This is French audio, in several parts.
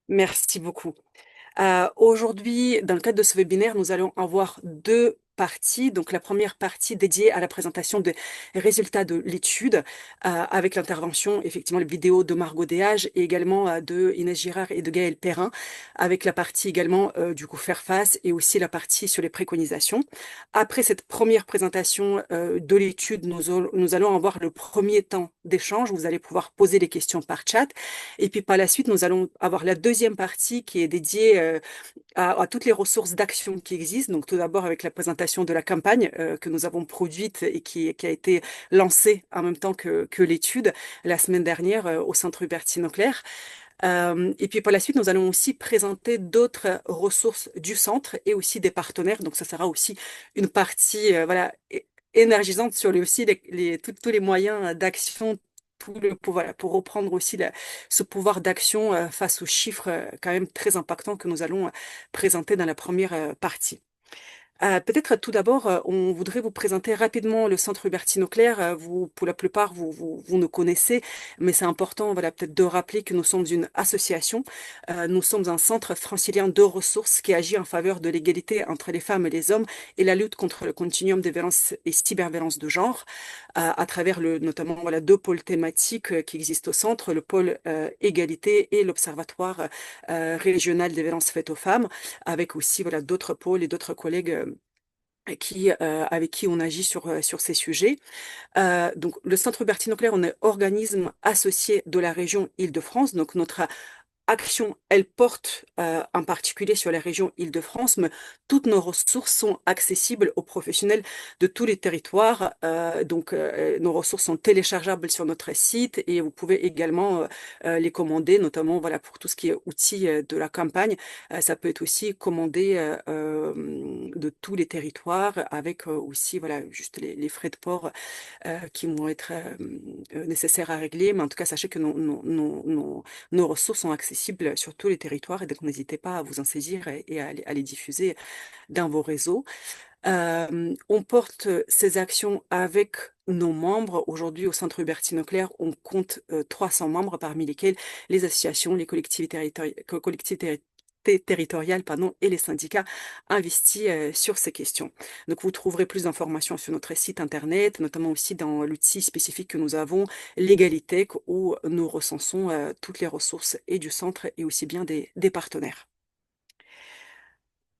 Merci beaucoup. Aujourd'hui, dans le cadre de ce webinaire, nous allons avoir deux parties. Donc, la première partie dédiée à la présentation des résultats de l'étude, avec l'intervention, effectivement, les vidéos de Margot Déage et également de Inès Girard et de Gaël Perrin, avec la partie également, du coup, faire face et aussi la partie sur les préconisations. Après cette première présentation de l'étude, nous allons avoir le premier temps d'échange. Vous allez pouvoir poser les questions par chat. Et puis par la suite, nous allons avoir la deuxième partie qui est dédiée à toutes les ressources d'action qui existent. Donc tout d'abord avec la présentation de la campagne que nous avons produite et qui a été lancée en même temps que l'étude la semaine dernière au Centre Hubertine Auclair. Et puis par la suite, nous allons aussi présenter d'autres ressources du centre et aussi des partenaires. Donc ça sera aussi une partie voilà, énergisante sur aussi tous les moyens d'action, voilà, pour reprendre aussi ce pouvoir d'action face aux chiffres quand même très impactants que nous allons présenter dans la première partie. Peut-être tout d'abord, on voudrait vous présenter rapidement le Centre Hubertine Auclair. Vous, pour la plupart, vous nous connaissez, mais c'est important, voilà, peut-être de rappeler que nous sommes une association. Nous sommes un centre francilien de ressources qui agit en faveur de l'égalité entre les femmes et les hommes et la lutte contre le continuum des violences et cyberviolences de genre, à travers notamment voilà, deux pôles thématiques qui existent au centre, le pôle égalité et l'Observatoire régional des violences faites aux femmes, avec aussi voilà, d'autres pôles et d'autres collègues avec qui on agit sur ces sujets. Donc, le Centre Hubertine Auclair, on est organisme associé de la région Île-de-France. Donc, notre action, elle porte en particulier sur la région Île-de-France, mais toutes nos ressources sont accessibles aux professionnels de tous les territoires. Nos ressources sont téléchargeables sur notre site et vous pouvez également les commander, notamment voilà, pour tout ce qui est outils de la campagne. Ça peut être aussi commandé de tous les territoires avec aussi voilà, juste les frais de port qui vont être nécessaires à régler. Mais en tout cas, sachez que nos ressources sont accessibles sur tous les territoires et donc n'hésitez pas à vous en saisir et à les diffuser dans vos réseaux. On porte ces actions avec nos membres. Aujourd'hui, au Centre Hubertine Auclair, on compte 300 membres, parmi lesquels les associations, les collectivités territoriales, pardon, et les syndicats investis sur ces questions. Donc, vous trouverez plus d'informations sur notre site internet, notamment aussi dans l'outil spécifique que nous avons, l'Égalitech, où nous recensons toutes les ressources et du centre et aussi bien des partenaires.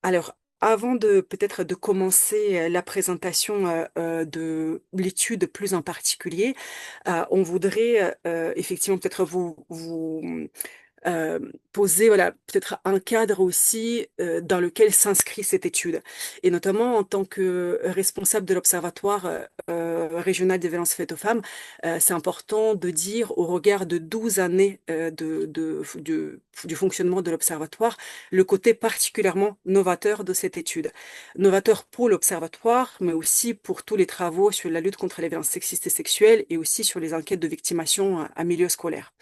Alors, avant de peut-être de commencer la présentation de l'étude plus en particulier, on voudrait effectivement peut-être euh, poser voilà, peut-être un cadre aussi dans lequel s'inscrit cette étude. Et notamment en tant que responsable de l'Observatoire régional des violences faites aux femmes, c'est important de dire au regard de 12 années du fonctionnement de l'Observatoire, le côté particulièrement novateur de cette étude. Novateur pour l'Observatoire, mais aussi pour tous les travaux sur la lutte contre les violences sexistes et sexuelles et aussi sur les enquêtes de victimation à milieu scolaire.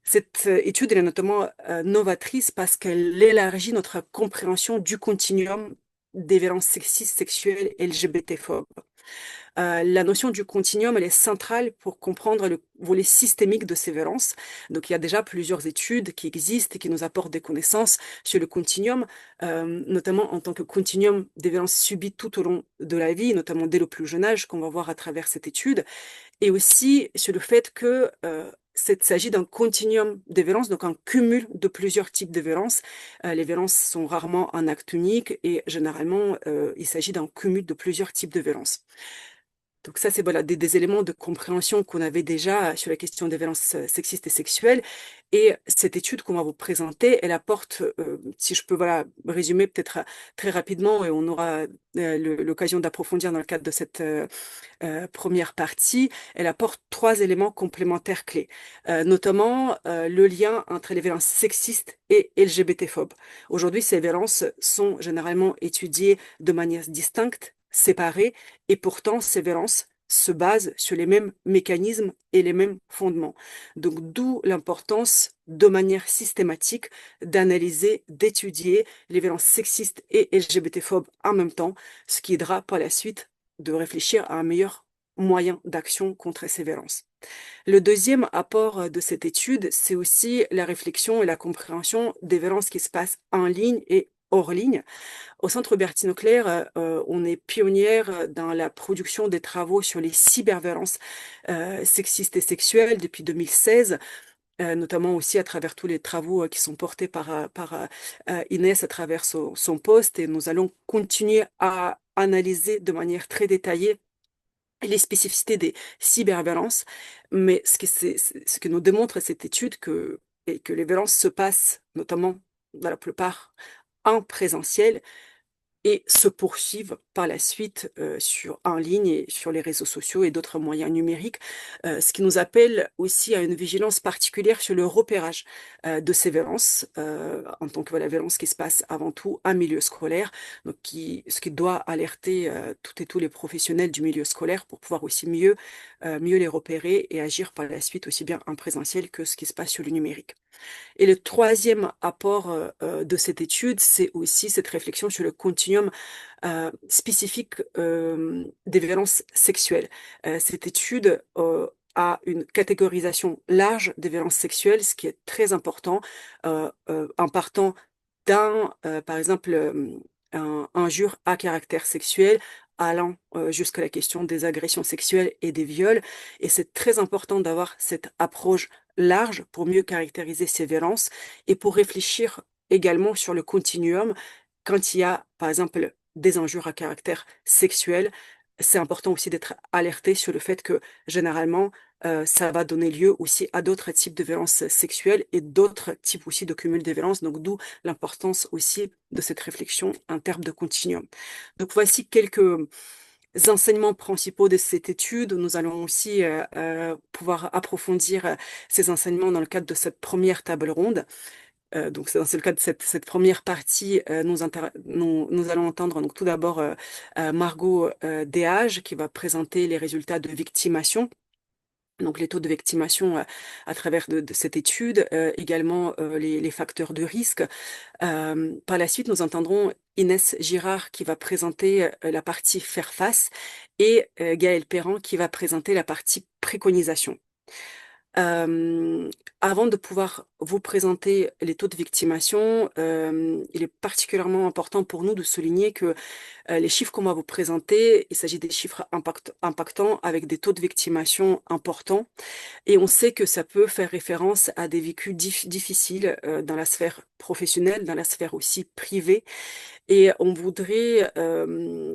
Cette étude, elle est notamment novatrice parce qu'elle élargit notre compréhension du continuum des violences sexistes, sexuelles et LGBT-phobes. La notion du continuum, elle est centrale pour comprendre le volet systémique de ces violences. Donc, il y a déjà plusieurs études qui existent et qui nous apportent des connaissances sur le continuum, notamment en tant que continuum des violences subies tout au long de la vie, notamment dès le plus jeune âge, qu'on va voir à travers cette étude, et aussi sur le fait que il s'agit d'un continuum de violences, donc un cumul de plusieurs types de violences. Les violences sont rarement un acte unique et généralement, il s'agit d'un cumul de plusieurs types de violences. Donc ça, c'est voilà, des éléments de compréhension qu'on avait déjà sur la question des violences sexistes et sexuelles. Et cette étude qu'on va vous présenter, elle apporte, si je peux voilà, résumer peut-être très rapidement, et on aura l'occasion d'approfondir dans le cadre de cette première partie, elle apporte trois éléments complémentaires clés, notamment le lien entre les violences sexistes et LGBT-phobes. Aujourd'hui, ces violences sont généralement étudiées de manière distincte, séparées, et pourtant ces violences se basent sur les mêmes mécanismes et les mêmes fondements. Donc, d'où l'importance, de manière systématique, d'analyser, d'étudier les violences sexistes et LGBT-phobes en même temps, ce qui aidera par la suite de réfléchir à un meilleur moyen d'action contre ces violences. Le deuxième apport de cette étude, c'est aussi la réflexion et la compréhension des violences qui se passent en ligne et hors ligne. Au Centre Bertine Auclair, on est pionnière dans la production des travaux sur les cyberviolences sexistes et sexuelles depuis 2016, notamment aussi à travers tous les travaux qui sont portés par Inès à travers son poste. Et nous allons continuer à analyser de manière très détaillée les spécificités des cyberviolences, mais ce que nous démontre cette étude et que les violences se passent, notamment dans la plupart, en présentiel, et se poursuivent par la suite en ligne et sur les réseaux sociaux et d'autres moyens numériques, ce qui nous appelle aussi à une vigilance particulière sur le repérage de ces violences, en tant que voilà, violence qui se passe avant tout en milieu scolaire, donc ce qui doit alerter toutes et tous les professionnels du milieu scolaire pour pouvoir aussi mieux les repérer et agir par la suite aussi bien en présentiel que ce qui se passe sur le numérique. Et le troisième apport de cette étude, c'est aussi cette réflexion sur le continuum spécifique des violences sexuelles. Cette étude a une catégorisation large des violences sexuelles, ce qui est très important, en partant par exemple, un injure à caractère sexuel, allant jusqu'à la question des agressions sexuelles et des viols. Et c'est très important d'avoir cette approche large pour mieux caractériser ces violences et pour réfléchir également sur le continuum quand il y a, par exemple, des injures à caractère sexuel. C'est important aussi d'être alerté sur le fait que généralement, ça va donner lieu aussi à d'autres types de violences sexuelles et d'autres types aussi de cumul de violences. Donc, d'où l'importance aussi de cette réflexion en termes de continuum. Donc, voici quelques enseignements principaux de cette étude. Nous allons aussi pouvoir approfondir ces enseignements dans le cadre de cette première table ronde. Donc, c'est dans le cadre de cette première partie, nous allons entendre donc tout d'abord Margot Déage qui va présenter les résultats de victimation. Donc les taux de victimation à travers de cette étude, également les facteurs de risque. Par la suite, nous entendrons Inès Girard qui va présenter la partie faire face et Gaël Perran qui va présenter la partie préconisation. Euh, Avant de pouvoir vous présenter les taux de victimation, il est particulièrement important pour nous de souligner que les chiffres qu'on va vous présenter, il s'agit des chiffres impactants avec des taux de victimation importants. Et on sait que ça peut faire référence à des vécus difficiles dans la sphère professionnelle, dans la sphère aussi privée. Et on voudrait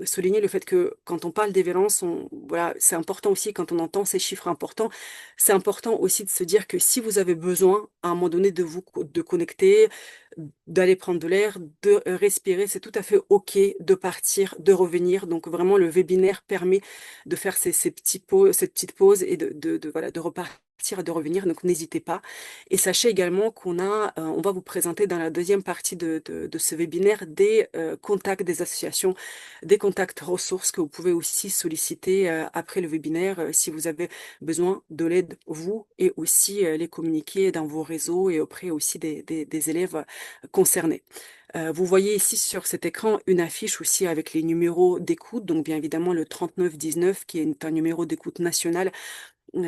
souligner le fait que quand on parle des violences, voilà, c'est important aussi quand on entend ces chiffres importants, c'est important aussi de se dire que si vous avez besoin à un moment donné de connecter, d'aller prendre de l'air, de respirer, c'est tout à fait OK de partir, de revenir. Donc vraiment, le webinaire permet de faire cette petite pause et voilà, de repartir et de revenir. Donc n'hésitez pas. Et sachez également on va vous présenter dans la deuxième partie de ce webinaire des contacts des associations, des contacts ressources que vous pouvez aussi solliciter après le webinaire si vous avez besoin de l'aide, vous, et aussi les communiquer dans vos réseaux et auprès aussi des élèves concernés. Vous voyez ici sur cet écran une affiche aussi avec les numéros d'écoute, donc bien évidemment le 3919 qui est un numéro d'écoute national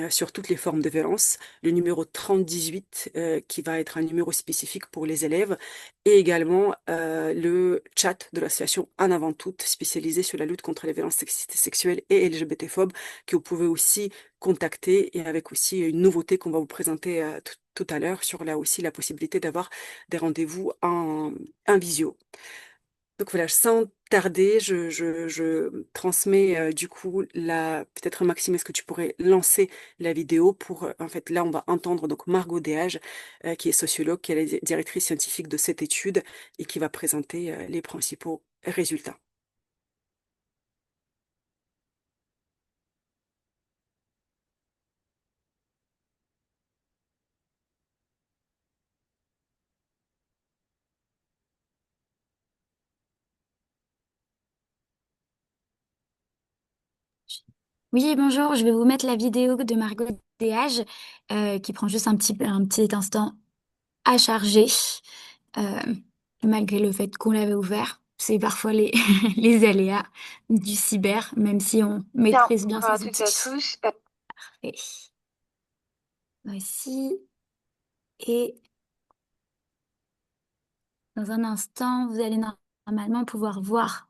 sur toutes les formes de violence, le numéro 3018 qui va être un numéro spécifique pour les élèves et également le chat de l'association En Avant Toutes spécialisée sur la lutte contre les violences sexistes et sexuelles et LGBT-phobes que vous pouvez aussi contacter et avec aussi une nouveauté qu'on va vous présenter tout à l'heure sur là aussi la possibilité d'avoir des rendez-vous en visio. Donc voilà, sans tarder, je transmets du coup peut-être Maxime, est-ce que tu pourrais lancer la vidéo pour, en fait, là on va entendre donc Margot Déage, qui est sociologue, qui est la directrice scientifique de cette étude et qui va présenter les principaux résultats. Oui, bonjour, je vais vous mettre la vidéo de Margot Déage qui prend juste un petit instant à charger, euh, malgré le fait qu'on l'avait ouvert. C'est parfois les, les aléas du cyber, même si on Bien, maîtrise bien bonjour à ces toutes et à outils. tous. Parfait. Voici. Et dans un instant, vous allez normalement pouvoir voir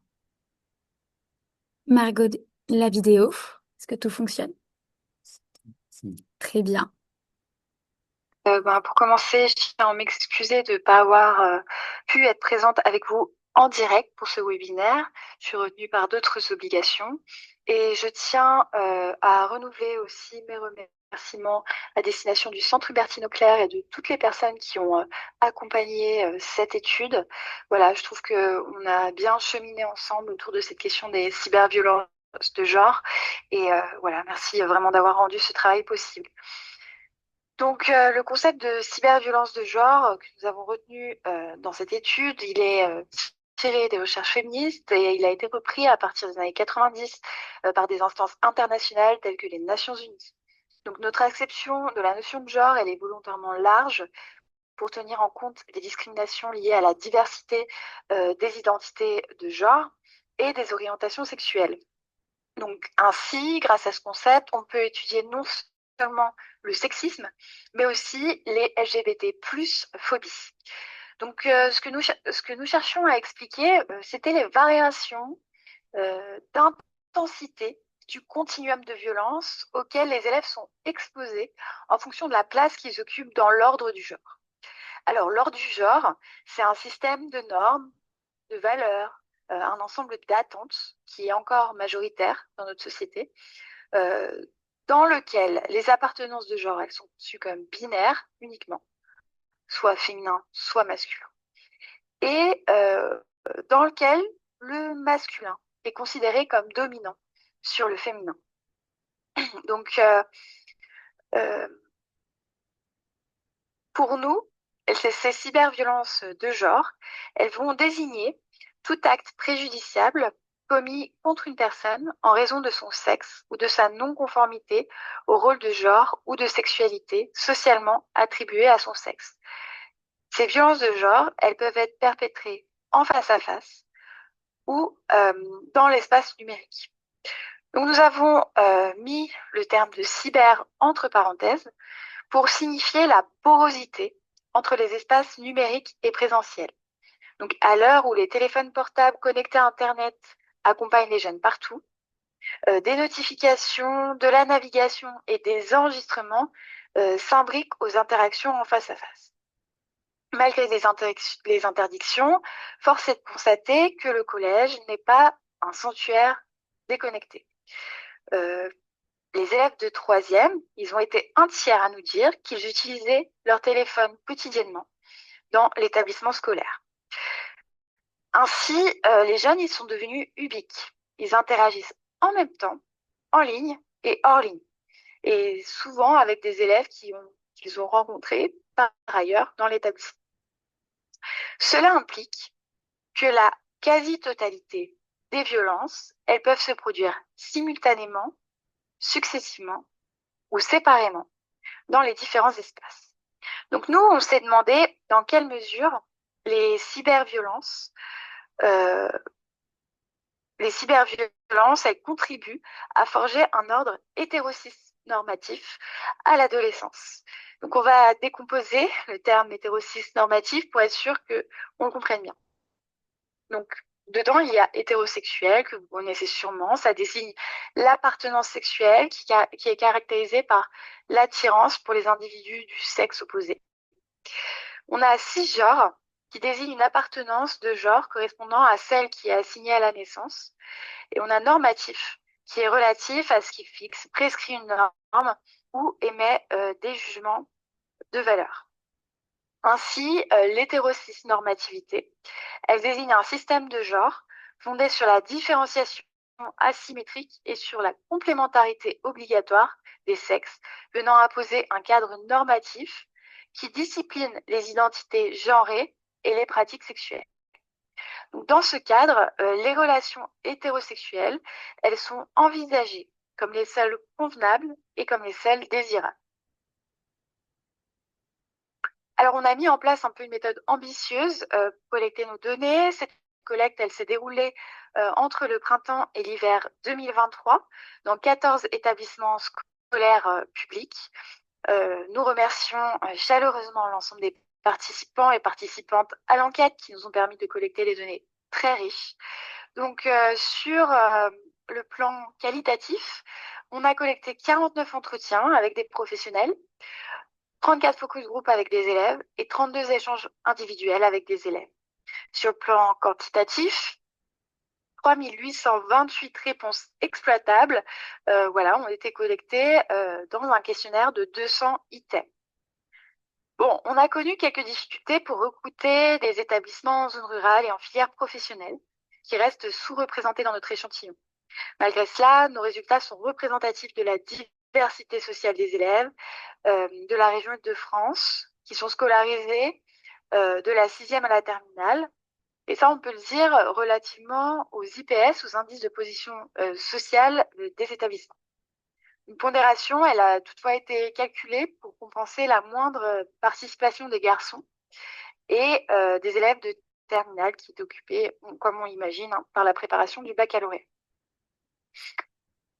Margot la vidéo. Est-ce que tout fonctionne? Très bien. Pour commencer, je tiens à m'excuser de ne pas avoir pu être présente avec vous en direct pour ce webinaire. Je suis retenue par d'autres obligations. Et je tiens à renouveler aussi mes remerciements à destination du Centre Hubertine Auclair et de toutes les personnes qui ont accompagné cette étude. Voilà, je trouve qu'on a bien cheminé ensemble autour de cette question des cyberviolences de genre. Et voilà, merci vraiment d'avoir rendu ce travail possible. Donc, le concept de cyberviolence de genre que nous avons retenu dans cette étude, il est tiré des recherches féministes et il a été repris à partir des années 90 par des instances internationales telles que les Nations Unies. Donc, notre acception de la notion de genre, elle est volontairement large pour tenir en compte les discriminations liées à la diversité des identités de genre et des orientations sexuelles. Donc, ainsi, grâce à ce concept, on peut étudier non seulement le sexisme, mais aussi les LGBT+ phobies. Donc, ce que nous cherchions à expliquer, c'était les variations d'intensité du continuum de violence auquel les élèves sont exposés en fonction de la place qu'ils occupent dans l'ordre du genre. Alors, l'ordre du genre, c'est un système de normes, de valeurs, un ensemble d'attentes qui est encore majoritaire dans notre société, euh, dans lequel les appartenances de genre, elles sont conçues comme binaires uniquement, soit féminin, soit masculin, et dans lequel le masculin est considéré comme dominant sur le féminin. Donc, euh, pour nous, ces cyberviolences de genre, elles vont désigner tout acte préjudiciable commis contre une personne en raison de son sexe ou de sa non-conformité au rôle de genre ou de sexualité socialement attribué à son sexe. Ces violences de genre, elles peuvent être perpétrées en face à face ou dans l'espace numérique. Donc nous avons mis le terme de cyber entre parenthèses pour signifier la porosité entre les espaces numériques et présentiels. Donc, à l'heure où les téléphones portables connectés à Internet accompagnent les jeunes partout, des notifications, de la navigation et des enregistrements s'imbriquent aux interactions en face à face. Malgré les interdictions, force est de constater que le collège n'est pas un sanctuaire déconnecté. Les élèves de troisième, ils ont été un tiers à nous dire qu'ils utilisaient leur téléphone quotidiennement dans l'établissement scolaire. Ainsi, les jeunes, ils sont devenus ubiques. Ils interagissent en même temps, en ligne et hors ligne. Et souvent avec des élèves qu'ils ont rencontrés par ailleurs dans l'établissement. Cela implique que la quasi-totalité des violences, elles peuvent se produire simultanément, successivement ou séparément dans les différents espaces. Donc nous, on s'est demandé dans quelle mesure les cyberviolences, euh, elles contribuent à forger un ordre hétérocis-normatif à l'adolescence. Donc on va décomposer le terme hétérocis-normatif pour être sûr qu'on le comprenne bien. Donc dedans, il y a hétérosexuel, que vous connaissez sûrement, ça désigne l'appartenance sexuelle qui est caractérisée par l'attirance pour les individus du sexe opposé. On a cisgenre, qui désigne une appartenance de genre correspondant à celle qui est assignée à la naissance. Et on a normatif, qui est relatif à ce qui fixe, prescrit une norme ou émet des jugements de valeur. Ainsi, l'hétérocis-normativité, elle désigne un système de genre fondé sur la différenciation asymétrique et sur la complémentarité obligatoire des sexes, venant imposer un cadre normatif qui discipline les identités genrées et les pratiques sexuelles. Donc, dans ce cadre, les relations hétérosexuelles, elles sont envisagées comme les seules convenables et comme les seules désirables. Alors, on a mis en place un peu une méthode ambitieuse pour collecter nos données. Cette collecte, elle s'est déroulée entre le printemps et l'hiver 2023 dans 14 établissements scolaires publics. Nous remercions chaleureusement l'ensemble des participants et participantes à l'enquête qui nous ont permis de collecter des données très riches. Donc, sur le plan qualitatif, on a collecté 49 entretiens avec des professionnels, 34 focus group avec des élèves et 32 échanges individuels avec des élèves. Sur le plan quantitatif, 3828 réponses exploitables ont été collectées dans un questionnaire de 200 items. Bon, on a connu quelques difficultés pour recruter des établissements en zone rurale et en filière professionnelle qui restent sous-représentés dans notre échantillon. Malgré cela, nos résultats sont représentatifs de la diversité sociale des élèves de la région de France qui sont scolarisés de la 6e à la terminale. Et ça, on peut le dire relativement aux IPS, aux indices de position sociale des établissements. Une pondération, elle a toutefois été calculée pour compenser la moindre participation des garçons et des élèves de terminale qui étaient occupés, comme on imagine, par la préparation du baccalauréat.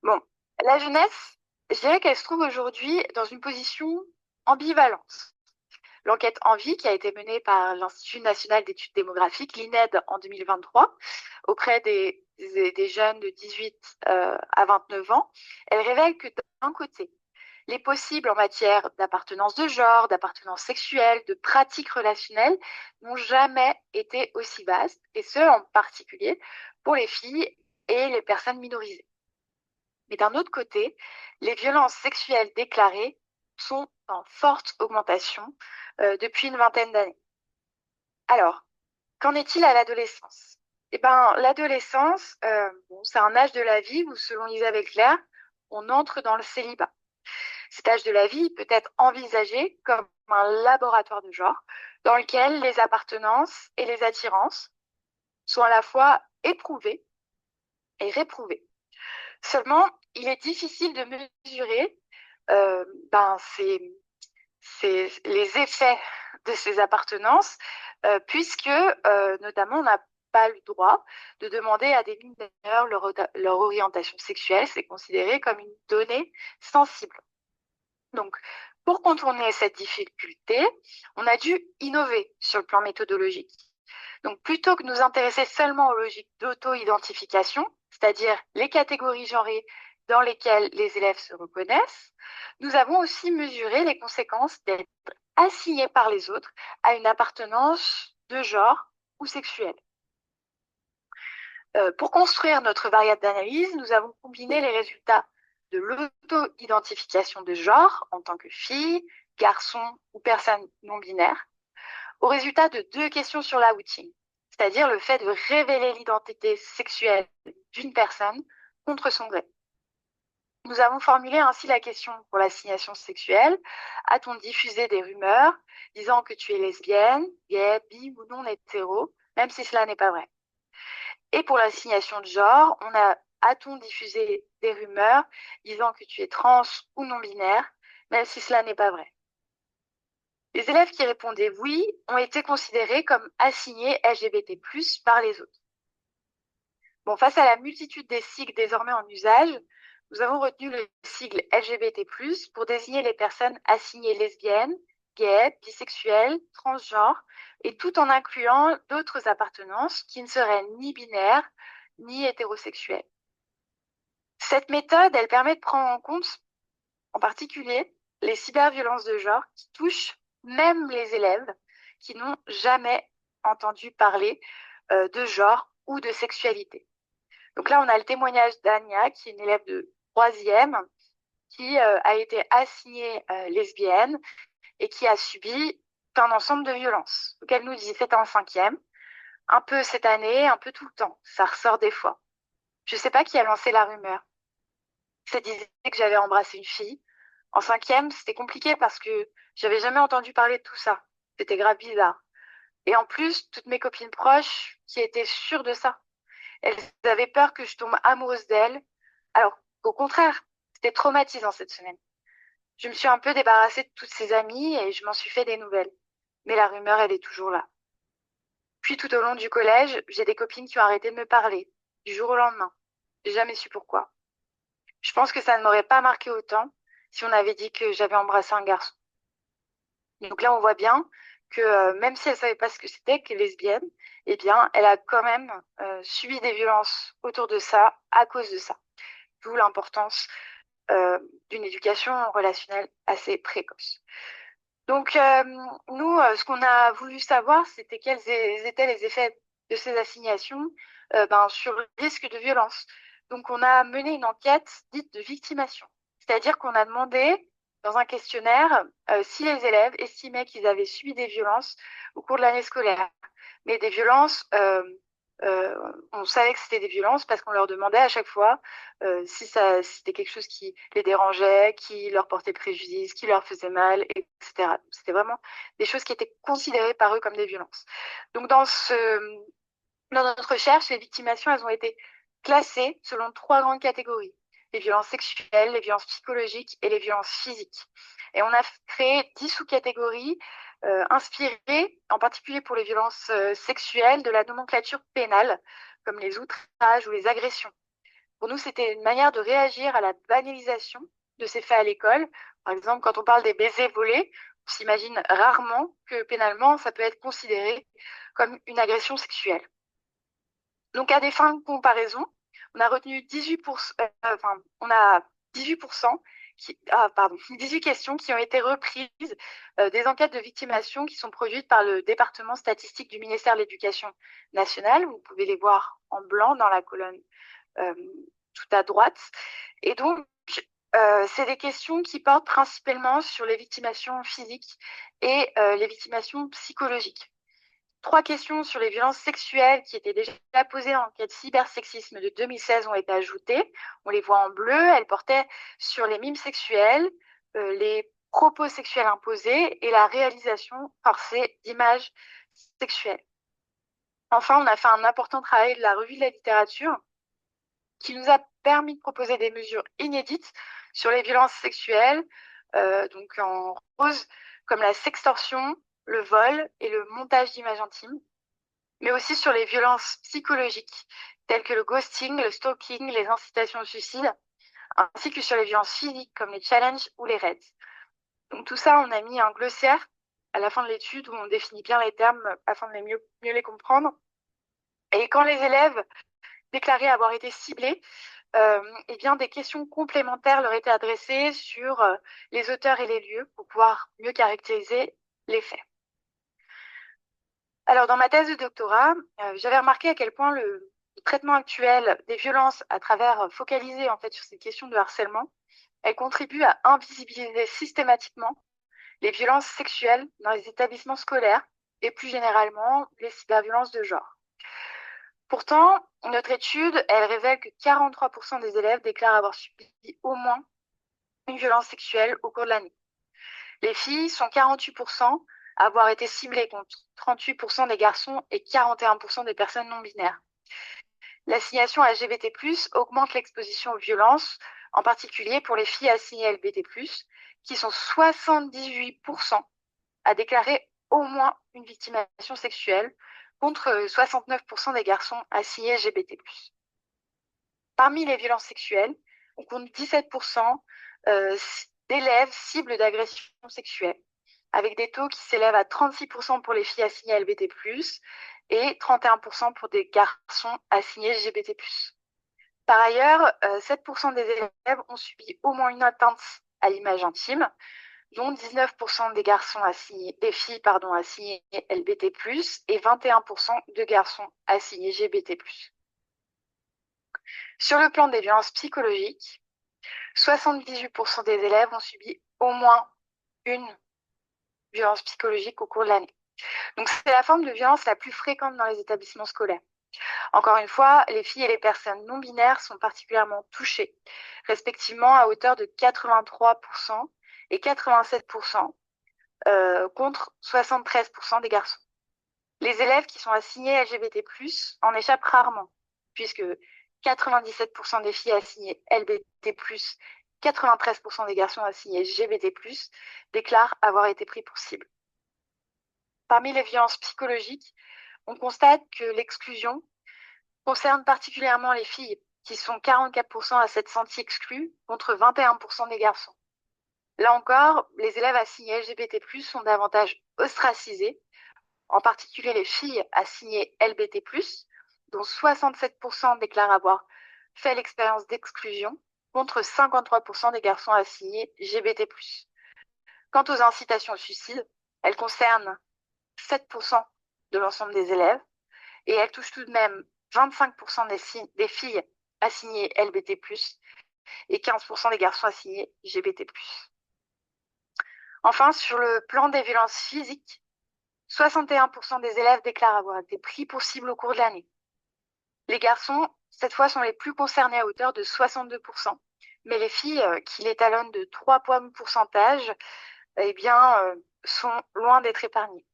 Bon, la jeunesse, je dirais qu'elle se trouve aujourd'hui dans une position ambivalente. L'enquête Envie, qui a été menée par l'Institut national d'études démographiques, l'INED, en 2023, auprès des jeunes de 18 à 29 ans, elle révèle que d'un côté, les possibles en matière d'appartenance de genre, d'appartenance sexuelle, de pratiques relationnelles n'ont jamais été aussi vastes, et ce, en particulier pour les filles et les personnes minorisées. Mais d'un autre côté, les violences sexuelles déclarées sont en forte augmentation depuis une vingtaine d'années. Alors, qu'en est-il à l'adolescence? Eh ben, l'adolescence, c'est un âge de la vie où, selon Isabelle Claire, on entre dans le célibat. Cet âge de la vie peut être envisagé comme un laboratoire de genre dans lequel les appartenances et les attirances sont à la fois éprouvées et réprouvées. Seulement, il est difficile de mesurer les effets de ces appartenances, puisque notamment on n'a pas le droit de demander à des mineurs leur orientation sexuelle, c'est considéré comme une donnée sensible. Donc, pour contourner cette difficulté, on a dû innover sur le plan méthodologique. Donc, plutôt que de nous intéresser seulement aux logiques d'auto-identification, c'est-à-dire les catégories genrées dans lesquelles les élèves se reconnaissent, nous avons aussi mesuré les conséquences d'être assignés par les autres à une appartenance de genre ou sexuelle. Pour construire notre variable d'analyse, nous avons combiné les résultats de l'auto-identification de genre en tant que fille, garçon ou personne non binaire aux résultats de 2 questions sur l'outing, c'est-à-dire le fait de révéler l'identité sexuelle d'une personne contre son gré. Nous avons formulé ainsi la question pour l'assignation sexuelle. A-t-on diffusé des rumeurs disant que tu es lesbienne, gay, bi ou non hétéro, même si cela n'est pas vrai? Et pour l'assignation de genre, a-t-on diffusé des rumeurs disant que tu es trans ou non binaire, même si cela n'est pas vrai? Les élèves qui répondaient oui ont été considérés comme assignés LGBT+ par les autres. Bon, face à la multitude des sigles désormais en usage, nous avons retenu le sigle LGBT+ pour désigner les personnes assignées lesbiennes, gays, bisexuelles, transgenres, et tout en incluant d'autres appartenances qui ne seraient ni binaires ni hétérosexuelles. Cette méthode, elle permet de prendre en compte, en particulier, les cyberviolences de genre qui touchent même les élèves qui n'ont jamais entendu parler de genre ou de sexualité. Donc là, on a le témoignage d'Ania, qui est une élève de 3e, qui a été assignée lesbienne et qui a subi un ensemble de violences. Donc elle nous dit, c'est en 5e, un peu cette année, un peu tout le temps. Ça ressort des fois. Je ne sais pas qui a lancé la rumeur. Ça disait que j'avais embrassé une fille. En 5e, c'était compliqué parce que j'avais jamais entendu parler de tout ça. C'était grave bizarre. Et en plus, toutes mes copines proches qui étaient sûres de ça. Elles avaient peur que je tombe amoureuse d'elles. Alors, au contraire, c'était traumatisant cette semaine. Je me suis un peu débarrassée de toutes ces amies et je m'en suis fait des nouvelles. Mais la rumeur, elle est toujours là. Puis tout au long du collège, j'ai des copines qui ont arrêté de me parler, du jour au lendemain. J'ai jamais su pourquoi. Je pense que ça ne m'aurait pas marqué autant si on avait dit que j'avais embrassé un garçon. Donc là, on voit bien que même si elle savait pas ce que c'était que lesbienne, eh bien, elle a quand même subi des violences autour de ça à cause de ça. D'où l'importance euh, d'une éducation relationnelle assez précoce. Donc, nous, ce qu'on a voulu savoir, c'était quels étaient les effets de ces assignations sur le risque de violence. Donc, on a mené une enquête dite de victimation. C'est-à-dire qu'on a demandé dans un questionnaire si les élèves estimaient qu'ils avaient subi des violences au cours de l'année scolaire. Mais des violences, on savait que c'était des violences parce qu'on leur demandait à chaque fois si si c'était quelque chose qui les dérangeait, qui leur portait préjudice, qui leur faisait mal, etc. C'était vraiment des choses qui étaient considérées par eux comme des violences. Donc dans notre recherche, les victimations, elles ont été classées selon trois grandes catégories: les violences sexuelles, les violences psychologiques et les violences physiques. Et on a créé 10 sous-catégories inspirées, en particulier pour les violences sexuelles, de la nomenclature pénale, comme les outrages ou les agressions. Pour nous, c'était une manière de réagir à la banalisation de ces faits à l'école. Par exemple, quand on parle des baisers volés, on s'imagine rarement que pénalement, ça peut être considéré comme une agression sexuelle. Donc, à des fins de comparaison, on a retenu 18%, on a 18% 18 questions qui ont été reprises des enquêtes de victimation qui sont produites par le département statistique du ministère de l'Éducation nationale. Vous pouvez les voir en blanc dans la colonne euh, tout à droite. Et donc, c'est des questions qui portent principalement sur les victimations physiques et les victimations psychologiques. 3 questions sur les violences sexuelles qui étaient déjà posées dans l'enquête cybersexisme de 2016 ont été ajoutées. On les voit en bleu. Elles portaient sur les mimes sexuels, les propos sexuels imposés et la réalisation forcée d'images sexuelles. Enfin, on a fait un important travail de la revue de la littérature qui nous a permis de proposer des mesures inédites sur les violences sexuelles, donc en rose, comme la sextorsion, le vol et le montage d'images intimes, mais aussi sur les violences psychologiques, telles que le ghosting, le stalking, les incitations au suicide, ainsi que sur les violences physiques, comme les challenges ou les raids. Donc tout ça, on a mis un glossaire à la fin de l'étude où on définit bien les termes afin de mieux les comprendre. Et quand les élèves déclaraient avoir été ciblés, eh bien, des questions complémentaires leur étaient adressées sur les auteurs et les lieux pour pouvoir mieux caractériser les faits. Alors, dans ma thèse de doctorat, j'avais remarqué à quel point le traitement actuel des violences à travers focalisé en fait sur ces questions de harcèlement, elle contribue à invisibiliser systématiquement les violences sexuelles dans les établissements scolaires et plus généralement les cyberviolences de genre. Pourtant, notre étude, elle révèle que 43% des élèves déclarent avoir subi au moins une violence sexuelle au cours de l'année. Les filles sont 48% à avoir été ciblées contre 38% des garçons et 41% des personnes non binaires. L'assignation LGBT+, augmente l'exposition aux violences, en particulier pour les filles assignées LGBT+, qui sont 78% à déclarer au moins une victimisation sexuelle, contre 69% des garçons assignés LGBT+. Parmi les violences sexuelles, on compte 17% d'élèves cibles d'agressions sexuelles, avec des taux qui s'élèvent à 36% pour les filles assignées LGBT+, et 31% pour des garçons assignés LGBT+. Par ailleurs, 7% des élèves ont subi au moins une atteinte à l'image intime, dont 19% des garçons assignés, des filles assignées LGBT+, et 21% de garçons assignés LGBT+. Sur le plan des violences psychologiques, 78% des élèves ont subi au moins une violence psychologique au cours de l'année. Donc c'est la forme de violence la plus fréquente dans les établissements scolaires. Encore une fois, les filles et les personnes non binaires sont particulièrement touchées, respectivement à hauteur de 83% et 87% contre 73% des garçons. Les élèves qui sont assignés LGBT+, en échappent rarement, puisque 97% des filles assignées LGBT+, 93% des garçons assignés LGBT+, déclarent avoir été pris pour cible. Parmi les violences psychologiques, on constate que l'exclusion concerne particulièrement les filles, qui sont 44% à s'être senties exclues, contre 21% des garçons. Là encore, les élèves assignés LGBT+, sont davantage ostracisés, en particulier les filles assignées LBT+, dont 67% déclarent avoir fait l'expérience d'exclusion, contre 53% des garçons assignés GBT+. Quant aux incitations au suicide, elles concernent 7% de l'ensemble des élèves et elles touchent tout de même 25% des filles assignées LBT+, et 15% des garçons assignés GBT+. Enfin, sur le plan des violences physiques, 61% des élèves déclarent avoir été pris pour cible au cours de l'année. Les garçons, cette fois, sont les plus concernés à hauteur de 62%, mais les filles, qui l'étalonnent de 3 points de pourcentage, eh bien, sont loin d'être épargnées.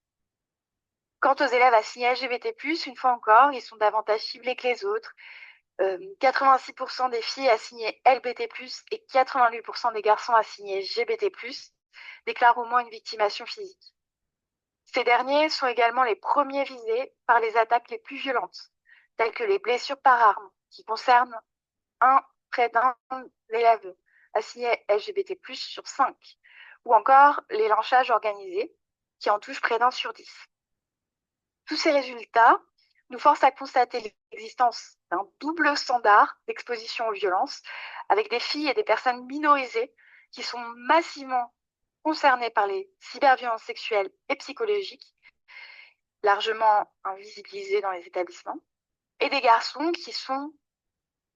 Quant aux élèves assignés LGBT+, une fois encore, ils sont davantage ciblés que les autres. 86% des filles assignées LBT+, et 88% des garçons assignés GBT+, déclarent au moins une victimation physique. Ces derniers sont également les premiers visés par les attaques les plus violentes, telles que les blessures par arme, qui concernent près d'un élève assigné LGBT+, sur 5, ou encore les lynchages organisés, qui en touchent près d'un sur 10. Tous ces résultats nous forcent à constater l'existence d'un double standard d'exposition aux violences, avec des filles et des personnes minorisées qui sont massivement concernées par les cyberviolences sexuelles et psychologiques, largement invisibilisées dans les établissements, et des garçons qui sont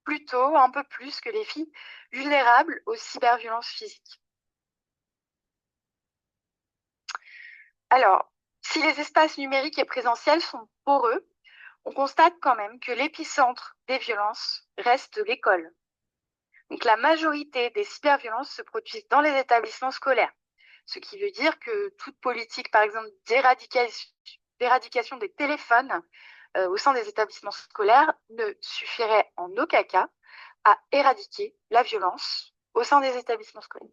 plutôt, un peu plus que les filles, vulnérables aux cyberviolences physiques. Alors, si les espaces numériques et présentiels sont poreux, on constate quand même que l'épicentre des violences reste l'école. Donc la majorité des cyberviolences se produisent dans les établissements scolaires, ce qui veut dire que toute politique, par exemple, d'éradication des téléphones au sein des établissements scolaires ne suffirait en aucun cas à éradiquer la violence au sein des établissements scolaires.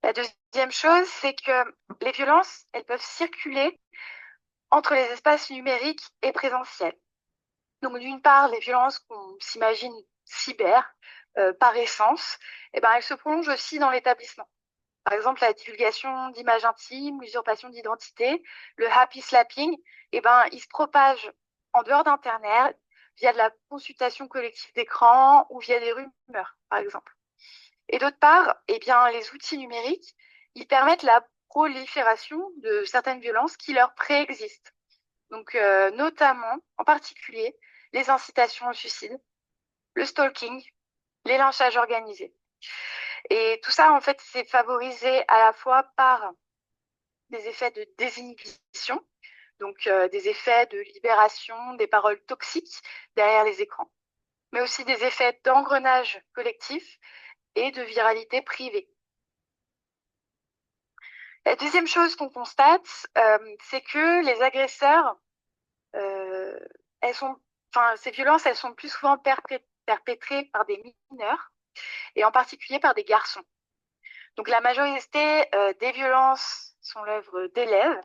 La deuxième chose, c'est que les violences, elles peuvent circuler entre les espaces numériques et présentiels. Donc, d'une part, les violences qu'on s'imagine cyber, par essence, eh ben, elles se prolongent aussi dans l'établissement. Par exemple, la divulgation d'images intimes, l'usurpation d'identité, le happy slapping, eh ben, il se propage en dehors d'Internet via de la consultation collective d'écran ou via des rumeurs, par exemple. Et d'autre part, eh bien, les outils numériques, ils permettent la prolifération de certaines violences qui leur préexistent. Donc, notamment, en particulier, les incitations au suicide, le stalking, les lynchages organisés. Et tout ça, en fait, c'est favorisé à la fois par des effets de désinhibition, donc des effets de libération des paroles toxiques derrière les écrans, mais aussi des effets d'engrenage collectif et de viralité privée. La deuxième chose qu'on constate, c'est que les agresseurs, ces violences, elles sont plus souvent perpétrées par des mineurs et en particulier par des garçons. Donc la majorité des violences sont l'œuvre d'élèves.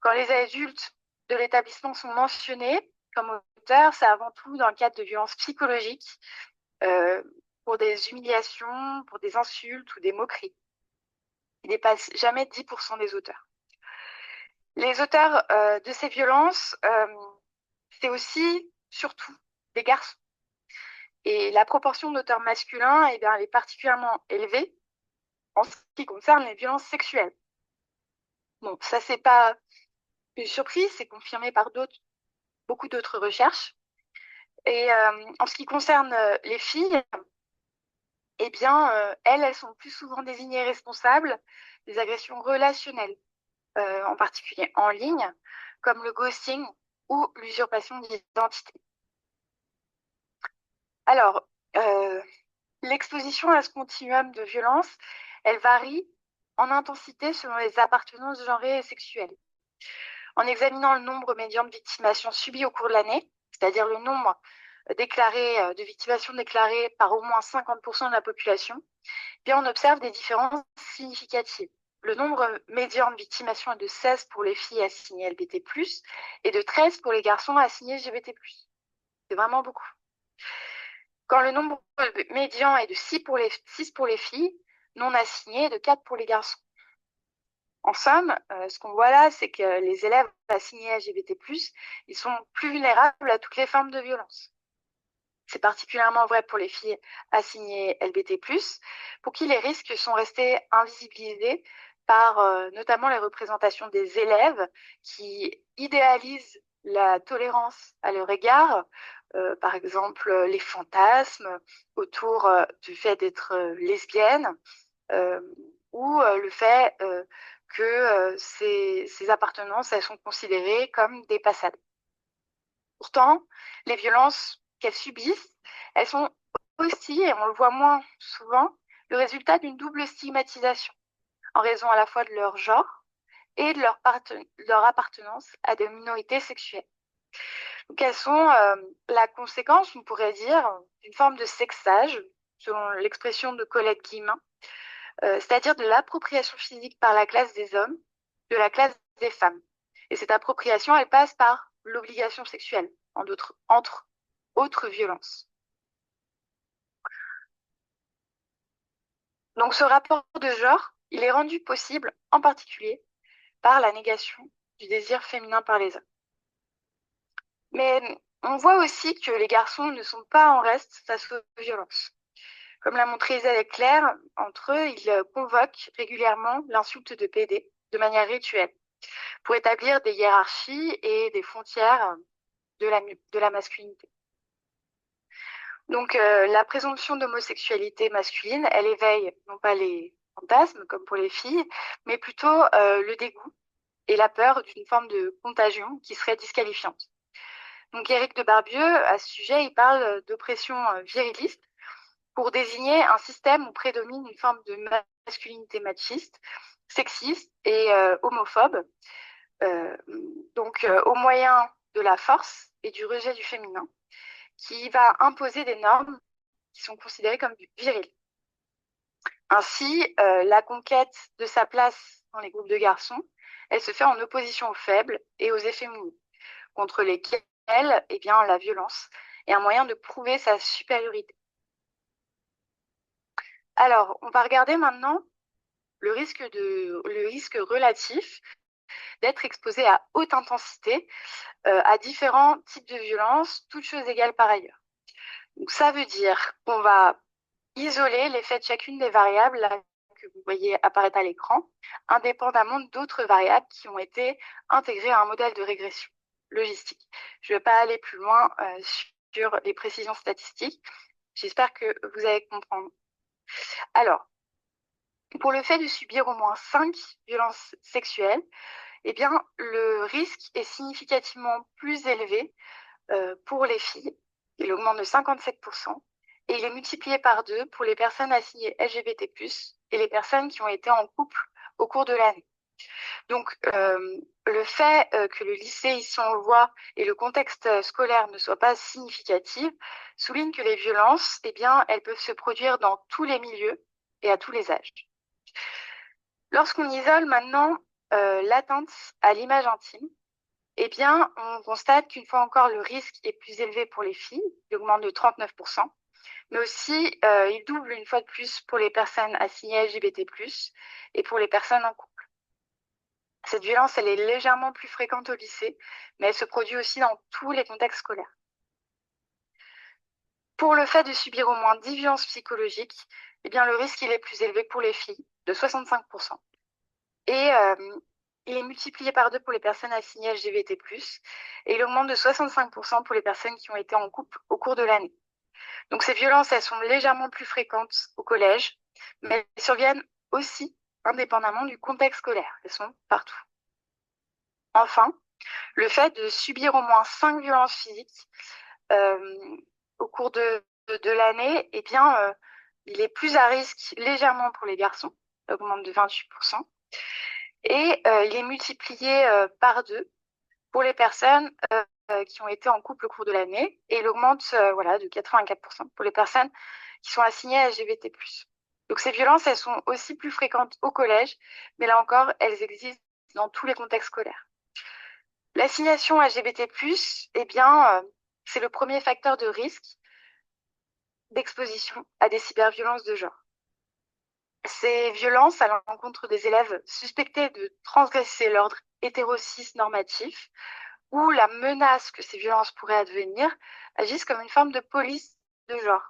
Quand les adultes de l'établissement sont mentionnés comme auteurs, c'est avant tout dans le cadre de violences psychologiques, pour des humiliations, pour des insultes ou des moqueries. Ils ne dépassent jamais 10% des auteurs. Les auteurs de ces violences, c'est aussi, surtout, des garçons. Et la proportion d'auteurs masculins, eh bien, elle est particulièrement élevée en ce qui concerne les violences sexuelles. Bon, ça, c'est pas une surprise, c'est confirmé par beaucoup d'autres recherches. Et en ce qui concerne les filles, eh bien, elles sont plus souvent désignées responsables des agressions relationnelles, en particulier en ligne, comme le ghosting ou l'usurpation d'identité. Alors, l'exposition à ce continuum de violence, elle varie en intensité selon les appartenances genrées et sexuelles. En examinant le nombre médian de victimations subies au cours de l'année, c'est-à-dire le nombre de victimations déclarées par au moins 50% de la population, eh bien on observe des différences significatives. Le nombre médian de victimations est de 16 pour les filles assignées LBT+, et de 13 pour les garçons assignés LGBT+. C'est vraiment beaucoup. Quand le nombre médian est de 6 pour les filles, non assignés et de 4 pour les garçons. En somme, ce qu'on voit là, c'est que les élèves assignés LGBT+, ils sont plus vulnérables à toutes les formes de violence. C'est particulièrement vrai pour les filles assignées LBT+, pour qui les risques sont restés invisibilisés par notamment les représentations des élèves qui idéalisent la tolérance à leur égard, par exemple les fantasmes autour du fait d'être lesbienne, euh, ou le fait que ces appartenances, elles sont considérées comme des passades. Pourtant, les violences qu'elles subissent, elles sont aussi, et on le voit moins souvent, le résultat d'une double stigmatisation, en raison à la fois de leur genre et de leur appartenance à des minorités sexuelles. Donc elles sont la conséquence, on pourrait dire, d'une forme de sexage, selon l'expression de Colette Guillemin, c'est-à-dire de l'appropriation physique par la classe des hommes, de la classe des femmes. Et cette appropriation, elle passe par l'obligation sexuelle, entre autres violences. Donc ce rapport de genre, il est rendu possible en particulier par la négation du désir féminin par les hommes. Mais on voit aussi que les garçons ne sont pas en reste face aux violences. Comme l'a montré Isabelle Claire, entre eux, ils convoquent régulièrement l'insulte de PD de manière rituelle pour établir des hiérarchies et des frontières de la masculinité. Donc la présomption d'homosexualité masculine, elle éveille non pas les fantasmes comme pour les filles, mais plutôt le dégoût et la peur d'une forme de contagion qui serait disqualifiante. Donc Éric de Barbieux, à ce sujet, il parle d'oppression viriliste pour désigner un système où prédomine une forme de masculinité machiste, sexiste et homophobe, donc au moyen de la force et du rejet du féminin, qui va imposer des normes qui sont considérées comme viriles. Ainsi, la conquête de sa place dans les groupes de garçons, elle se fait en opposition aux faibles et aux efféminés, contre lesquels eh bien, la violence est un moyen de prouver sa supériorité. Alors, on va regarder maintenant le risque relatif d'être exposé à haute intensité à différents types de violences, toutes choses égales par ailleurs. Donc, ça veut dire qu'on va isoler l'effet de chacune des variables là, que vous voyez apparaître à l'écran, indépendamment d'autres variables qui ont été intégrées à un modèle de régression logistique. Je ne vais pas aller plus loin sur les précisions statistiques. J'espère que vous allez comprendre. Alors, pour le fait de subir au moins 5 violences sexuelles, eh bien, le risque est significativement plus élevé pour les filles. Il augmente de 57%. Et il est multiplié par 2 pour les personnes assignées LGBT+, et les personnes qui ont été en couple au cours de l'année. Donc, le fait que le lycée, ici on le voit, et le contexte scolaire ne soient pas significatifs, souligne que les violences, eh bien, elles peuvent se produire dans tous les milieux et à tous les âges. Lorsqu'on isole maintenant l'atteinte à l'image intime, eh bien, on constate qu'une fois encore, le risque est plus élevé pour les filles, il augmente de 39%, mais aussi il double une fois de plus pour les personnes assignées LGBT+, et pour les personnes en couple. Cette violence, elle est légèrement plus fréquente au lycée, mais elle se produit aussi dans tous les contextes scolaires. Pour le fait de subir au moins 10 violences psychologiques, eh bien, le risque il est plus élevé pour les filles, de 65%. Et il est multiplié par 2 pour les personnes assignées LGBT+, et il augmente de 65% pour les personnes qui ont été en couple au cours de l'année. Donc ces violences, elles sont légèrement plus fréquentes au collège, mais elles surviennent aussi indépendamment du contexte scolaire. Elles sont partout. Enfin, le fait de subir au moins 5 violences physiques au cours de l'année, eh bien, il est plus à risque légèrement pour les garçons, il augmente de 28%, et il est multiplié par 2 pour les personnes qui ont été en couple au cours de l'année, et il augmente voilà, de 84% pour les personnes qui sont assignées à LGBT+. Donc ces violences, elles sont aussi plus fréquentes au collège, mais là encore, elles existent dans tous les contextes scolaires. L'assignation LGBT+, eh bien, c'est le premier facteur de risque d'exposition à des cyberviolences de genre. Ces violences à l'encontre des élèves suspectés de transgresser l'ordre hétérocis normatif ou la menace que ces violences pourraient advenir agissent comme une forme de police de genre,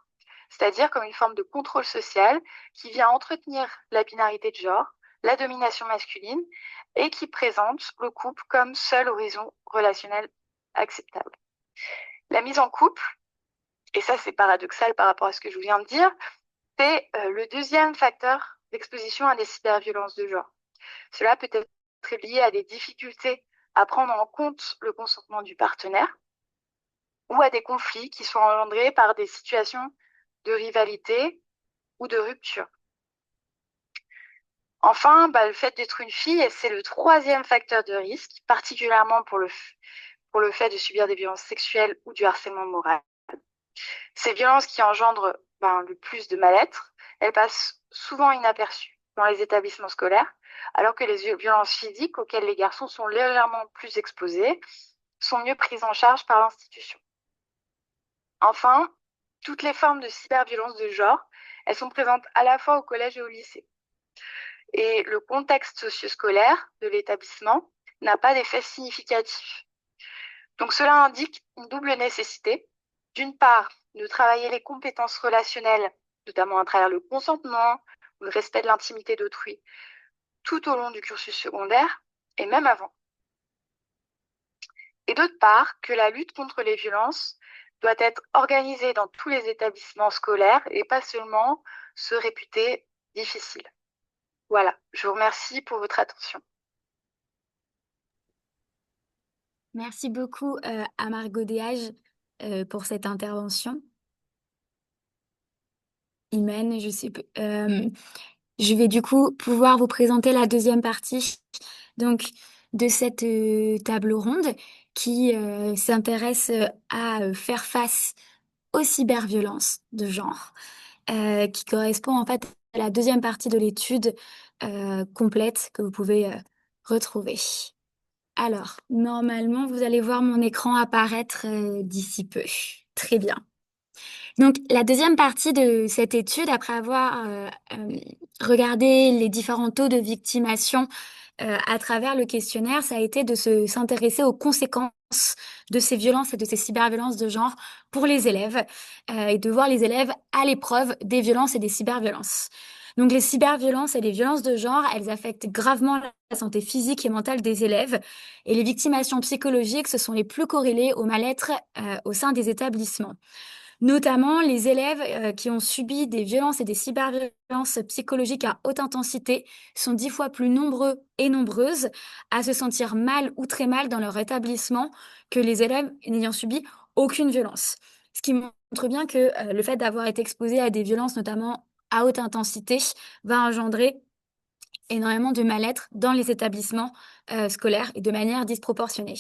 c'est-à-dire comme une forme de contrôle social qui vient entretenir la binarité de genre, la domination masculine, et qui présente le couple comme seul horizon relationnel acceptable. La mise en couple, et ça c'est paradoxal par rapport à ce que je vous viens de dire, c'est le deuxième facteur d'exposition à des cyberviolences de genre. Cela peut être lié à des difficultés à prendre en compte le consentement du partenaire ou à des conflits qui sont engendrés par des situations de rivalité ou de rupture. Enfin, le fait d'être une fille, c'est le troisième facteur de risque, particulièrement pour le fait de subir des violences sexuelles ou du harcèlement moral. Ces violences qui engendrent le plus de mal-être, elles passent souvent inaperçues dans les établissements scolaires, alors que les violences physiques auxquelles les garçons sont légèrement plus exposés sont mieux prises en charge par l'institution. Enfin, toutes les formes de cyberviolence de genre, elles sont présentes à la fois au collège et au lycée. Et le contexte socio-scolaire de l'établissement n'a pas d'effet significatif. Donc cela indique une double nécessité. D'une part, de travailler les compétences relationnelles, notamment à travers le consentement ou le respect de l'intimité d'autrui, tout au long du cursus secondaire et même avant. Et d'autre part, que la lutte contre les violences doit être organisée dans tous les établissements scolaires et pas seulement ceux réputés difficiles. Voilà, je vous remercie pour votre attention. Merci beaucoup à Margot Déage pour cette intervention. Imen, je sais, je vais du coup pouvoir vous présenter la deuxième partie donc de cette table ronde qui s'intéresse à faire face aux cyberviolences de genre, qui correspond en fait à la deuxième partie de l'étude complète que vous pouvez retrouver. Alors, normalement, vous allez voir mon écran apparaître d'ici peu. Très bien. Donc, la deuxième partie de cette étude, après avoir regardé les différents taux de victimation à travers le questionnaire, ça a été de s'intéresser aux conséquences de ces violences et de ces cyberviolences de genre pour les élèves et de voir les élèves à l'épreuve des violences et des cyberviolences. Donc, les cyberviolences et les violences de genre, elles affectent gravement la santé physique et mentale des élèves. Et les victimations psychologiques, ce sont les plus corrélées au mal-être au sein des établissements. Notamment, les élèves qui ont subi des violences et des cyberviolences psychologiques à haute intensité sont 10 fois plus nombreux et nombreuses à se sentir mal ou très mal dans leur établissement que les élèves n'ayant subi aucune violence. Ce qui montre bien que le fait d'avoir été exposé à des violences, notamment à haute intensité, va engendrer énormément de mal-être dans les établissements scolaires et de manière disproportionnée.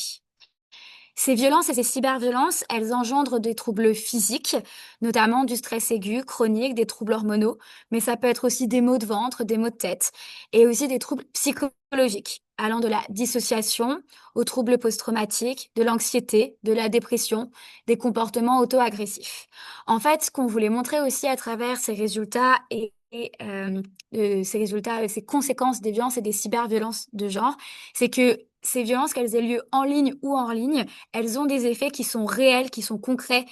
Ces violences et ces cyberviolences, elles engendrent des troubles physiques, notamment du stress aigu, chronique, des troubles hormonaux, mais ça peut être aussi des maux de ventre, des maux de tête, et aussi des troubles psychologiques, allant de la dissociation aux troubles post-traumatiques, de l'anxiété, de la dépression, des comportements auto-agressifs. En fait, ce qu'on voulait montrer aussi à travers ces résultats ces conséquences des violences et des cyberviolences de genre, c'est que ces violences, qu'elles aient lieu en ligne ou hors ligne, elles ont des effets qui sont réels, qui sont concrets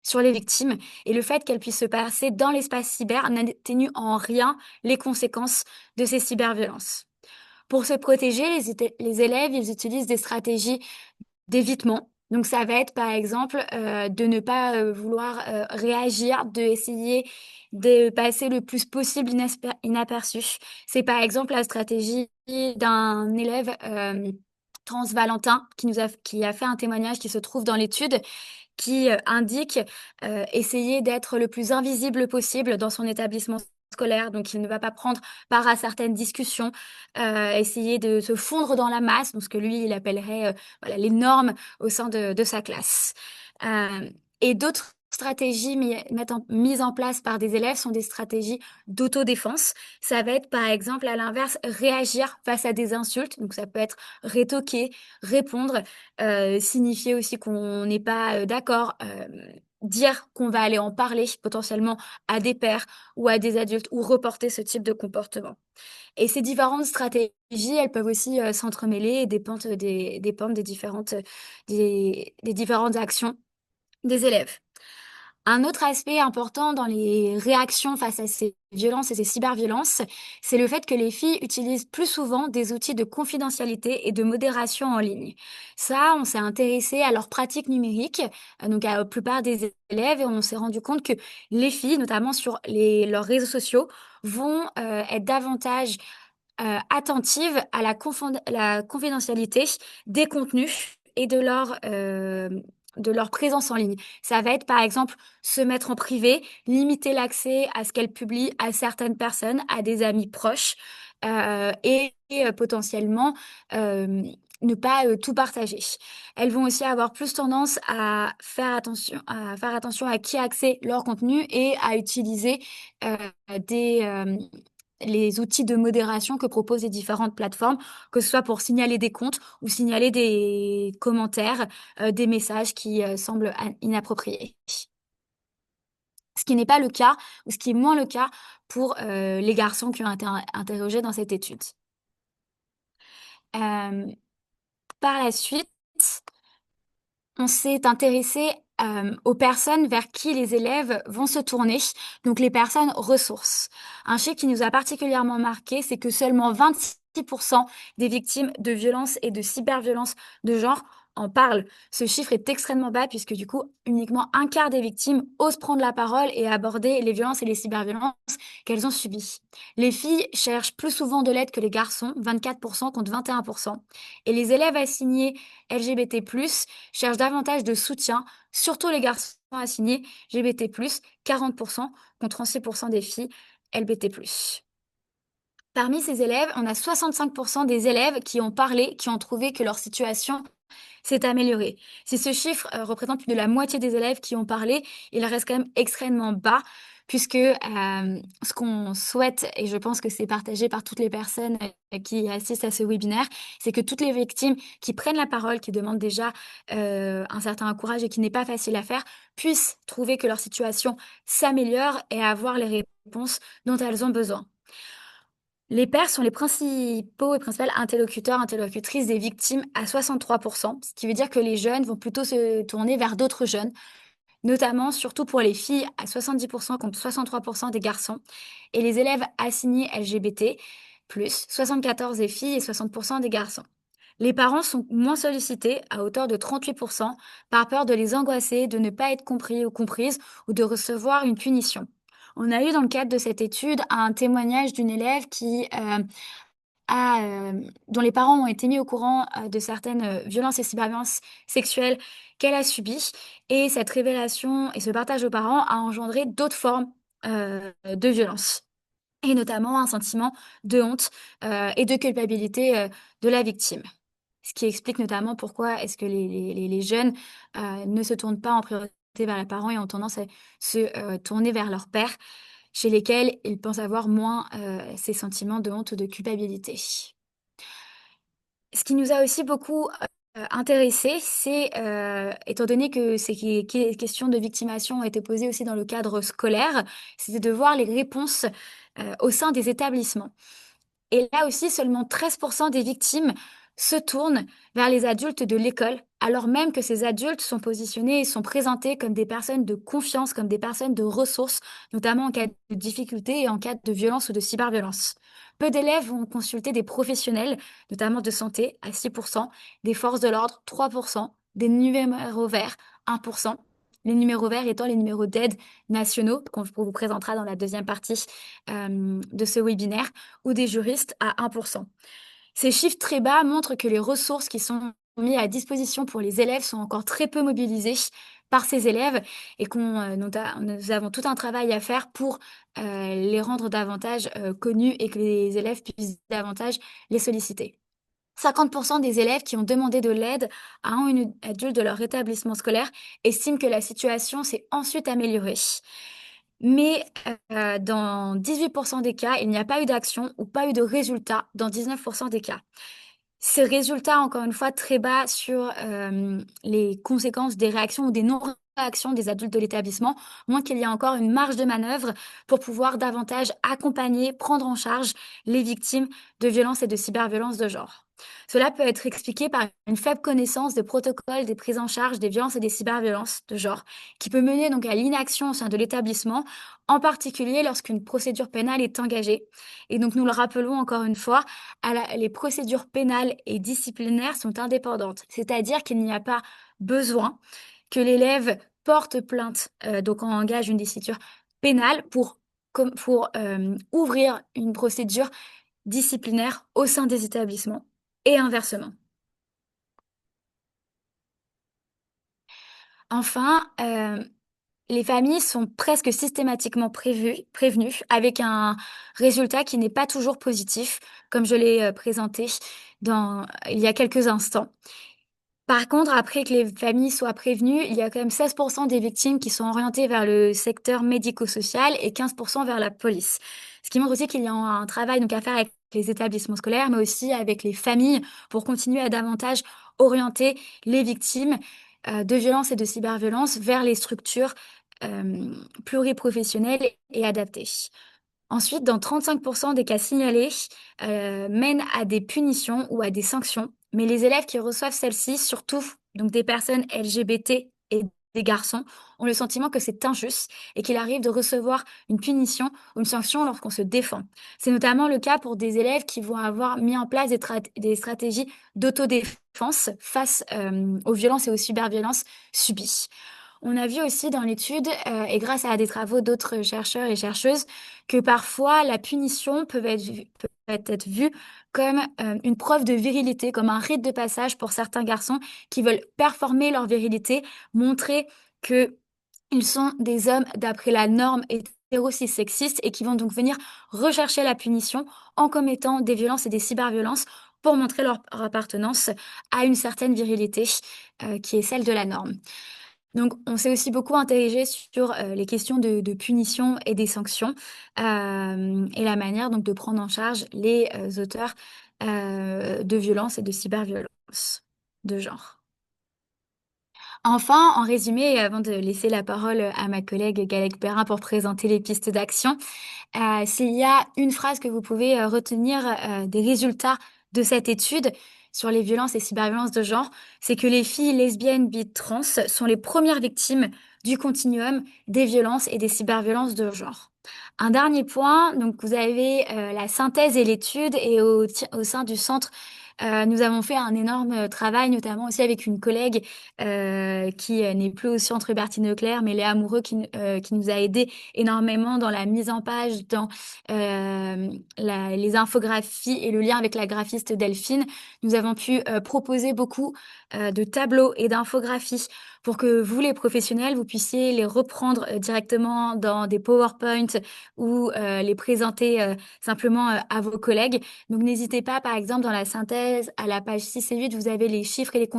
sur les victimes. Et le fait qu'elles puissent se passer dans l'espace cyber n'atténue en rien les conséquences de ces cyberviolences. Pour se protéger, les élèves, ils utilisent des stratégies d'évitement. Donc ça va être par exemple de ne pas vouloir réagir, de essayer de passer le plus possible inaperçu. C'est par exemple la stratégie d'un élève trans Valentin qui a fait un témoignage qui se trouve dans l'étude qui indique essayer d'être le plus invisible possible dans son établissement scolaire, donc il ne va pas prendre part à certaines discussions, essayer de se fondre dans la masse, donc ce que lui, il appellerait voilà, les normes au sein de sa classe. Et d'autres stratégies mises en place par des élèves sont des stratégies d'autodéfense. Ça va être, par exemple, à l'inverse, réagir face à des insultes. Donc, ça peut être rétoquer, répondre, signifier aussi qu'on n'est pas d'accord, dire qu'on va aller en parler potentiellement à des pairs ou à des adultes ou reporter ce type de comportement. Et ces différentes stratégies, elles peuvent aussi s'entremêler et dépendre des différentes actions des élèves. Un autre aspect important dans les réactions face à ces violences et ces cyberviolences, c'est le fait que les filles utilisent plus souvent des outils de confidentialité et de modération en ligne. Ça, on s'est intéressé à leurs pratiques numériques, donc à la plupart des élèves, et on s'est rendu compte que les filles, notamment sur leurs réseaux sociaux, vont être davantage attentives à la confidentialité des contenus et de leur présence en ligne. Ça va être par exemple se mettre en privé, limiter l'accès à ce qu'elle publie à certaines personnes, à des amis proches, potentiellement ne pas tout partager. Elles vont aussi avoir plus tendance à faire attention à qui a accès leur contenu et à utiliser euh, les outils de modération que proposent les différentes plateformes, que ce soit pour signaler des comptes ou signaler des commentaires, des messages qui semblent inappropriés. Ce qui n'est pas le cas, ou ce qui est moins le cas pour les garçons qui ont été interrogés dans cette étude. Euh, Par la suite, on s'est intéressé aux personnes vers qui les élèves vont se tourner, donc les personnes ressources. Un chiffre qui nous a particulièrement marqué, c'est que seulement 26% des victimes de violences et de cyberviolences de genre en parlent. Ce chiffre est extrêmement bas puisque du coup, uniquement un quart des victimes osent prendre la parole et aborder les violences et les cyberviolences qu'elles ont subies. Les filles cherchent plus souvent de l'aide que les garçons, 24% contre 21%. Et les élèves assignés LGBT+, cherchent davantage de soutien, surtout les garçons assignés LGBT+, 40% contre 36% des filles LBT+. Parmi ces élèves, on a 65% des élèves qui ont parlé, qui ont trouvé que leur situation s'est améliorée. Si ce chiffre représente plus de la moitié des élèves qui ont parlé, il reste quand même extrêmement bas, puisque ce qu'on souhaite, et je pense que c'est partagé par toutes les personnes qui assistent à ce webinaire, c'est que toutes les victimes qui prennent la parole, qui demandent déjà un certain courage et qui n'est pas facile à faire, puissent trouver que leur situation s'améliore et avoir les réponses dont elles ont besoin. Les pairs sont les principaux et principales interlocuteurs, interlocutrices des victimes à 63%, ce qui veut dire que les jeunes vont plutôt se tourner vers d'autres jeunes, notamment surtout pour les filles à 70% contre 63% des garçons, et les élèves assignés LGBT, plus 74 des filles et 60% des garçons. Les parents sont moins sollicités à hauteur de 38% par peur de les angoisser, de ne pas être compris ou comprises ou de recevoir une punition. On a eu dans le cadre de cette étude un témoignage d'une élève dont les parents ont été mis au courant de certaines violences et cyberviolences sexuelles qu'elle a subies. Et cette révélation et ce partage aux parents a engendré d'autres formes de violence, et notamment un sentiment de honte et de culpabilité de la victime. Ce qui explique notamment pourquoi est-ce que les jeunes ne se tournent pas en priorité vers les parents et ont tendance à se tourner vers leur père, chez lesquels ils pensent avoir moins ces sentiments de honte ou de culpabilité. Ce qui nous a aussi beaucoup intéressé, c'est, étant donné que ces questions de victimation ont été posées aussi dans le cadre scolaire, c'était de voir les réponses au sein des établissements. Et là aussi, seulement 13% des victimes se tournent vers les adultes de l'école, alors même que ces adultes sont positionnés et sont présentés comme des personnes de confiance, comme des personnes de ressources, notamment en cas de difficulté et en cas de violence ou de cyberviolence. Peu d'élèves vont consulter des professionnels, notamment de santé, à 6%, des forces de l'ordre, 3%, des numéros verts, 1%. Les numéros verts étant les numéros d'aide nationaux, qu'on vous présentera dans la deuxième partie de ce webinaire, ou des juristes à 1%. Ces chiffres très bas montrent que les ressources qui sont mises à disposition pour les élèves sont encore très peu mobilisées par ces élèves et nous avons tout un travail à faire pour les rendre davantage connus et que les élèves puissent davantage les solliciter. 50% des élèves qui ont demandé de l'aide à un ou une adulte de leur établissement scolaire estiment que la situation s'est ensuite améliorée. Mais dans 18% des cas, il n'y a pas eu d'action ou pas eu de résultat dans 19% des cas. Ces résultats, encore une fois, très bas sur les conséquences des réactions ou des non réaction des adultes de l'établissement montre qu'il y a encore une marge de manœuvre pour pouvoir davantage accompagner, prendre en charge les victimes de violences et de cyberviolences de genre. Cela peut être expliqué par une faible connaissance des protocoles des prises en charge des violences et des cyberviolences de genre, qui peut mener donc à l'inaction au sein de l'établissement, en particulier lorsqu'une procédure pénale est engagée. Et donc nous le rappelons encore une fois, les procédures pénales et disciplinaires sont indépendantes, c'est-à-dire qu'il n'y a pas besoin que l'élève porte plainte, donc on engage une décision pénale pour ouvrir une procédure disciplinaire au sein des établissements et inversement. Enfin, les familles sont presque systématiquement prévenues avec un résultat qui n'est pas toujours positif, comme je l'ai présenté il y a quelques instants. Par contre, après que les familles soient prévenues, il y a quand même 16% des victimes qui sont orientées vers le secteur médico-social et 15% vers la police. Ce qui montre aussi qu'il y a un travail donc à faire avec les établissements scolaires, mais aussi avec les familles pour continuer à davantage orienter les victimes de violences et de cyberviolences vers les structures pluriprofessionnelles et adaptées. Ensuite, dans 35% des cas signalés, mènent à des punitions ou à des sanctions. Mais les élèves qui reçoivent celles-ci, surtout donc des personnes LGBT et des garçons, ont le sentiment que c'est injuste et qu'il arrive de recevoir une punition ou une sanction lorsqu'on se défend. C'est notamment le cas pour des élèves qui vont avoir mis en place des stratégies d'autodéfense face aux violences et aux cyberviolences subies. On a vu aussi dans l'étude, et grâce à des travaux d'autres chercheurs et chercheuses, que parfois la punition peut être vue comme une preuve de virilité, comme un rite de passage pour certains garçons qui veulent performer leur virilité, montrer que ils sont des hommes d'après la norme hétéro-cis-sexiste et qui vont donc venir rechercher la punition en commettant des violences et des cyberviolences pour montrer leur appartenance à une certaine virilité qui est celle de la norme. Donc, on s'est aussi beaucoup interrogé sur les questions de punition et des sanctions et la manière donc de prendre en charge les auteurs de violences et de cyberviolences de genre. Enfin, en résumé, et avant de laisser la parole à ma collègue Galec Perrin pour présenter les pistes d'action, s'il y a une phrase que vous pouvez retenir des résultats de cette étude sur les violences et cyberviolences de genre, c'est que les filles lesbiennes, bi, trans sont les premières victimes du continuum des violences et des cyberviolences de genre. Un dernier point, donc vous avez la synthèse et l'étude et au sein du centre, nous avons fait un énorme travail, notamment aussi avec une collègue qui n'est plus au centre Bertine Leclerc, mais Léa Amoureux qui nous a aidé énormément dans la mise en page, dans les infographies et le lien avec la graphiste Delphine. Nous avons pu proposer beaucoup de tableaux et d'infographies pour que vous, les professionnels, vous puissiez les reprendre directement dans des PowerPoint ou les présenter simplement à vos collègues. Donc n'hésitez pas, par exemple, dans la synthèse, à la page 6 et 8, vous avez les chiffres et les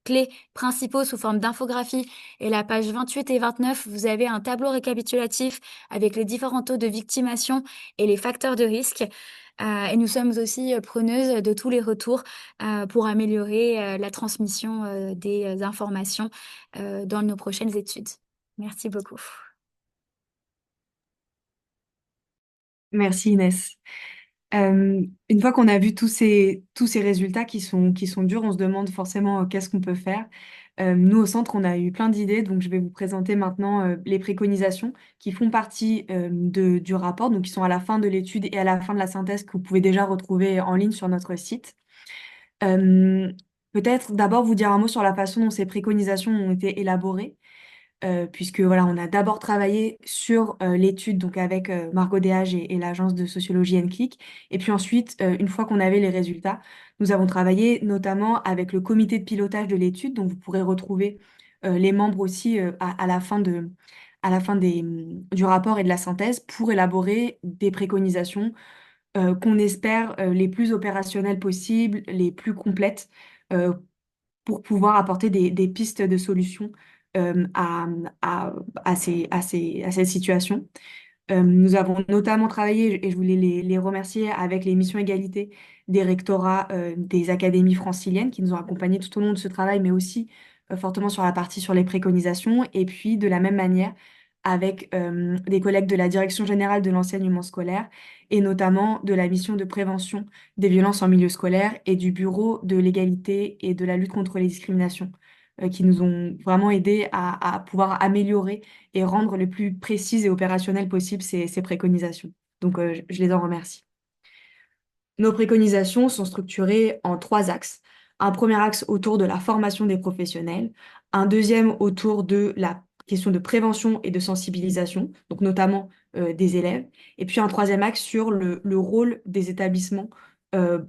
clés principaux sous forme d'infographie. Et la page 28 et 29, vous avez un tableau récapitulatif avec les différents taux de victimation et les facteurs de risque. Et nous sommes aussi preneuses de tous les retours pour améliorer la transmission des informations dans nos prochaines études. Merci beaucoup. Merci Inès. Une fois qu'on a vu tous ces résultats qui sont durs, on se demande forcément qu'est-ce qu'on peut faire. Nous, au centre, on a eu plein d'idées, donc je vais vous présenter maintenant les préconisations qui font partie du rapport, donc qui sont à la fin de l'étude et à la fin de la synthèse que vous pouvez déjà retrouver en ligne sur notre site. Euh, Peut-être d'abord vous dire un mot sur la façon dont ces préconisations ont été élaborées puisque voilà, on a d'abord travaillé sur l'étude donc avec Margot Déage et l'agence de sociologie NCLIC. Et puis ensuite, une fois qu'on avait les résultats, nous avons travaillé notamment avec le comité de pilotage de l'étude, dont vous pourrez retrouver les membres aussi du rapport et de la synthèse pour élaborer des préconisations qu'on espère les plus opérationnelles possibles, les plus complètes, euh, pour pouvoir apporter des pistes de solutions euh, à, à cette situation. Nous avons notamment travaillé, et je voulais les remercier, avec les missions égalité des rectorats des académies franciliennes qui nous ont accompagnés tout au long de ce travail, mais aussi fortement sur la partie sur les préconisations. Et puis, de la même manière, avec des collègues de la Direction générale de l'enseignement scolaire et notamment de la mission de prévention des violences en milieu scolaire et du Bureau de l'égalité et de la lutte contre les discriminations, qui nous ont vraiment aidés à pouvoir améliorer et rendre le plus précises et opérationnelles possible ces préconisations. Donc, je les en remercie. Nos préconisations sont structurées en trois axes. Un premier axe autour de la formation des professionnels, un deuxième autour de la question de prévention et de sensibilisation, donc notamment des élèves, et puis un troisième axe sur le rôle des établissements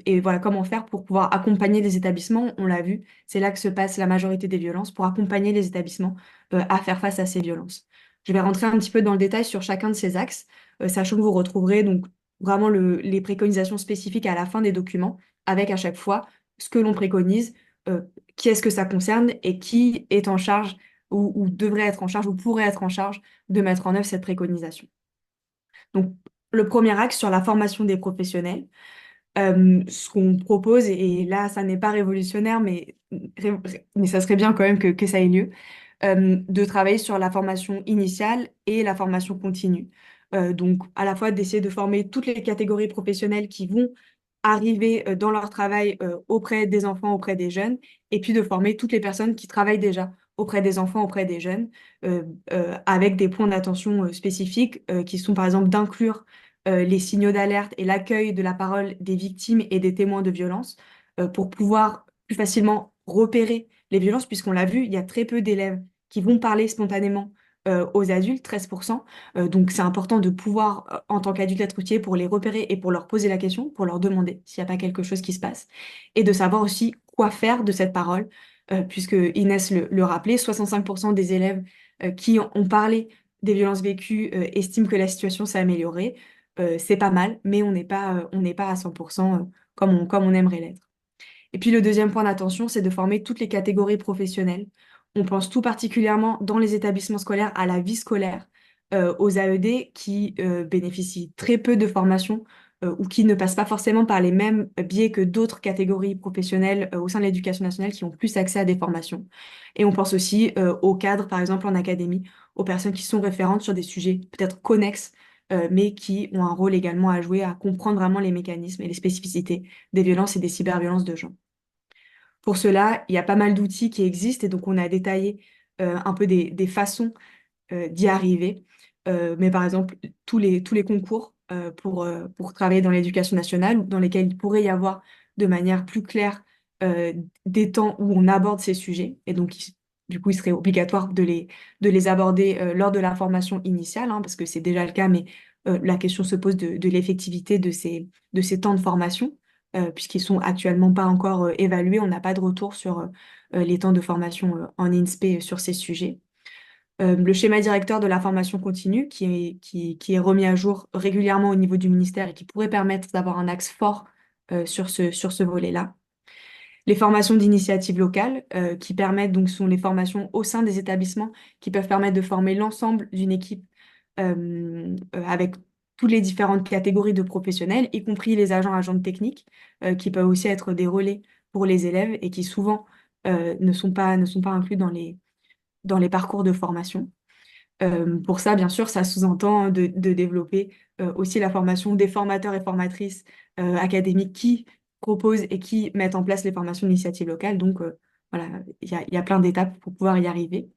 et voilà comment faire pour pouvoir accompagner les établissements. On l'a vu, c'est là que se passe la majorité des violences, pour accompagner les établissements à faire face à ces violences. Je vais rentrer un petit peu dans le détail sur chacun de ces axes, sachant que vous retrouverez donc vraiment les préconisations spécifiques à la fin des documents, avec à chaque fois ce que l'on préconise, euh, qui est-ce que ça concerne et qui est en charge ou devrait être en charge ou pourrait être en charge de mettre en œuvre cette préconisation. Donc, le premier axe sur la formation des professionnels, ce qu'on propose, et là, ça n'est pas révolutionnaire, mais ça serait bien quand même que ça ait lieu, de travailler sur la formation initiale et la formation continue. Donc, à la fois d'essayer de former toutes les catégories professionnelles qui vont arriver dans leur travail auprès des enfants, auprès des jeunes, et puis de former toutes les personnes qui travaillent déjà auprès des enfants, auprès des jeunes, avec des points d'attention spécifiques qui sont par exemple d'inclure les signaux d'alerte et l'accueil de la parole des victimes et des témoins de violences pour pouvoir plus facilement repérer les violences, puisqu'on l'a vu, il y a très peu d'élèves qui vont parler spontanément aux adultes, 13%. Donc c'est important de pouvoir, en tant qu'adulte, être outillé pour les repérer et pour leur poser la question, pour leur demander s'il n'y a pas quelque chose qui se passe, et de savoir aussi quoi faire de cette parole, puisque Inès le rappelait, 65% des élèves qui ont parlé des violences vécues estiment que la situation s'est améliorée. C'est pas mal, mais on n'est pas à 100% comme on aimerait l'être. Et puis le deuxième point d'attention, c'est de former toutes les catégories professionnelles. On pense tout particulièrement dans les établissements scolaires à la vie scolaire, aux AED qui bénéficient très peu de formation ou qui ne passent pas forcément par les mêmes biais que d'autres catégories professionnelles au sein de l'éducation nationale qui ont plus accès à des formations. Et on pense aussi aux cadres, par exemple en académie, aux personnes qui sont référentes sur des sujets peut-être connexes, mais qui ont un rôle également à jouer, à comprendre vraiment les mécanismes et les spécificités des violences et des cyberviolences de genre. Pour cela, il y a pas mal d'outils qui existent et donc on a détaillé un peu des façons d'y arriver. Mais par exemple, tous les concours pour travailler dans l'éducation nationale, dans lesquels il pourrait y avoir de manière plus claire euh, des temps où on aborde ces sujets. Et donc, du coup, il serait obligatoire de les aborder lors de la formation initiale, hein, parce que c'est déjà le cas, mais la question se pose de l'effectivité de ces temps de formation, puisqu'ils sont actuellement pas encore évalués. On n'a pas de retour sur les temps de formation en INSPE sur ces sujets. Le schéma directeur de la formation continue, qui est remis à jour régulièrement au niveau du ministère et qui pourrait permettre d'avoir un axe fort sur ce volet-là. Les formations d'initiative locale, qui permettent, donc, sont les formations au sein des établissements, qui peuvent permettre de former l'ensemble d'une équipe avec toutes les différentes catégories de professionnels, y compris les agents techniques, qui peuvent aussi être des relais pour les élèves et qui souvent ne sont pas inclus dans les parcours de formation. Pour ça, bien sûr, ça sous-entend de développer aussi la formation des formateurs et formatrices académiques qui proposent et qui mettent en place les formations d'initiative locale. Donc, voilà, il y a plein d'étapes pour pouvoir y arriver.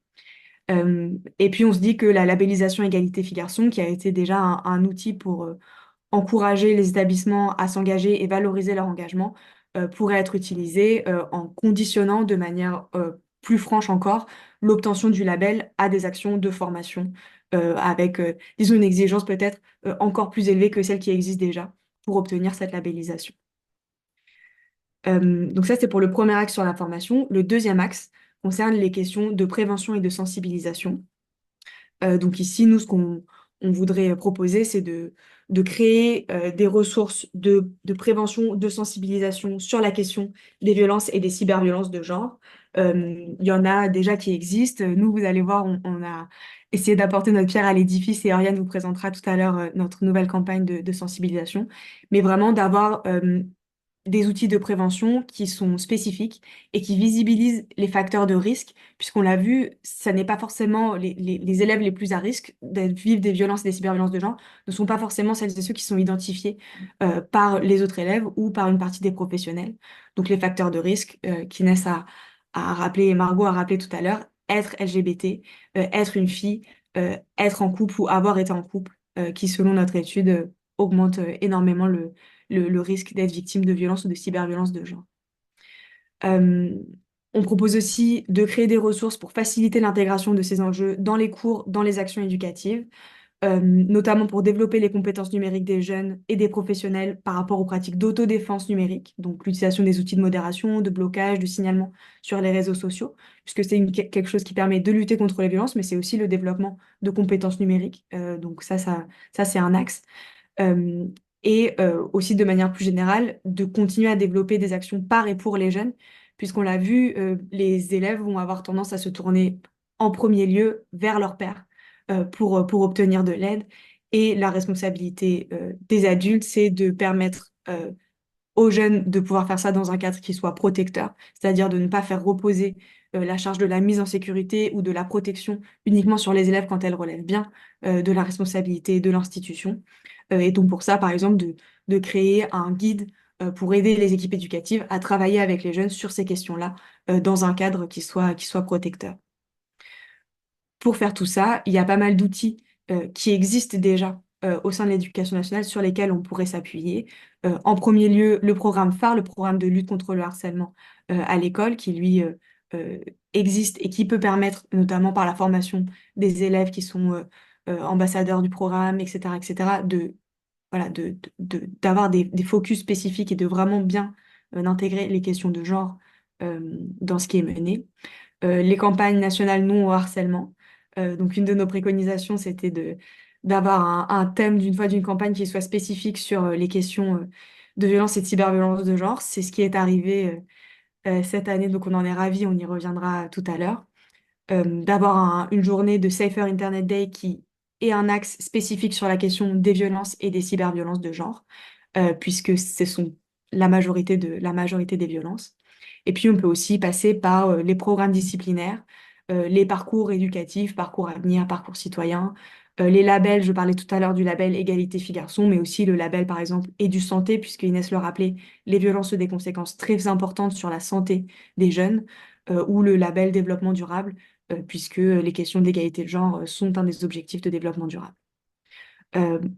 Et puis, on se dit que la labellisation égalité filles-garçons, qui a été déjà un outil pour encourager les établissements à s'engager et valoriser leur engagement, pourrait être utilisé en conditionnant de manière plus franche encore l'obtention du label à des actions de formation avec, disons, une exigence peut-être encore plus élevée que celle qui existe déjà pour obtenir cette labellisation. Donc ça, c'est pour le premier axe sur la formation. Le deuxième axe concerne les questions de prévention et de sensibilisation. Donc ici, nous, ce qu'on on voudrait proposer, c'est de créer des ressources de prévention, de sensibilisation sur la question des violences et des cyberviolences de genre. Il y en a déjà qui existent. Nous, vous allez voir, on a essayé d'apporter notre pierre à l'édifice et Oriane vous présentera tout à l'heure notre nouvelle campagne de sensibilisation. Mais vraiment d'avoir des outils de prévention qui sont spécifiques et qui visibilisent les facteurs de risque, puisqu'on l'a vu, ça n'est pas forcément les élèves les plus à risque de vivre des violences et des cyberviolences de genre, ne sont pas forcément celles et ceux qui sont identifiés par les autres élèves ou par une partie des professionnels. Donc les facteurs de risque qu'Inès a rappelé et Margot a rappelé tout à l'heure, être LGBT, être une fille, être en couple ou avoir été en couple, qui selon notre étude augmente énormément le risque d'être victime de violence ou de cyberviolence de genre. Euh, on propose aussi de créer des ressources pour faciliter l'intégration de ces enjeux dans les cours, dans les actions éducatives, notamment pour développer les compétences numériques des jeunes et des professionnels par rapport aux pratiques d'autodéfense numérique, donc l'utilisation des outils de modération, de blocage, de signalement sur les réseaux sociaux, puisque c'est quelque chose qui permet de lutter contre les violences, mais c'est aussi le développement de compétences numériques. Donc ça c'est un axe. Euh, et aussi de manière plus générale, de continuer à développer des actions par et pour les jeunes, puisqu'on l'a vu, les élèves vont avoir tendance à se tourner en premier lieu vers leur père pour obtenir de l'aide. Et la responsabilité des adultes, c'est de permettre aux jeunes de pouvoir faire ça dans un cadre qui soit protecteur, c'est-à-dire de ne pas faire reposer la charge de la mise en sécurité ou de la protection uniquement sur les élèves quand elle relève bien de la responsabilité de l'institution. Et donc pour ça, par exemple, de créer un guide pour aider les équipes éducatives à travailler avec les jeunes sur ces questions-là dans un cadre qui soit protecteur. Pour faire tout ça, il y a pas mal d'outils qui existent déjà au sein de l'éducation nationale sur lesquels on pourrait s'appuyer. En premier lieu, le programme phare, le programme de lutte contre le harcèlement à l'école, qui lui euh, existe et qui peut permettre, notamment par la formation des élèves qui sont ambassadeurs du programme, etc., de, voilà, d'avoir des focus spécifiques et de vraiment bien intégrer les questions de genre dans ce qui est mené. Les campagnes nationales non au harcèlement. Donc, une de nos préconisations, c'était d'avoir un thème d'une fois d'une campagne qui soit spécifique sur les questions de violence et de cyberviolence de genre. C'est ce qui est arrivé cette année, donc on en est ravis, on y reviendra tout à l'heure. D'avoir une journée de Safer Internet Day qui est un axe spécifique sur la question des violences et des cyberviolences de genre, puisque ce sont la majorité des violences. Et puis, on peut aussi passer par les programmes disciplinaires, les parcours éducatifs, parcours avenir, parcours citoyen, les labels. Je parlais tout à l'heure du label Égalité filles-garçons, mais aussi le label, par exemple, Édu Santé, puisque Inès le rappelait, les violences ont des conséquences très importantes sur la santé des jeunes, ou le label Développement durable, puisque les questions d'égalité de genre sont un des objectifs de développement durable.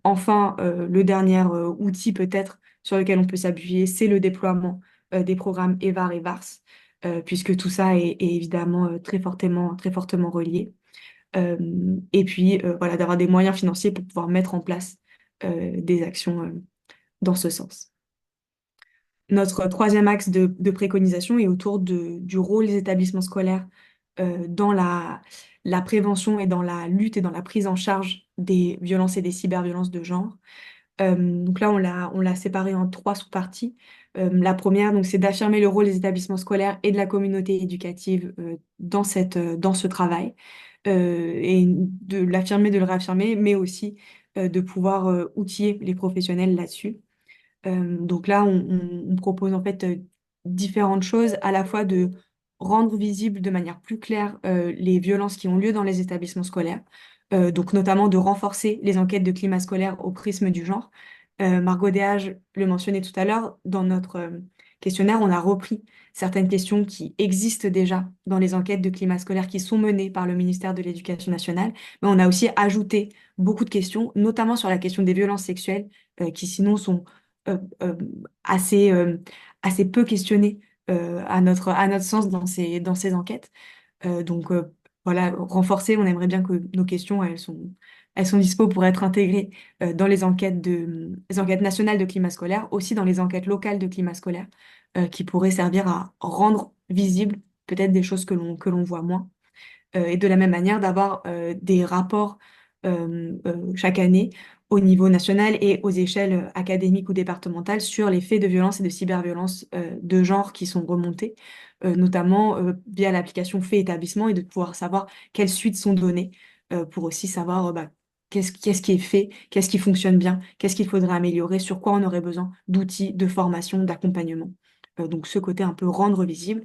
Enfin, le dernier outil peut-être sur lequel on peut s'appuyer, c'est le déploiement des programmes EVAR et VARS, puisque tout ça est évidemment très fortement relié. Euh, et puis, voilà, d'avoir des moyens financiers pour pouvoir mettre en place des actions dans ce sens. Notre troisième axe de préconisation est autour du rôle des établissements scolaires dans la prévention et dans la lutte et dans la prise en charge des violences et des cyberviolences de genre. Donc là, on l'a séparé en trois sous-parties. La première, donc, c'est d'affirmer le rôle des établissements scolaires et de la communauté éducative dans ce travail, et de l'affirmer, de le réaffirmer, mais aussi de pouvoir outiller les professionnels là-dessus. Donc là, on propose en fait différentes choses, à la fois de rendre visible de manière plus claire les violences qui ont lieu dans les établissements scolaires, donc notamment de renforcer les enquêtes de climat scolaire au prisme du genre. Margot Déage le mentionnait tout à l'heure, dans notre questionnaire, on a repris certaines questions qui existent déjà dans les enquêtes de climat scolaire qui sont menées par le ministère de l'Éducation nationale, mais on a aussi ajouté beaucoup de questions, notamment sur la question des violences sexuelles, qui sinon sont euh, euh, assez, assez peu questionnées à notre sens dans ces enquêtes. Donc voilà, renforcer, on aimerait bien que nos questions, elles sont dispo pour être intégrées dans les enquêtes nationales de climat scolaire, aussi dans les enquêtes locales de climat scolaire, qui pourraient servir à rendre visible peut-être des choses que l'on voit moins. Et de la même manière, d'avoir des rapports chaque année au niveau national et aux échelles académiques ou départementales sur les faits de violence et de cyberviolence de genre qui sont remontés, notamment via l'application Fait Établissement, et de pouvoir savoir quelles suites sont données pour aussi savoir bah, qu'est-ce qui est fait, qu'est-ce qui fonctionne bien, qu'est-ce qu'il faudrait améliorer, sur quoi on aurait besoin d'outils, de formation, d'accompagnement. Donc ce côté un peu rendre visible,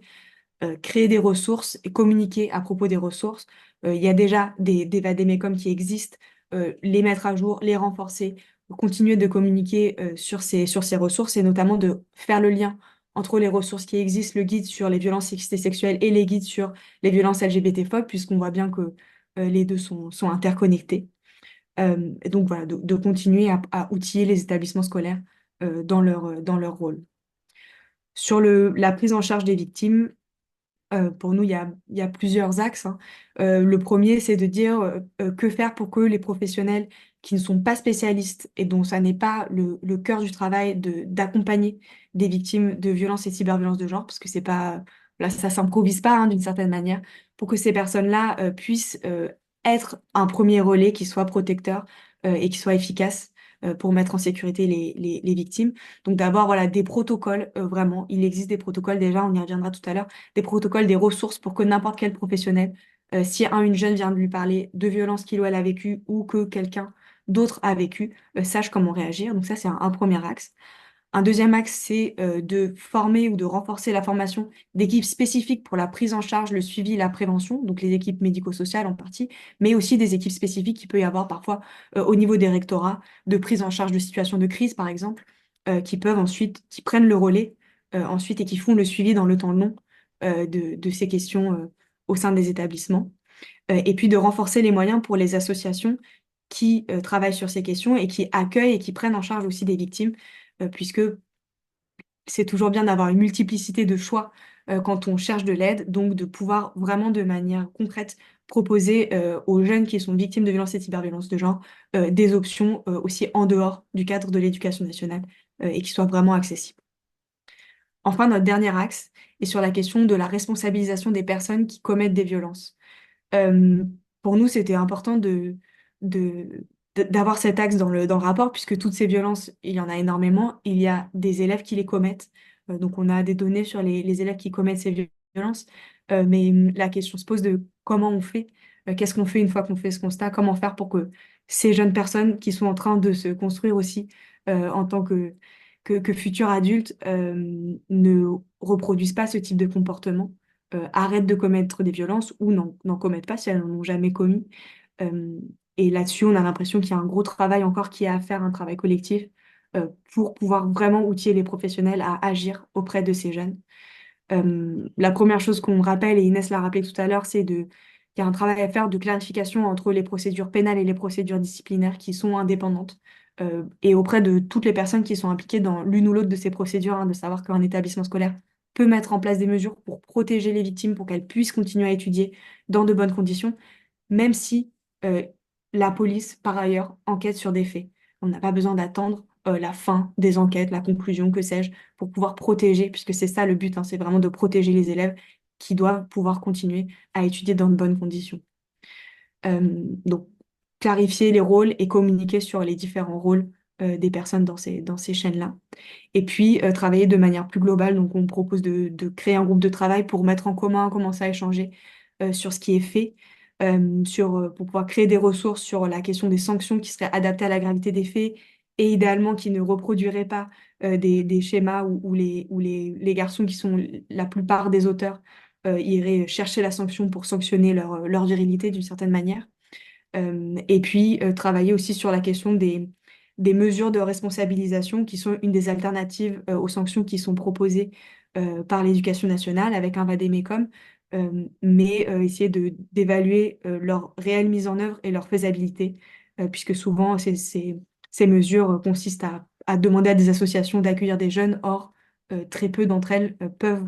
créer des ressources et communiquer à propos des ressources. Il y a déjà des vadémécums qui existent, les mettre à jour, les renforcer, continuer de communiquer sur ces ressources et notamment de faire le lien entre les ressources qui existent, le guide sur les violences sexistes et sexuelles et les guides sur les violences LGBT-phobes, puisqu'on voit bien que les deux sont interconnectés. Et donc voilà, de continuer à outiller les établissements scolaires dans leur rôle. Sur la prise en charge des victimes, pour nous, il y a plusieurs axes, hein. Le premier, c'est de dire que faire pour que les professionnels qui ne sont pas spécialistes et dont ça n'est pas le cœur du travail d'accompagner des victimes de violences et cyberviolences de genre, parce que c'est pas, là, ça s'improvise pas, hein, d'une certaine manière, pour que ces personnes-là puissent être un premier relais qui soit protecteur et qui soit efficace pour mettre en sécurité les victimes. Donc d'abord, voilà, des protocoles, vraiment. Il existe des protocoles déjà, on y reviendra tout à l'heure, des protocoles, des ressources pour que n'importe quel professionnel, si une jeune vient de lui parler de violences qu'il ou elle a vécues ou que quelqu'un d'autre a vécu, sache comment réagir. Donc ça, c'est un premier axe. Un deuxième axe, c'est de former ou de renforcer la formation d'équipes spécifiques pour la prise en charge, le suivi et la prévention, donc les équipes médico-sociales en partie, mais aussi des équipes spécifiques qu'il peut y avoir parfois au niveau des rectorats, de prise en charge de situations de crise, par exemple, qui peuvent ensuite, qui prennent le relais ensuite et qui font le suivi dans le temps long de ces questions au sein des établissements. Et puis de renforcer les moyens pour les associations qui travaillent sur ces questions et qui accueillent et qui prennent en charge aussi des victimes, puisque c'est toujours bien d'avoir une multiplicité de choix quand on cherche de l'aide, donc de pouvoir vraiment de manière concrète proposer aux jeunes qui sont victimes de violences et de cyberviolences de genre des options aussi en dehors du cadre de l'éducation nationale et qui soient vraiment accessibles. Enfin, notre dernier axe est sur la question de la responsabilisation des personnes qui commettent des violences. Euh, pour nous, c'était important de, d'avoir cet axe dans le rapport, puisque toutes ces violences, il y en a énormément. Il y a des élèves qui les commettent. Donc, on a des données sur les élèves qui commettent ces violences. Mais la question se pose de comment on fait, qu'est-ce qu'on fait une fois qu'on fait ce constat, comment faire pour que ces jeunes personnes qui sont en train de se construire aussi en tant que futurs adultes ne reproduisent pas ce type de comportement, arrêtent de commettre des violences ou n'en commettent pas si elles n'en ont jamais commis. Euh, et là-dessus, on a l'impression qu'il y a un gros travail encore qui est à faire, un travail collectif, pour pouvoir vraiment outiller les professionnels à agir auprès de ces jeunes. La première chose qu'on rappelle, et Inès l'a rappelé tout à l'heure, qu'il y a un travail à faire de clarification entre les procédures pénales et les procédures disciplinaires qui sont indépendantes, et auprès de toutes les personnes qui sont impliquées dans l'une ou l'autre de ces procédures, hein, de savoir qu'un établissement scolaire peut mettre en place des mesures pour protéger les victimes, pour qu'elles puissent continuer à étudier dans de bonnes conditions, même si euh, la police, par ailleurs, enquête sur des faits. On n'a pas besoin d'attendre la fin des enquêtes, la conclusion, que sais-je, pour pouvoir protéger, puisque c'est ça le but, hein, c'est vraiment de protéger les élèves qui doivent pouvoir continuer à étudier dans de bonnes conditions. Donc, clarifier les rôles et communiquer sur les différents rôles des personnes dans ces chaînes-là. Et puis, travailler de manière plus globale. Donc, on propose de créer un groupe de travail pour mettre en commun, commencer à échanger sur ce qui est fait, pour pouvoir créer des ressources sur la question des sanctions qui seraient adaptées à la gravité des faits et idéalement qui ne reproduiraient pas des schémas où les garçons qui sont la plupart des auteurs iraient chercher la sanction pour sanctionner leur virilité d'une certaine manière. Et puis, travailler aussi sur la question des mesures de responsabilisation qui sont une des alternatives aux sanctions qui sont proposées par l'éducation nationale avec un vade-mecum, mais essayer d'évaluer leur réelle mise en œuvre et leur faisabilité, puisque souvent, ces mesures consistent à demander à des associations d'accueillir des jeunes. Or, très peu d'entre elles peuvent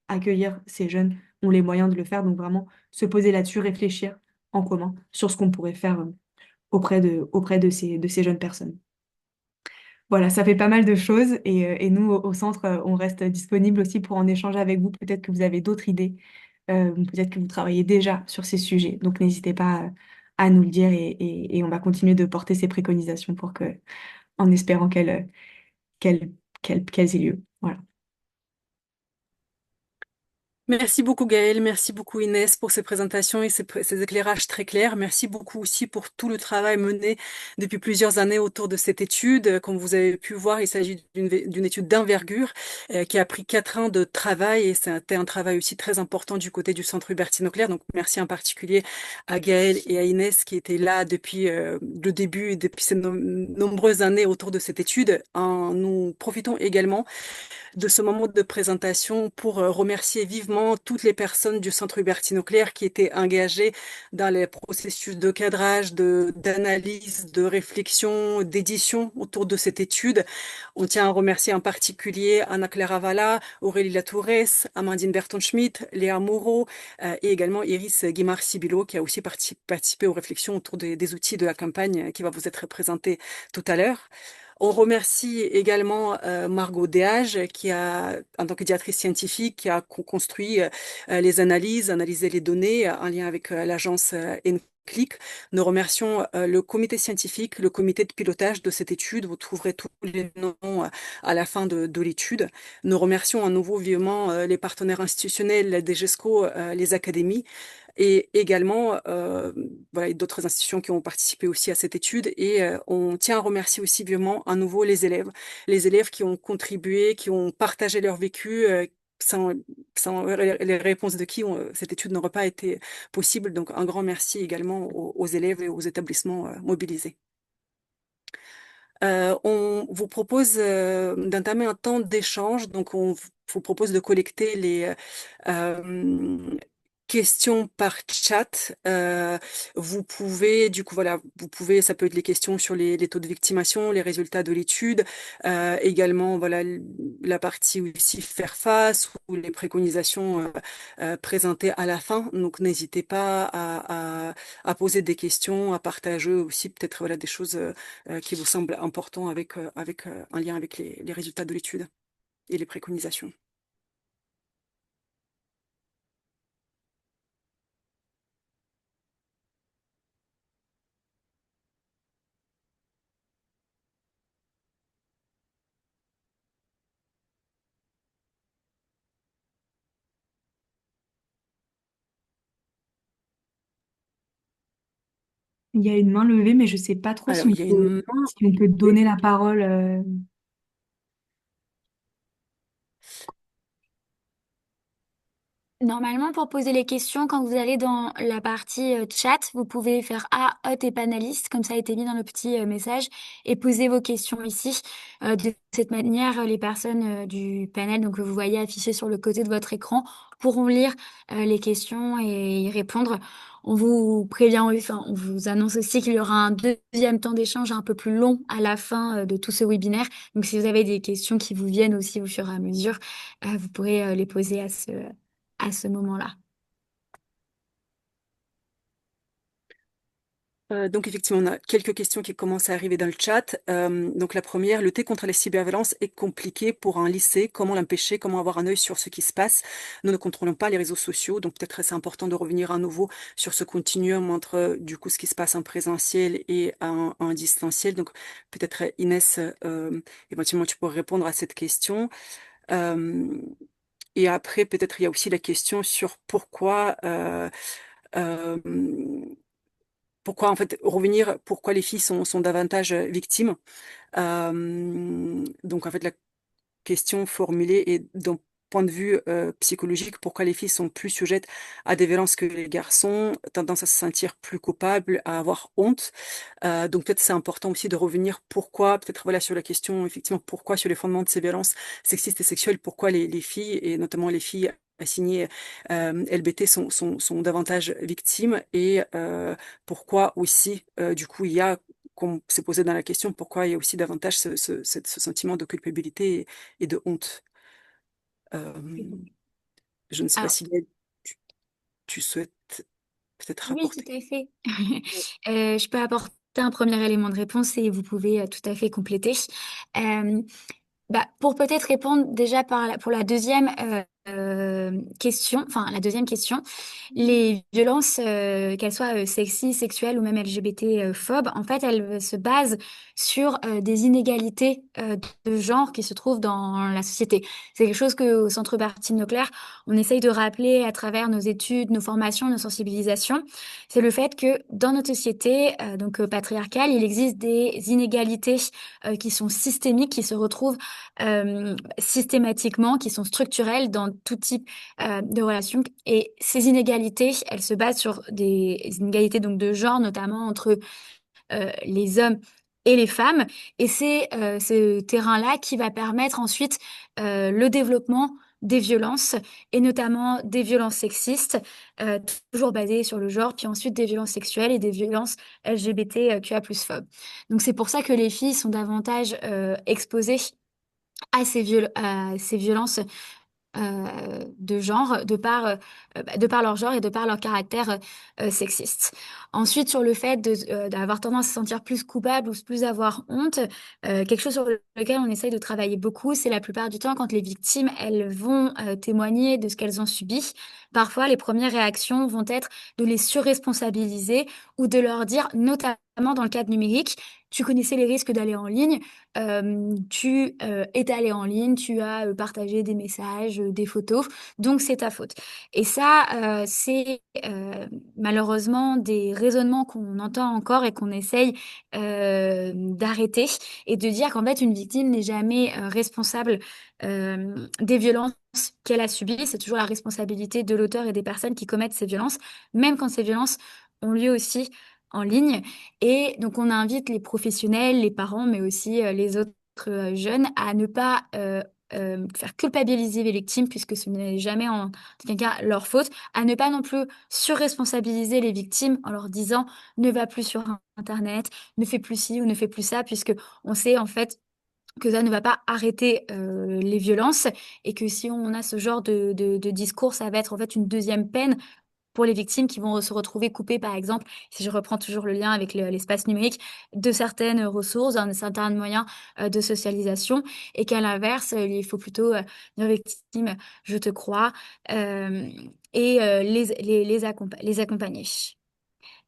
accueillir ces jeunes, ont les moyens de le faire. Donc, vraiment, se poser là-dessus, réfléchir en commun sur ce qu'on pourrait faire auprès de ces jeunes personnes. Voilà, ça fait pas mal de choses et nous, au centre, on reste disponible aussi pour en échanger avec vous. Peut-être que vous avez d'autres idées, peut-être que vous travaillez déjà sur ces sujets. Donc, n'hésitez pas à nous le dire et on va continuer de porter ces préconisations pour que, en espérant qu'elles aient lieu. Voilà. Merci beaucoup Gaëlle, merci beaucoup Inès pour ces présentations et ces éclairages très clairs. Merci beaucoup aussi pour tout le travail mené depuis plusieurs années autour de cette étude. Comme vous avez pu voir, il s'agit d'une étude d'envergure qui a pris 4 ans de travail et c'était un travail aussi très important du côté du Centre Hubertine Auclair. Donc merci en particulier à Gaëlle et à Inès qui étaient là depuis le début et depuis ces nombreuses années autour de cette étude. Nous profitons également de ce moment de présentation pour remercier vivement toutes les personnes du Centre Hubertine Auclair qui étaient engagées dans les processus de cadrage, d'analyse, de réflexion, d'édition autour de cette étude. On tient à remercier en particulier Anna Clara Valla, Aurélie Latourès, Amandine Berton-Schmidt, Léa Moreau et également Iris Guimard-Sibilo qui a aussi participé aux réflexions autour des outils de la campagne qui va vous être présenté tout à l'heure. On remercie également Margot Deage, qui a, en tant que directrice scientifique, qui a construit les analyses, analysé les données en lien avec l'agence Enclic. Nous remercions le comité scientifique, le comité de pilotage de cette étude. Vous trouverez tous les noms à la fin de l'étude. Nous remercions à nouveau vivement les partenaires institutionnels des GESCO, les académies et également voilà, et d'autres institutions qui ont participé aussi à cette étude. Et on tient à remercier aussi vivement à nouveau les élèves qui ont contribué, qui ont partagé leur vécu. Sans les réponses de qui cette étude n'aurait pas été possible. Donc un grand merci également aux élèves et aux établissements mobilisés. On vous propose d'entamer un temps d'échange. Donc, on vous propose de collecter les questions par chat. Vous pouvez, du coup, voilà, vous pouvez, ça peut être les questions sur les taux de victimation, les résultats de l'étude, également, voilà, la partie aussi faire face ou les préconisations présentées à la fin. Donc, n'hésitez pas à poser des questions, à partager aussi peut-être voilà des choses qui vous semble important avec un lien avec les résultats de l'étude et les préconisations. Il y a une main levée, mais je sais pas trop Alors, il y a une main si on peut levée. donner la parole. Normalement, pour poser les questions, quand vous allez dans la partie chat, vous pouvez faire A, hôte et panéliste, comme ça a été mis dans le petit message, et poser vos questions ici. De cette manière, les personnes du panel, donc que vous voyez affichées sur le côté de votre écran, pourront lire les questions et y répondre. On vous prévient, enfin, on vous annonce aussi qu'il y aura un deuxième temps d'échange un peu plus long à la fin de tout ce webinaire. Donc, si vous avez des questions qui vous viennent aussi au fur et à mesure, vous pourrez les poser à ce moment-là. Donc effectivement, on a quelques questions qui commencent à arriver dans le chat. Donc la première, lutter contre les cyberviolences est compliqué pour un lycée. Comment l'empêcher? Comment avoir un œil sur ce qui se passe? Nous ne contrôlons pas les réseaux sociaux, donc peut-être c'est important de revenir à nouveau sur ce continuum entre du coup ce qui se passe en présentiel et en distanciel. Donc peut-être Inès, éventuellement tu pourrais répondre à cette question. Euh, et après peut-être il y a aussi la question sur euh, pourquoi en fait revenir, pourquoi les filles sont davantage victimes. Donc en fait la question formulée est d'un point de vue psychologique, pourquoi les filles sont plus sujettes à des violences que les garçons, tendance à se sentir plus coupables, à avoir honte. Donc peut-être c'est important aussi de revenir pourquoi, peut-être voilà sur la question effectivement pourquoi sur les fondements de ces violences sexistes et sexuelles, pourquoi les filles et notamment les filles assignées LBT sont davantage victimes et pourquoi aussi du coup il y a qu'on s'est posé dans la question pourquoi il y a aussi davantage ce sentiment de culpabilité et de honte. Euh, je ne sais pas Alors, si tu, tu souhaites peut-être oui, tout rapporter. à fait. Oui. Je peux apporter un premier élément de réponse et vous pouvez tout à fait compléter. Pour peut-être répondre déjà pour la deuxième, question, enfin la deuxième question, les violences, qu'elles soient sexistes, sexuelles ou même LGBT-phobes, en fait, elles se basent sur des inégalités de genre qui se trouvent dans la société. C'est quelque chose que au Centre Bertine Leclerc, on essaye de rappeler à travers nos études, nos formations, nos sensibilisations. C'est le fait que dans notre société, patriarcale, il existe des inégalités qui sont systémiques, qui se retrouvent systématiquement, qui sont structurelles dans tout type de relations. Et ces inégalités, elles se basent sur des inégalités donc de genre, notamment entre les hommes et les femmes. Et c'est ce terrain-là qui va permettre ensuite le développement des violences, et notamment des violences sexistes, euh, toujours basées sur le genre, puis ensuite des violences sexuelles et des violences LGBTQIA+ phobes. Donc c'est pour ça que les filles sont davantage exposées à ces violences de genre, de par leur genre et de par leur caractère sexiste. Ensuite, sur le fait d'avoir tendance à se sentir plus coupable ou plus avoir honte, quelque chose sur lequel on essaye de travailler beaucoup, c'est la plupart du temps quand les victimes, elles vont témoigner de ce qu'elles ont subi. Parfois, les premières réactions vont être de les surresponsabiliser ou de leur dire, notamment dans le cadre numérique, tu connaissais les risques d'aller en ligne, tu es allé en ligne, tu as partagé des messages, des photos, donc c'est ta faute. Et ça, c'est malheureusement des raisonnements qu'on entend encore et qu'on essaye d'arrêter et de dire qu'en fait une victime n'est jamais responsable des violences qu'elle a subies. C'est toujours la responsabilité de l'auteur et des personnes qui commettent ces violences, même quand ces violences ont lieu aussi en ligne. Et donc, on invite les professionnels, les parents, mais aussi les autres jeunes à ne pas faire culpabiliser les victimes, puisque ce n'est jamais en tout cas leur faute, à ne pas non plus surresponsabiliser les victimes en leur disant ne va plus sur Internet, ne fais plus ci ou ne fais plus ça, puisque on sait en fait que ça ne va pas arrêter les violences et que si on a ce genre de discours, ça va être en fait une deuxième peine pour les victimes qui vont se retrouver coupées, par exemple, si je reprends toujours le lien avec l'espace numérique, de certaines ressources, d'un certain moyen de socialisation, et qu'à l'inverse, il faut plutôt dire aux victimes, je te crois, euh, et les accompagner.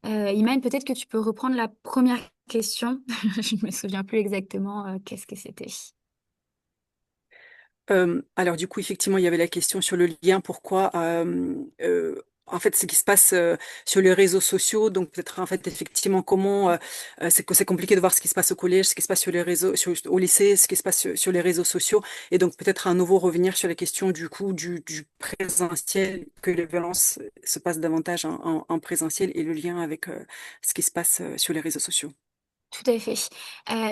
Iman, peut-être que tu peux reprendre la première question. Je ne me souviens plus exactement qu'est-ce que c'était. Alors du coup, effectivement, il y avait la question sur le lien, pourquoi en fait ce qui se passe sur les réseaux sociaux, donc peut-être en fait effectivement comment c'est que c'est compliqué de voir ce qui se passe au collège, ce qui se passe sur les réseaux, au lycée, ce qui se passe sur les réseaux sociaux, et donc peut-être à nouveau revenir sur la question du coup du présentiel, que les violences se passent davantage en présentiel et le lien avec ce qui se passe sur les réseaux sociaux. Tout à fait.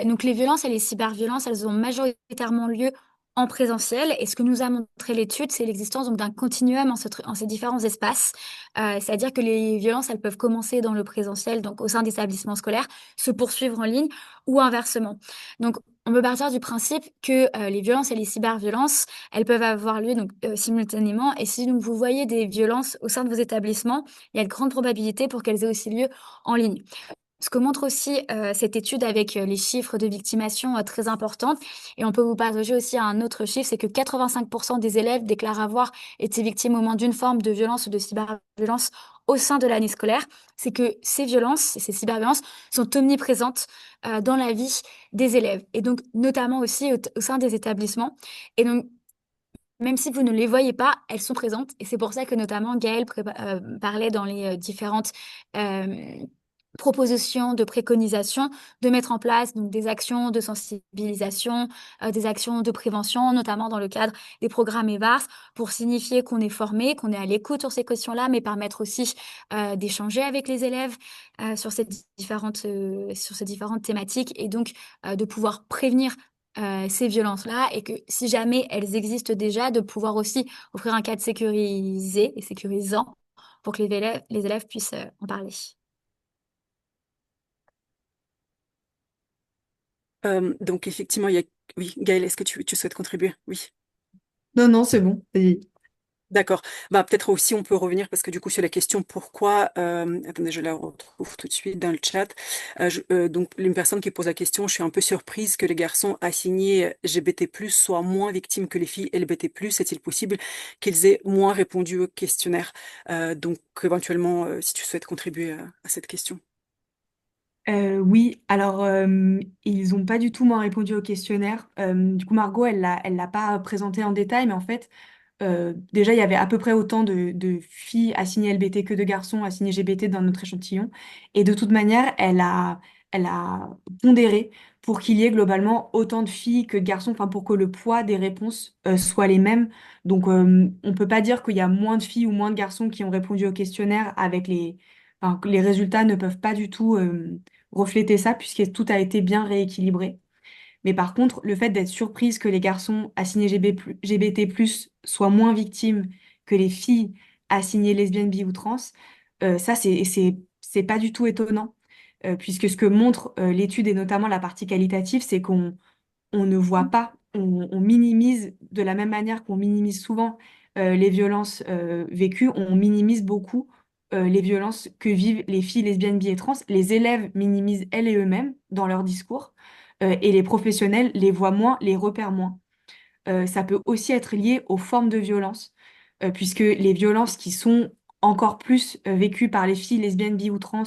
Donc les violences et les cyberviolences, elles ont majoritairement lieu en présentiel. Et ce que nous a montré l'étude, c'est l'existence donc d'un continuum en ces différents espaces. C'est-à-dire que les violences, elles peuvent commencer dans le présentiel, donc au sein d'établissements scolaires, se poursuivre en ligne ou inversement. Donc on peut partir du principe que les violences et les cyberviolences, elles peuvent avoir lieu donc simultanément. Et si donc, vous voyez des violences au sein de vos établissements, il y a de grandes probabilités pour qu'elles aient aussi lieu en ligne. Ce que montre aussi cette étude avec les chiffres de victimation très importants, et on peut vous partager aussi un autre chiffre, c'est que 85% des élèves déclarent avoir été victimes au moins d'une forme de violence ou de cyberviolence au sein de l'année scolaire. C'est que ces violences et ces cyberviolences sont omniprésentes dans la vie des élèves, et donc notamment aussi au sein des établissements. Et donc, même si vous ne les voyez pas, elles sont présentes. Et c'est pour ça que notamment Gaëlle parlait dans les différentes euh, propositions de préconisation de mettre en place donc, des actions de sensibilisation, des actions de prévention, notamment dans le cadre des programmes EVARS, pour signifier qu'on est formé, qu'on est à l'écoute sur ces questions-là, mais permettre aussi d'échanger avec les élèves sur ces différentes thématiques et donc de pouvoir prévenir ces violences-là et que si jamais elles existent déjà, de pouvoir aussi offrir un cadre sécurisé et sécurisant pour que les élèves puissent en parler. Donc effectivement, il y a... Oui, Gaëlle, est-ce que tu souhaites contribuer? Oui. Non, non, c'est bon. Vas-y. D'accord. Bah, peut-être aussi on peut revenir parce que du coup sur la question pourquoi, attendez, je la retrouve tout de suite dans le chat. Donc une personne qui pose la question, je suis un peu surprise que les garçons assignés LGBT+ soient moins victimes que les filles LBT+. Est-il possible qu'ils aient moins répondu au questionnaire? Donc éventuellement, si tu souhaites contribuer à cette question. Oui, alors ils n'ont pas du tout moins répondu au questionnaire. Du coup, Margot, elle l'a pas présenté en détail, mais en fait, déjà, il y avait à peu près autant de filles assignées LBT que de garçons assignés LGBT dans notre échantillon. Et de toute manière, elle a pondéré pour qu'il y ait globalement autant de filles que de garçons, enfin pour que le poids des réponses soit les mêmes. Donc, on peut pas dire qu'il y a moins de filles ou moins de garçons qui ont répondu au questionnaire avec enfin, que les résultats ne peuvent pas du tout refléter ça puisque tout a été bien rééquilibré. Mais par contre, le fait d'être surprise que les garçons assignés LGBT+ soient moins victimes que les filles assignées lesbiennes, bi ou trans, ça, c'est pas du tout étonnant. Puisque ce que montre l'étude, et notamment la partie qualitative, c'est on ne voit pas, on minimise de la même manière qu'on minimise souvent les violences vécues, on minimise beaucoup les violences que vivent les filles lesbiennes, bi et trans. Les élèves minimisent elles et eux-mêmes dans leur discours, et les professionnels les voient moins, les repèrent moins. Ça peut aussi être lié aux formes de violence, puisque les violences qui sont encore plus vécues par les filles lesbiennes, bi ou trans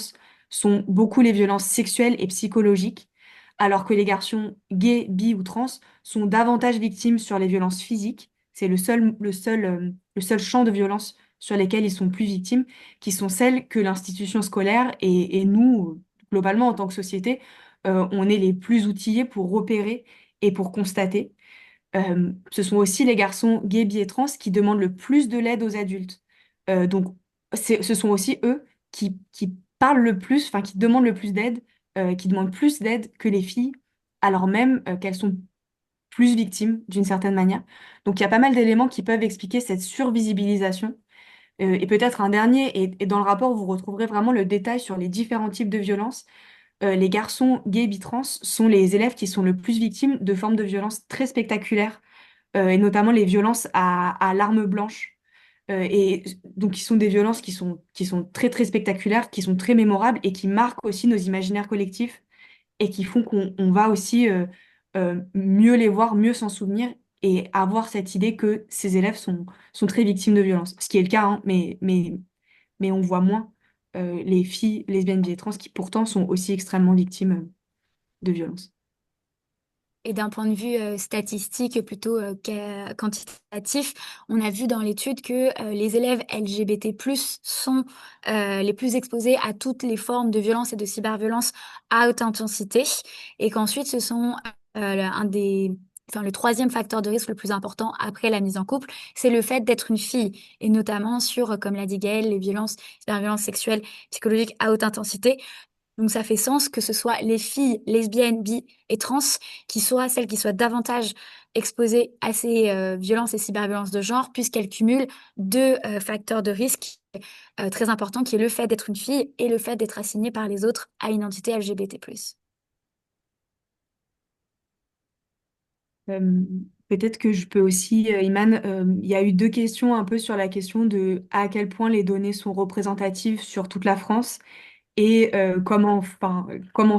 sont beaucoup les violences sexuelles et psychologiques, alors que les garçons gays, bi ou trans sont davantage victimes sur les violences physiques. C'est le seul champ de violence sur lesquels ils sont plus victimes, qui sont celles que l'institution scolaire et nous, globalement en tant que société, on est les plus outillés pour repérer et pour constater. Ce sont aussi les garçons gays, bi et trans qui demandent le plus de l'aide aux adultes. Donc, ce sont aussi eux qui parlent le plus, enfin, qui demandent le plus d'aide, qui demandent plus d'aide que les filles, alors même qu'elles sont plus victimes d'une certaine manière. Donc, il y a pas mal d'éléments qui peuvent expliquer cette survisibilisation. Et peut-être un dernier, et dans le rapport, vous retrouverez vraiment le détail sur les différents types de violences. Les garçons gays, bi, trans sont les élèves qui sont le plus victimes de formes de violences très spectaculaires, et notamment les violences à l'arme blanche. Et donc, qui sont des violences qui sont très, très spectaculaires, qui sont très mémorables et qui marquent aussi nos imaginaires collectifs et qui font qu'on va aussi mieux les voir, mieux s'en souvenir et avoir cette idée que ces élèves sont très victimes de violences. Ce qui est le cas, hein, mais on voit moins les filles lesbiennes, bi et trans qui pourtant sont aussi extrêmement victimes de violences. Et d'un point de vue statistique, plutôt quantitatif, on a vu dans l'étude que les élèves LGBT+ sont les plus exposés à toutes les formes de violence et de cyberviolence à haute intensité, et qu'ensuite ce sont enfin, le troisième facteur de risque le plus important après la mise en couple, c'est le fait d'être une fille, et notamment sur, comme l'a dit Gaëlle, les violences, cyberviolences sexuelles, psychologiques à haute intensité. Donc ça fait sens que ce soit les filles lesbiennes, bi et trans qui soient celles qui soient davantage exposées à ces violences et cyberviolences de genre, puisqu'elles cumulent deux facteurs de risque très importants, qui est le fait d'être une fille et le fait d'être assignée par les autres à une identité LGBT+. Euh, Peut-être que je peux aussi, Iman, il y a eu deux questions un peu sur la question de à quel point les données sont représentatives sur toute la France et comment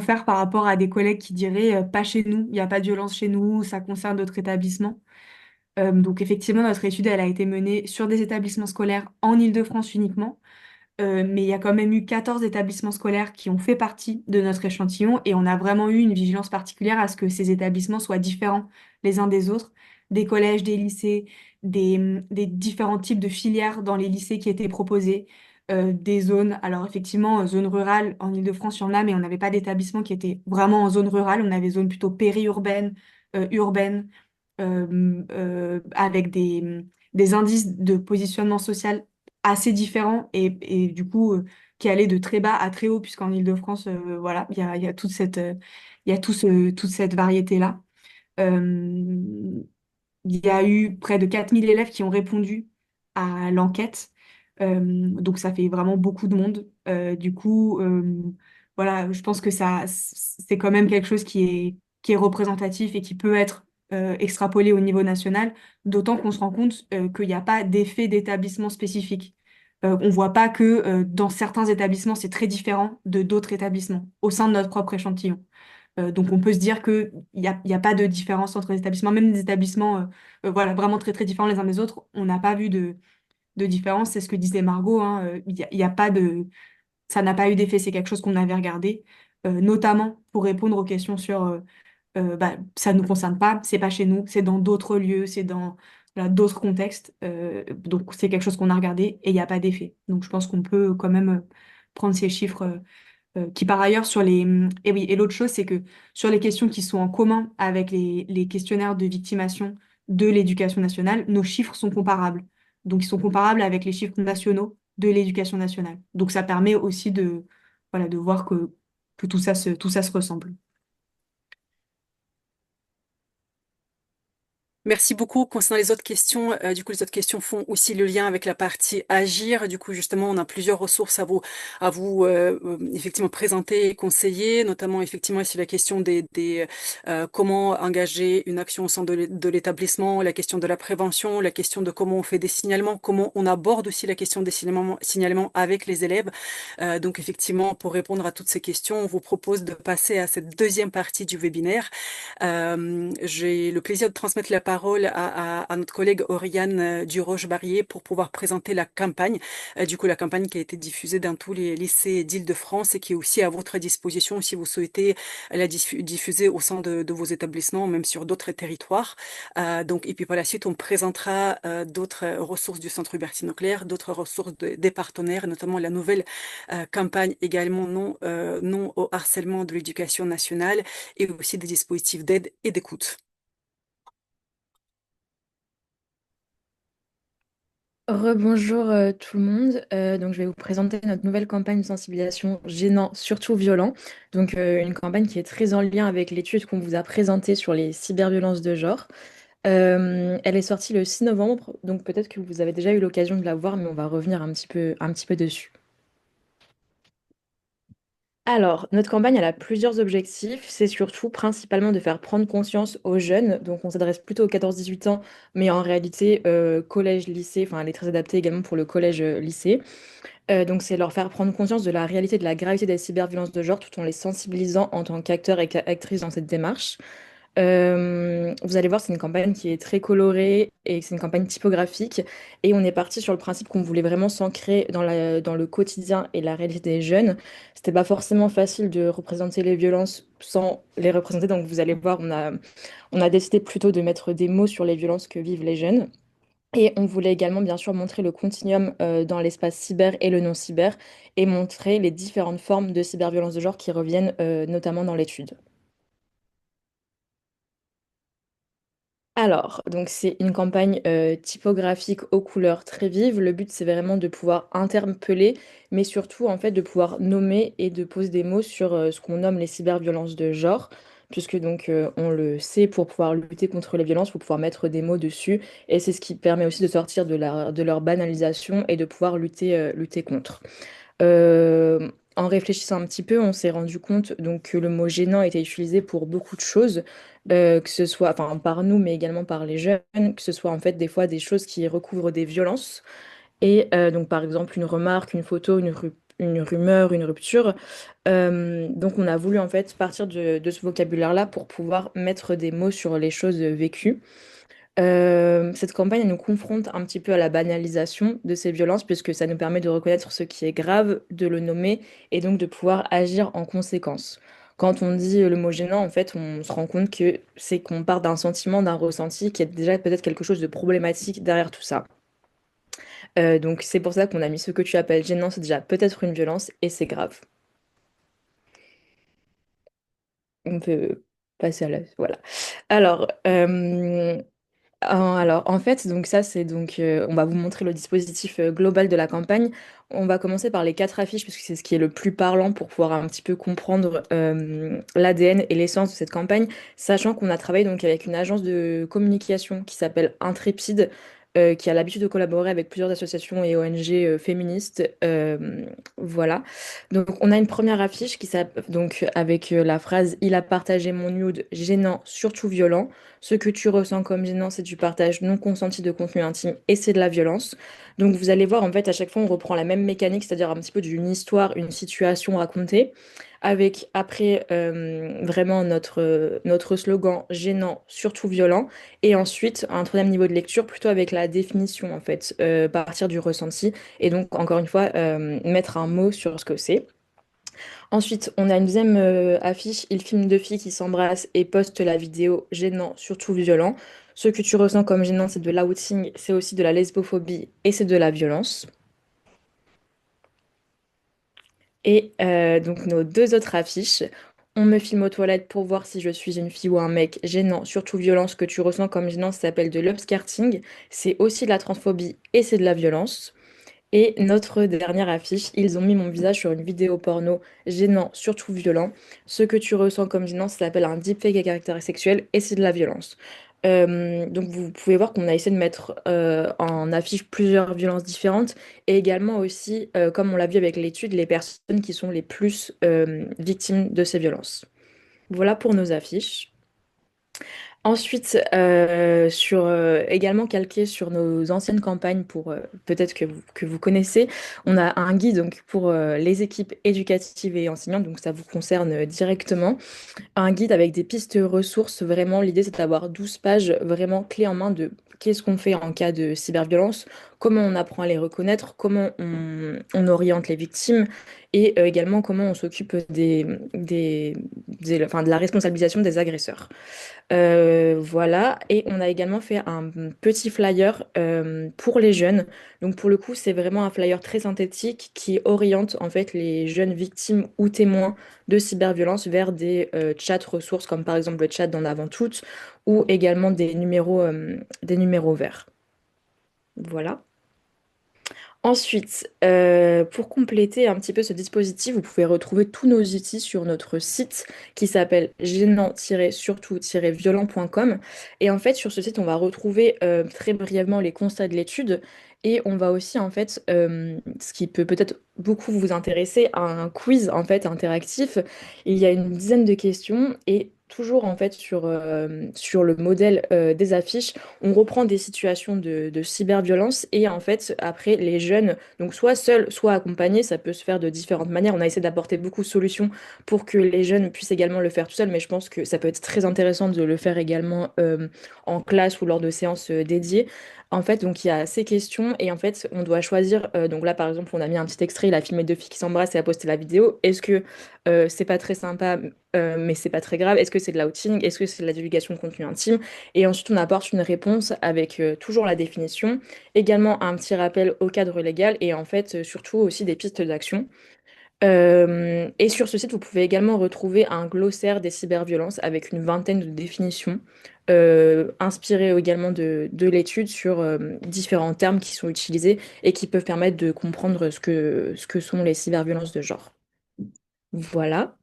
faire par rapport à des collègues qui diraient pas chez nous, il n'y a pas de violence chez nous, ça concerne d'autres établissements. Donc effectivement, notre étude, elle a été menée sur des établissements scolaires en Île-de-France uniquement. Mais il y a quand même eu 14 établissements scolaires qui ont fait partie de notre échantillon et on a vraiment eu une vigilance particulière à ce que ces établissements soient différents les uns des autres, des collèges, des lycées, des différents types de filières dans les lycées qui étaient proposés, des zones. Alors effectivement, zone rurale, en Île-de-France, il y en a, mais on n'avait pas d'établissement qui était vraiment en zone rurale, on avait zone plutôt périurbaine, urbaine, avec des indices de positionnement social assez différents et du coup qui allaient de très bas à très haut, puisqu'en Île-de-France, voilà, il y a il y a toute cette variété-là. Euh, il y a eu près de 4000 élèves qui ont répondu à l'enquête. Donc ça fait vraiment beaucoup de monde. Du coup, voilà, je pense que ça, c'est quand même quelque chose qui est représentatif et qui peut être extrapolé au niveau national, d'autant qu'on se rend compte qu'il n'y a pas d'effet d'établissement spécifique. On voit pas que dans certains établissements, c'est très différent de d'autres établissements au sein de notre propre échantillon. Donc on peut se dire qu'il y a pas de différence entre les établissements, même des établissements voilà, vraiment très très différents les uns des autres, on n'a pas vu de différence. C'est ce que disait Margot, hein, il y a pas de, ça n'a pas eu d'effet, c'est quelque chose qu'on avait regardé, notamment pour répondre aux questions sur bah, ça ne nous concerne pas, c'est pas chez nous, c'est dans d'autres lieux, c'est dans voilà, d'autres contextes. Donc c'est quelque chose qu'on a regardé et il n'y a pas d'effet. Donc je pense qu'on peut quand même prendre ces chiffres qui par ailleurs sur les... Et oui, et l'autre chose, c'est que sur les questions qui sont en commun avec les questionnaires de victimation de l'éducation nationale, nos chiffres sont comparables. Donc ils sont comparables avec les chiffres nationaux de l'éducation nationale. Donc ça permet aussi de, voilà, de voir que tout ça se ressemble. Merci beaucoup. Concernant les autres questions, du coup, les autres questions font aussi le lien avec la partie agir. Du coup, justement, on a plusieurs ressources à vous effectivement présenter et conseiller, notamment effectivement ici la question comment engager une action au sein de l'établissement, la question de la prévention, la question de comment on fait des signalements, comment on aborde aussi la question des signalements avec les élèves. Donc, effectivement, pour répondre à toutes ces questions, on vous propose de passer à cette deuxième partie du webinaire. J'ai le plaisir de transmettre la parole à notre collègue Oriane Duroche-Barrier pour pouvoir présenter la campagne. Du coup, la campagne qui a été diffusée dans tous les lycées d'Île-de-France et qui est aussi à votre disposition si vous souhaitez la diffuser au sein de vos établissements, même sur d'autres territoires. Donc, et puis par la suite, on présentera d'autres ressources du Centre Hubertine Auclair, d'autres ressources des partenaires, notamment la nouvelle campagne également non au harcèlement de l'éducation nationale et aussi des dispositifs d'aide et d'écoute. Rebonjour tout le monde. Donc je vais vous présenter notre nouvelle campagne de sensibilisation gênant, surtout violent. Donc une campagne qui est très en lien avec l'étude qu'on vous a présentée sur les cyberviolences de genre. Elle est sortie le 6 novembre, donc peut-être que vous avez déjà eu l'occasion de la voir, mais on va revenir un petit peu dessus. Alors, notre campagne, elle a plusieurs objectifs. C'est surtout principalement de faire prendre conscience aux jeunes. Donc, on s'adresse plutôt aux 14-18 ans, mais en réalité, collège, lycée, enfin, elle est très adaptée également pour le collège-lycée. Donc, c'est leur faire prendre conscience de la réalité, de la gravité des cyberviolences de genre, tout en les sensibilisant en tant qu'acteurs et qu'actrices dans cette démarche. Vous allez voir, c'est une campagne qui est très colorée et c'est une campagne typographique. Et on est parti sur le principe qu'on voulait vraiment s'ancrer dans le quotidien et la réalité des jeunes. C'était pas forcément facile de représenter les violences sans les représenter. Donc vous allez voir, on a décidé plutôt de mettre des mots sur les violences que vivent les jeunes. Et on voulait également, bien sûr, montrer le continuum dans l'espace cyber et le non-cyber et montrer les différentes formes de cyberviolence de genre qui reviennent notamment dans l'étude. Alors, donc c'est une campagne typographique aux couleurs très vives. Le but, c'est vraiment de pouvoir interpeller, mais surtout, en fait, de pouvoir nommer et de poser des mots sur ce qu'on nomme les cyberviolences de genre, puisque donc on le sait, pour pouvoir lutter contre les violences, il faut pouvoir mettre des mots dessus, et c'est ce qui permet aussi de sortir de leur banalisation et de pouvoir lutter contre. En réfléchissant un petit peu, on s'est rendu compte donc, que le mot gênant était utilisé pour beaucoup de choses, que ce soit enfin, par nous, mais également par les jeunes, que ce soit en fait des fois des choses qui recouvrent des violences. Et donc par exemple une remarque, une photo, une rumeur, une rupture. Donc on a voulu en fait partir de ce vocabulaire-là pour pouvoir mettre des mots sur les choses vécues. Cette campagne elle nous confronte un petit peu à la banalisation de ces violences, puisque ça nous permet de reconnaître ce qui est grave, de le nommer et donc de pouvoir agir en conséquence. Quand on dit le mot gênant, en fait, on se rend compte que c'est qu'on part d'un sentiment, d'un ressenti qui est déjà peut-être quelque chose de problématique derrière tout ça. Donc c'est pour ça qu'on a mis ce que tu appelles gênant, c'est déjà peut-être une violence et c'est grave. On peut passer à la... Voilà. Alors, en fait, donc ça, c'est donc, on va vous montrer le dispositif global de la campagne. On va commencer par les quatre affiches, parce que c'est ce qui est le plus parlant pour pouvoir un petit peu comprendre l'ADN et l'essence de cette campagne, sachant qu'on a travaillé donc avec une agence de communication qui s'appelle Intrépide, qui a l'habitude de collaborer avec plusieurs associations et ONG féministes. Voilà. Donc, on a une première affiche qui donc avec la phrase «Il a partagé mon nude gênant, surtout violent». Ce que tu ressens comme gênant, c'est du partage non consenti de contenu intime et c'est de la violence. Donc vous allez voir, en fait, à chaque fois, on reprend la même mécanique, c'est-à-dire un petit peu d'une histoire, une situation racontée, avec après vraiment notre slogan gênant, surtout violent, et ensuite un troisième niveau de lecture, plutôt avec la définition, en fait, à partir du ressenti, et donc, encore une fois, mettre un mot sur ce que c'est. Ensuite, on a une deuxième affiche, il filme deux filles qui s'embrassent et poste la vidéo gênant, surtout violent. Ce que tu ressens comme gênant, c'est de l'outing, c'est aussi de la lesbophobie et c'est de la violence. Et donc nos deux autres affiches, on me filme aux toilettes pour voir si je suis une fille ou un mec gênant, surtout violent. Ce que tu ressens comme gênant, ça s'appelle de l'upskirting. C'est aussi de la transphobie et c'est de la violence. Et notre dernière affiche, ils ont mis mon visage sur une vidéo porno gênant, surtout violent. Ce que tu ressens comme gênant, ça s'appelle un deepfake à caractère sexuel et c'est de la violence. Donc vous pouvez voir qu'on a essayé de mettre en affiche plusieurs violences différentes et également aussi, comme on l'a vu avec l'étude, les personnes qui sont les plus victimes de ces violences. Voilà pour nos affiches. Ensuite, également calqué sur nos anciennes campagnes pour peut-être que vous connaissez, on a un guide donc pour les équipes éducatives et enseignantes, donc ça vous concerne directement. Un guide avec des pistes ressources, vraiment l'idée c'est d'avoir 12 pages vraiment clés en main de qu'est-ce qu'on fait en cas de cyberviolence, comment on apprend à les reconnaître, comment on oriente les victimes et également comment on s'occupe enfin, de la responsabilisation des agresseurs. Voilà, et on a également fait un petit flyer pour les jeunes. Donc pour le coup, c'est vraiment un flyer très synthétique qui oriente en fait les jeunes victimes ou témoins de cyberviolence vers des chats ressources comme par exemple le chat d'en avant toutes ou également des numéros verts. Voilà. Ensuite, pour compléter un petit peu ce dispositif, vous pouvez retrouver tous nos outils sur notre site qui s'appelle gênant-surtout-violent.com. Et en fait, sur ce site, on va retrouver très brièvement les constats de l'étude et on va aussi, en fait, ce qui peut peut-être beaucoup vous intéresser, un quiz en fait interactif. Il y a une dizaine de questions et toujours en fait sur le modèle des affiches. On reprend des situations de cyberviolence et en fait, après, les jeunes, donc soit seuls, soit accompagnés, ça peut se faire de différentes manières. On a essayé d'apporter beaucoup de solutions pour que les jeunes puissent également le faire tout seuls, mais je pense que ça peut être très intéressant de le faire également en classe ou lors de séances dédiées. En fait, donc il y a ces questions et en fait, on doit choisir. Donc là, par exemple, on a mis un petit extrait, il a filmé deux filles qui s'embrassent et a posté la vidéo. Est-ce que c'est pas très sympa, mais c'est pas très grave? Est-ce que c'est de l'outing? Est-ce que c'est de la divulgation de contenu intime? Et ensuite, on apporte une réponse avec toujours la définition, également un petit rappel au cadre légal et en fait, surtout aussi des pistes d'action. Et sur ce site, vous pouvez également retrouver un glossaire des cyberviolences avec une vingtaine de définitions, inspirées également de l'étude sur différents termes qui sont utilisés et qui peuvent permettre de comprendre ce que sont les cyberviolences de genre. Voilà.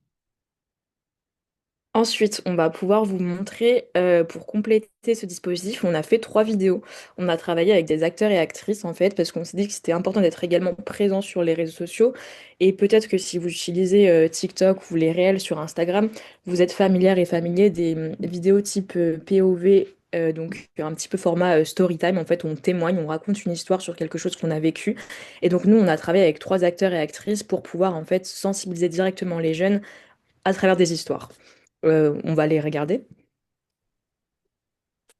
Ensuite, on va pouvoir vous montrer, pour compléter ce dispositif, on a fait trois vidéos. On a travaillé avec des acteurs et actrices, en fait, parce qu'on s'est dit que c'était important d'être également présent sur les réseaux sociaux. Et peut-être que si vous utilisez TikTok ou les réels sur Instagram, vous êtes familière et familier des vidéos type POV. Donc un petit peu format story time, en fait on témoigne, on raconte une histoire sur quelque chose qu'on a vécu. Et donc nous on a travaillé avec trois acteurs et actrices pour pouvoir en fait sensibiliser directement les jeunes à travers des histoires. On va les regarder.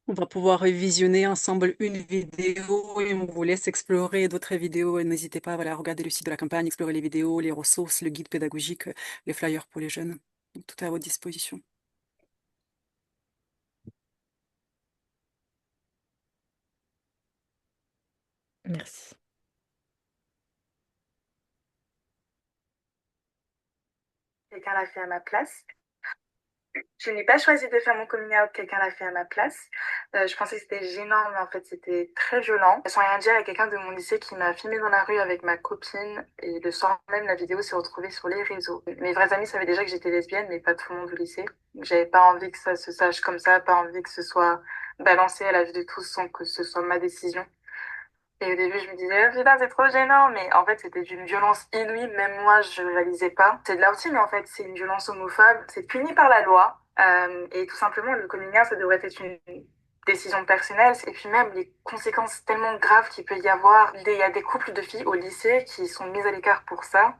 On va pouvoir visionner ensemble une vidéo et on vous laisse explorer d'autres vidéos. Et n'hésitez pas, voilà, à regarder le site de la campagne, explorer les vidéos, les ressources, le guide pédagogique, les flyers pour les jeunes. Donc, tout est à votre disposition. Merci. Quelqu'un l'a fait à ma place. Je n'ai pas choisi de faire mon coming out, quelqu'un l'a fait à ma place. Je pensais que c'était gênant, mais en fait c'était très violent. Sans rien dire, il y a quelqu'un de mon lycée qui m'a filmé dans la rue avec ma copine et le soir même la vidéo s'est retrouvée sur les réseaux. Mes vrais amis savaient déjà que j'étais lesbienne, mais pas tout le monde au lycée. J'avais pas envie que ça se sache comme ça, pas envie que ce soit balancé à la vue de tous sans que ce soit ma décision. Et au début, je me disais, oh, putain, c'est trop gênant, mais en fait, c'était d'une violence inouïe, même moi, je réalisais pas. C'est de l'outing, en fait, c'est une violence homophobe, c'est puni par la loi. Et tout simplement, le coming out, ça devrait être une décision personnelle. Et puis même les conséquences tellement graves qu'il peut y avoir. Il y a des couples de filles au lycée qui sont mises à l'écart pour ça.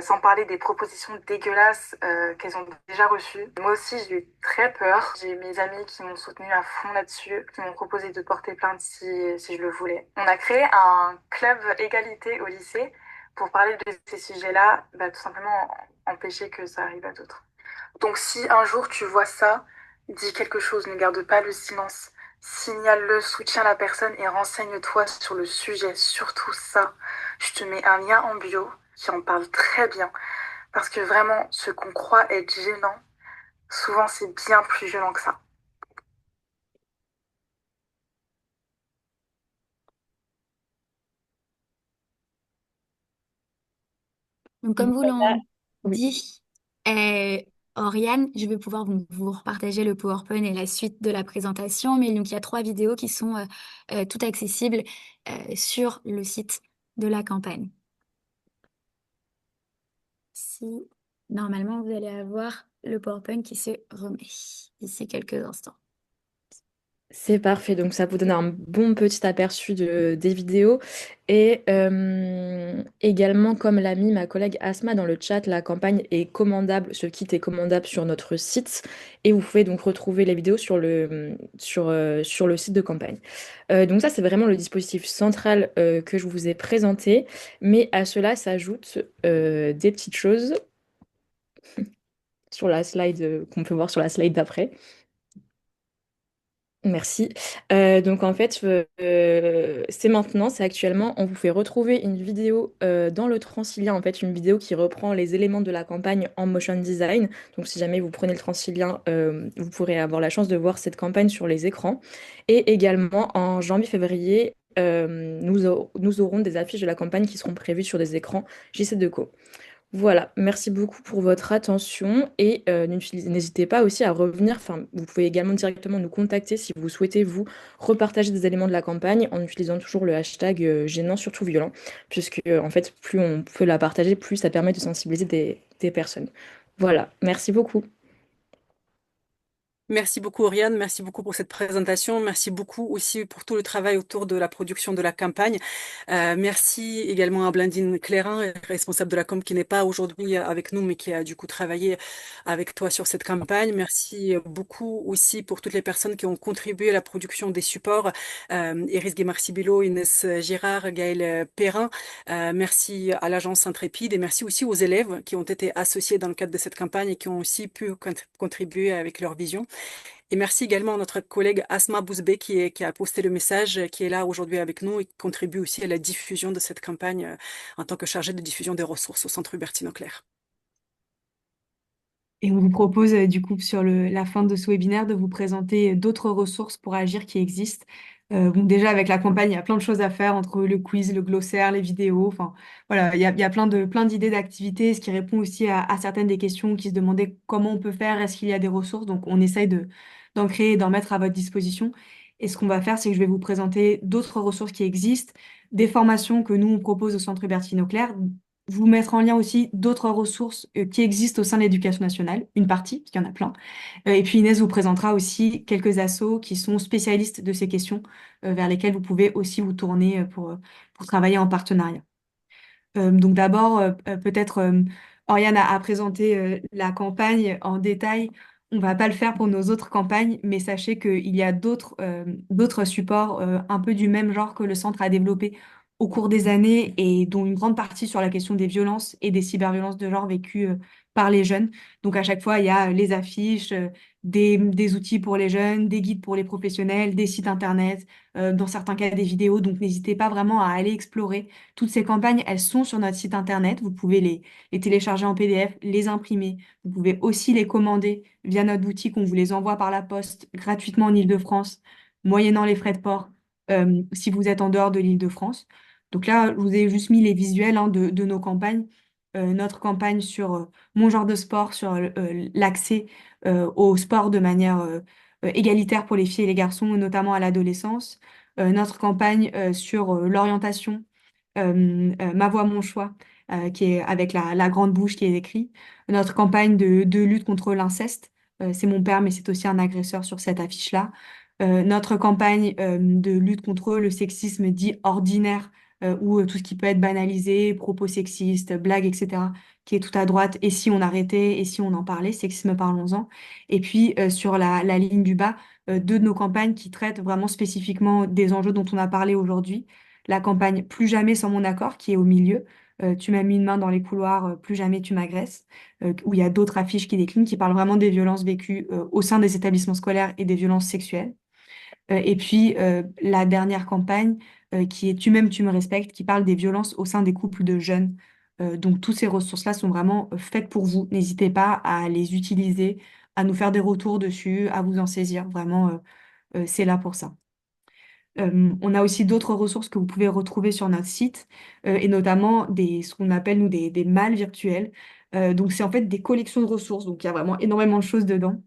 Sans parler des propositions dégueulasses qu'elles ont déjà reçues. Moi aussi, j'ai eu très peur. J'ai mes amis qui m'ont soutenue à fond là-dessus, qui m'ont proposé de porter plainte si je le voulais. On a créé un club égalité au lycée pour parler de ces sujets-là, bah, tout simplement empêcher que ça arrive à d'autres. Donc si un jour tu vois ça, dis quelque chose, ne garde pas le silence. Signale-le, soutiens la personne et renseigne-toi sur le sujet, surtout ça. Je te mets un lien en bio qui en parle très bien. Parce que vraiment, ce qu'on croit être gênant, souvent c'est bien plus violent que ça. Donc, comme vous l'ont Oui. dit, euh, Oriane, je vais pouvoir vous repartager le PowerPoint et la suite de la présentation. Mais donc, il y a 3 vidéos qui sont toutes accessibles sur le site de la campagne. Si normalement, vous allez avoir le PowerPoint qui se remet d'ici quelques instants. C'est parfait, donc ça vous donne un bon petit aperçu des vidéos. Et également, comme l'a mis ma collègue Asma dans le chat, la campagne est commandable, ce kit est commandable sur notre site. Et vous pouvez donc retrouver les vidéos sur le site de campagne. Donc ça, c'est vraiment le dispositif central que je vous ai présenté. Mais à cela s'ajoutent des petites choses sur la slide qu'on peut voir sur la slide d'après. Merci. Donc en fait, c'est maintenant, c'est actuellement, on vous fait retrouver une vidéo dans le Transilien, en fait, une vidéo qui reprend les éléments de la campagne en motion design. Donc si jamais vous prenez le Transilien, vous pourrez avoir la chance de voir cette campagne sur les écrans. Et également, en janvier-février, nous aurons des affiches de la campagne qui seront prévues sur des écrans JC2Co. Voilà, merci beaucoup pour votre attention et n'hésitez pas aussi à revenir, enfin, vous pouvez également directement nous contacter si vous souhaitez vous repartager des éléments de la campagne en utilisant toujours le hashtag gênant surtout violent, puisque en fait plus on peut la partager, plus ça permet de sensibiliser des personnes. Voilà, merci beaucoup. Merci beaucoup, Oriane. Merci beaucoup pour cette présentation. Merci beaucoup aussi pour tout le travail autour de la production de la campagne. Merci également à Blandine Clérin, responsable de la com, qui n'est pas aujourd'hui avec nous, mais qui a du coup travaillé avec toi sur cette campagne. Merci beaucoup aussi pour toutes les personnes qui ont contribué à la production des supports. Iris Guémar-Sibilo, Inès Girard, Gaël Perrin. Merci à l'agence Intrépide et merci aussi aux élèves qui ont été associés dans le cadre de cette campagne et qui ont aussi pu contribuer avec leur vision. Et merci également à notre collègue Asma Bouzbé qui a posté le message, qui est là aujourd'hui avec nous et qui contribue aussi à la diffusion de cette campagne en tant que chargée de diffusion des ressources au Centre Hubertine Auclair. Et on vous propose du coup sur la fin de ce webinaire de vous présenter d'autres ressources pour agir qui existent. Bon, déjà avec la campagne, il y a plein de choses à faire entre le quiz, le glossaire, les vidéos. Enfin, voilà, il y a plein d'idées d'activités, ce qui répond aussi à certaines des questions qui se demandaient comment on peut faire, est-ce qu'il y a des ressources. Donc on essaye d'en créer et d'en mettre à votre disposition. Et ce qu'on va faire, c'est que je vais vous présenter d'autres ressources qui existent, des formations que nous on propose au Centre Hubertine Auclair, vous mettre en lien aussi d'autres ressources qui existent au sein de l'éducation nationale, une partie, parce qu'il y en a plein. Et puis Inès vous présentera aussi quelques assos qui sont spécialistes de ces questions, vers lesquelles vous pouvez aussi vous tourner pour travailler en partenariat. Donc d'abord, peut-être Oriane a présenté la campagne en détail. On va pas le faire pour nos autres campagnes, mais sachez qu'il y a d'autres supports un peu du même genre que le centre a développé au cours des années et dont une grande partie sur la question des violences et des cyberviolences de genre vécues par les jeunes. Donc à chaque fois, il y a les affiches, des outils pour les jeunes, des guides pour les professionnels, des sites internet, dans certains cas des vidéos. Donc n'hésitez pas vraiment à aller explorer toutes ces campagnes, elles sont sur notre site internet. Vous pouvez les télécharger en PDF, les imprimer. Vous pouvez aussi les commander via notre boutique. On vous les envoie par la poste gratuitement en Île-de-France, moyennant les frais de port, si vous êtes en dehors de l'Île-de-France. Donc là, je vous ai juste mis les visuels de nos campagnes. Notre campagne sur mon genre de sport, sur l'accès au sport de manière égalitaire pour les filles et les garçons, notamment à l'adolescence. Notre campagne sur l'orientation Ma voix, mon choix, qui est avec la grande bouche qui est écrit. Notre campagne de lutte contre l'inceste, c'est mon père, mais c'est aussi un agresseur sur cette affiche-là. Notre campagne de lutte contre le sexisme dit ordinaire, ou tout ce qui peut être banalisé, propos sexistes, blagues, etc., qui est tout à droite. Et si on arrêtait, et si on en parlait, sexisme, parlons-en. Et puis sur la ligne du bas, deux de nos campagnes qui traitent vraiment spécifiquement des enjeux dont on a parlé aujourd'hui. La campagne Plus jamais sans mon accord, qui est au milieu. Tu m'as mis une main dans les couloirs, plus jamais tu m'agresses, où il y a d'autres affiches qui déclinent, qui parlent vraiment des violences vécues au sein des établissements scolaires et des violences sexuelles. Et puis la dernière campagne qui est Tu m'aimes, tu me respectes, qui parle des violences au sein des couples de jeunes. Donc toutes ces ressources-là sont vraiment faites pour vous. N'hésitez pas à les utiliser, à nous faire des retours dessus, à vous en saisir. Vraiment, c'est là pour ça. On a aussi d'autres ressources que vous pouvez retrouver sur notre site, et notamment ce qu'on appelle, nous, des malles virtuelles. Donc, c'est en fait des collections de ressources. Donc, il y a vraiment énormément de choses dedans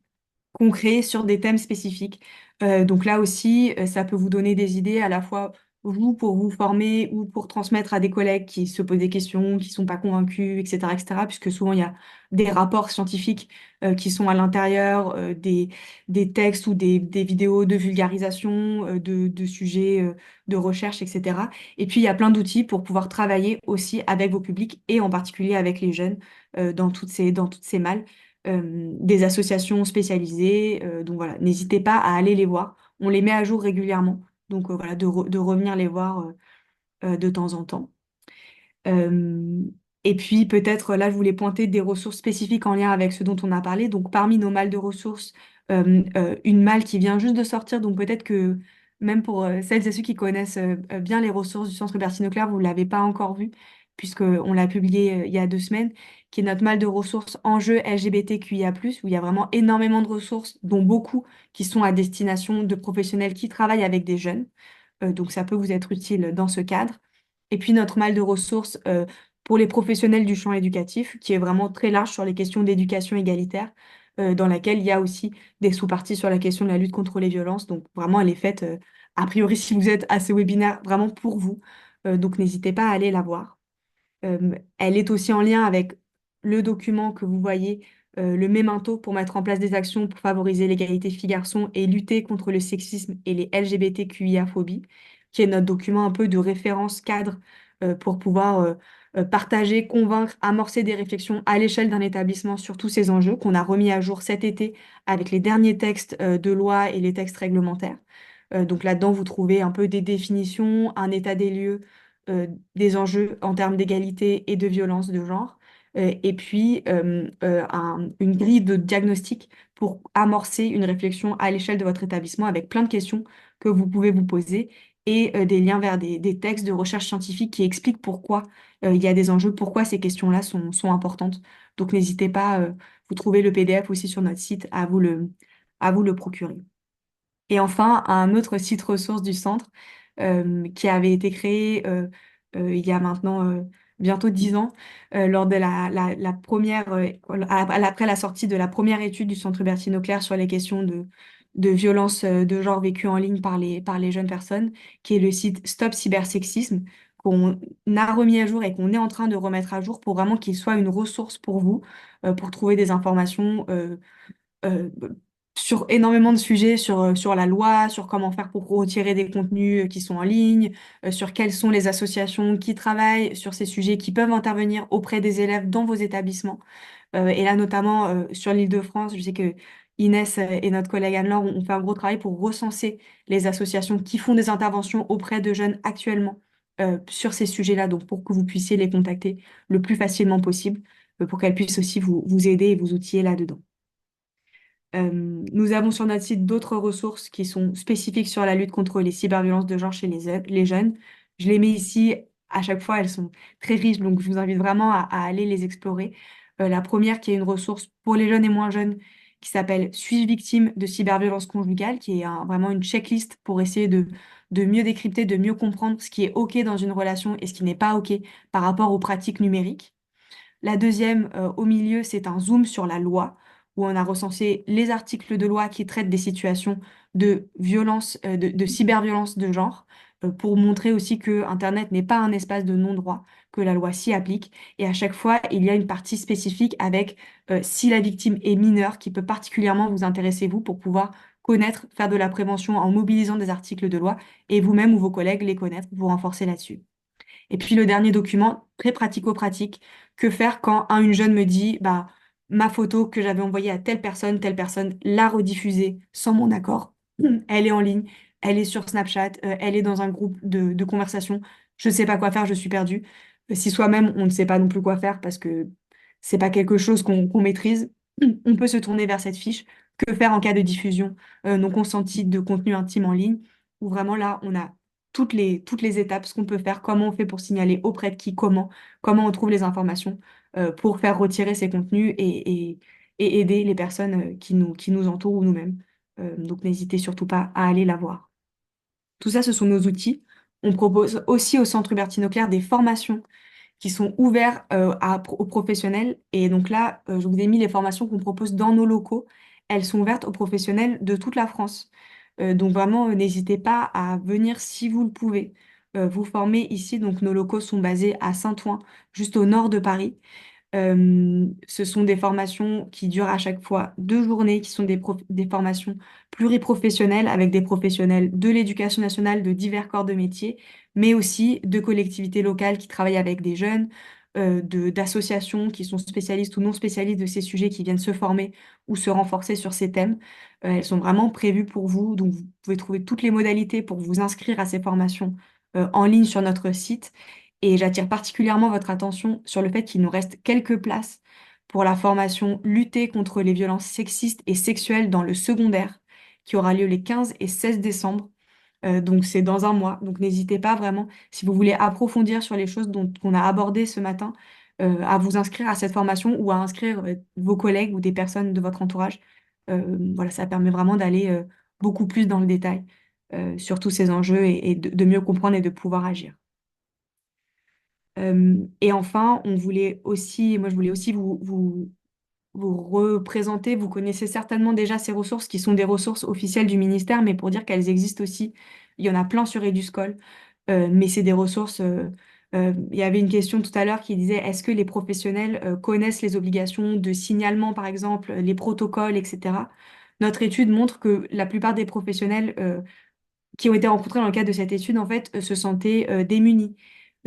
qu'on crée sur des thèmes spécifiques. Donc là aussi, ça peut vous donner des idées à la fois vous pour vous former ou pour transmettre à des collègues qui se posent des questions, qui sont pas convaincus, etc., etc. Puisque souvent il y a des rapports scientifiques qui sont à l'intérieur, des textes ou des vidéos de vulgarisation de sujets de recherche, etc. Et puis il y a plein d'outils pour pouvoir travailler aussi avec vos publics et en particulier avec les jeunes dans toutes ces malles, des associations spécialisées. Donc voilà, n'hésitez pas à aller les voir. On les met à jour régulièrement. Donc voilà, de revenir les voir de temps en temps. Euh, et puis peut-être, là, je voulais pointer des ressources spécifiques en lien avec ce dont on a parlé. Donc parmi nos malles de ressources, une malle qui vient juste de sortir. Donc peut-être que même pour celles et ceux qui connaissent bien les ressources du Centre Bertine Leclerc, vous ne l'avez pas encore vue, puisqu'on l'a publié il y a 2 semaines, qui est notre malle de ressources enjeux LGBTQIA+, où il y a vraiment énormément de ressources, dont beaucoup qui sont à destination de professionnels qui travaillent avec des jeunes. Donc ça peut vous être utile dans ce cadre. Et puis notre malle de ressources pour les professionnels du champ éducatif, qui est vraiment très large sur les questions d'éducation égalitaire, dans laquelle il y a aussi des sous-parties sur la question de la lutte contre les violences. Donc vraiment, elle est faite, a priori, si vous êtes à ce webinaire, vraiment pour vous. Donc n'hésitez pas à aller la voir. Elle est aussi en lien avec le document que vous voyez, le Memento, pour mettre en place des actions pour favoriser l'égalité filles-garçons et lutter contre le sexisme et les LGBTQIA-phobies, qui est notre document un peu de référence cadre pour pouvoir partager, convaincre, amorcer des réflexions à l'échelle d'un établissement sur tous ces enjeux qu'on a remis à jour cet été avec les derniers textes de loi et les textes réglementaires. Donc là-dedans, vous trouvez un peu des définitions, un état des lieux des enjeux en termes d'égalité et de violence de genre, et puis une grille de diagnostic pour amorcer une réflexion à l'échelle de votre établissement avec plein de questions que vous pouvez vous poser et des liens vers des textes de recherche scientifique qui expliquent pourquoi il y a des enjeux, pourquoi ces questions-là sont importantes. Donc n'hésitez pas, vous trouvez le PDF aussi sur notre site, à vous le procurer. Et enfin, un autre site ressource du centre qui avait été créé il y a maintenant bientôt 10 ans, lors de la première, après la sortie de la première étude du Centre Bertine Auclair sur les questions de violence de genre vécues en ligne par les jeunes personnes, qui est le site Stop Cybersexisme, qu'on a remis à jour et qu'on est en train de remettre à jour pour vraiment qu'il soit une ressource pour vous, pour trouver des informations euh, sur énormément de sujets, sur la loi, sur comment faire pour retirer des contenus qui sont en ligne, sur quelles sont les associations qui travaillent sur ces sujets qui peuvent intervenir auprès des élèves dans vos établissements. Et là, notamment sur l'Île-de-France, je sais que Inès et notre collègue Anne-Laure ont fait un gros travail pour recenser les associations qui font des interventions auprès de jeunes actuellement sur ces sujets-là, donc pour que vous puissiez les contacter le plus facilement possible, pour qu'elles puissent aussi vous aider et vous outiller là-dedans. Nous avons sur notre site d'autres ressources qui sont spécifiques sur la lutte contre les cyberviolences de genre chez les jeunes. Je les mets ici à chaque fois, elles sont très riches, donc je vous invite vraiment à aller les explorer. La première qui est une ressource pour les jeunes et moins jeunes qui s'appelle Suis-je victime de cyberviolence conjugale, qui est vraiment une checklist pour essayer de mieux décrypter, de mieux comprendre ce qui est OK dans une relation et ce qui n'est pas OK par rapport aux pratiques numériques. La deuxième, au milieu, c'est un zoom sur la loi, où on a recensé les articles de loi qui traitent des situations de violence, de cyberviolence de genre, pour montrer aussi que Internet n'est pas un espace de non-droit, que la loi s'y applique. Et à chaque fois, il y a une partie spécifique avec si la victime est mineure, qui peut particulièrement vous intéresser, vous, pour pouvoir connaître, faire de la prévention en mobilisant des articles de loi et vous-même ou vos collègues les connaître pour vous renforcer là-dessus. Et puis le dernier document, très pratico-pratique, que faire quand une jeune me dit, bah, ma photo que j'avais envoyée à telle personne l'a rediffusée sans mon accord. Elle est en ligne, elle est sur Snapchat, elle est dans un groupe de conversation. Je ne sais pas quoi faire, je suis perdue. Si soi-même, on ne sait pas non plus quoi faire parce que c'est pas quelque chose qu'on maîtrise, on peut se tourner vers cette fiche. Que faire en cas de diffusion non consentie de contenu intime en ligne, où vraiment là, on a toutes les étapes, ce qu'on peut faire, comment on fait pour signaler auprès de qui, comment on trouve les informations pour faire retirer ces contenus et aider les personnes qui nous entourent ou nous-mêmes. Donc n'hésitez surtout pas à aller la voir. Tout ça, ce sont nos outils. On propose aussi au Centre Hubertine Auclair des formations qui sont ouvertes aux professionnels. Et donc là, je vous ai mis les formations qu'on propose dans nos locaux. Elles sont ouvertes aux professionnels de toute la France. Donc vraiment, n'hésitez pas à venir si vous le pouvez. Vous former ici. Donc nos locaux sont basés à Saint-Ouen, juste au nord de Paris. Ce sont des formations qui durent à chaque fois 2 journées, qui sont des formations pluriprofessionnelles avec des professionnels de l'éducation nationale, de divers corps de métier, mais aussi de collectivités locales qui travaillent avec des jeunes, d'associations qui sont spécialistes ou non spécialistes de ces sujets qui viennent se former ou se renforcer sur ces thèmes. Elles sont vraiment prévues pour vous, donc vous pouvez trouver toutes les modalités pour vous inscrire à ces formations en ligne sur notre site. Et j'attire particulièrement votre attention sur le fait qu'il nous reste quelques places pour la formation Lutter contre les violences sexistes et sexuelles dans le secondaire, qui aura lieu les 15 et 16 décembre. Donc c'est dans un mois. Donc n'hésitez pas vraiment, si vous voulez approfondir sur les choses dont on a abordé ce matin, à vous inscrire à cette formation ou à inscrire vos collègues ou des personnes de votre entourage. Voilà, ça permet vraiment d'aller beaucoup plus dans le détail sur tous ces enjeux et de mieux comprendre et de pouvoir agir. Et enfin, moi je voulais aussi vous représenter, vous connaissez certainement déjà ces ressources qui sont des ressources officielles du ministère, mais pour dire qu'elles existent aussi, il y en a plein sur Eduscol, mais c'est des ressources. Il y avait une question tout à l'heure qui disait, est-ce que les professionnels connaissent les obligations de signalement, par exemple, les protocoles, etc. Notre étude montre que la plupart des professionnels qui ont été rencontrés dans le cadre de cette étude, en fait, se sentaient démunis,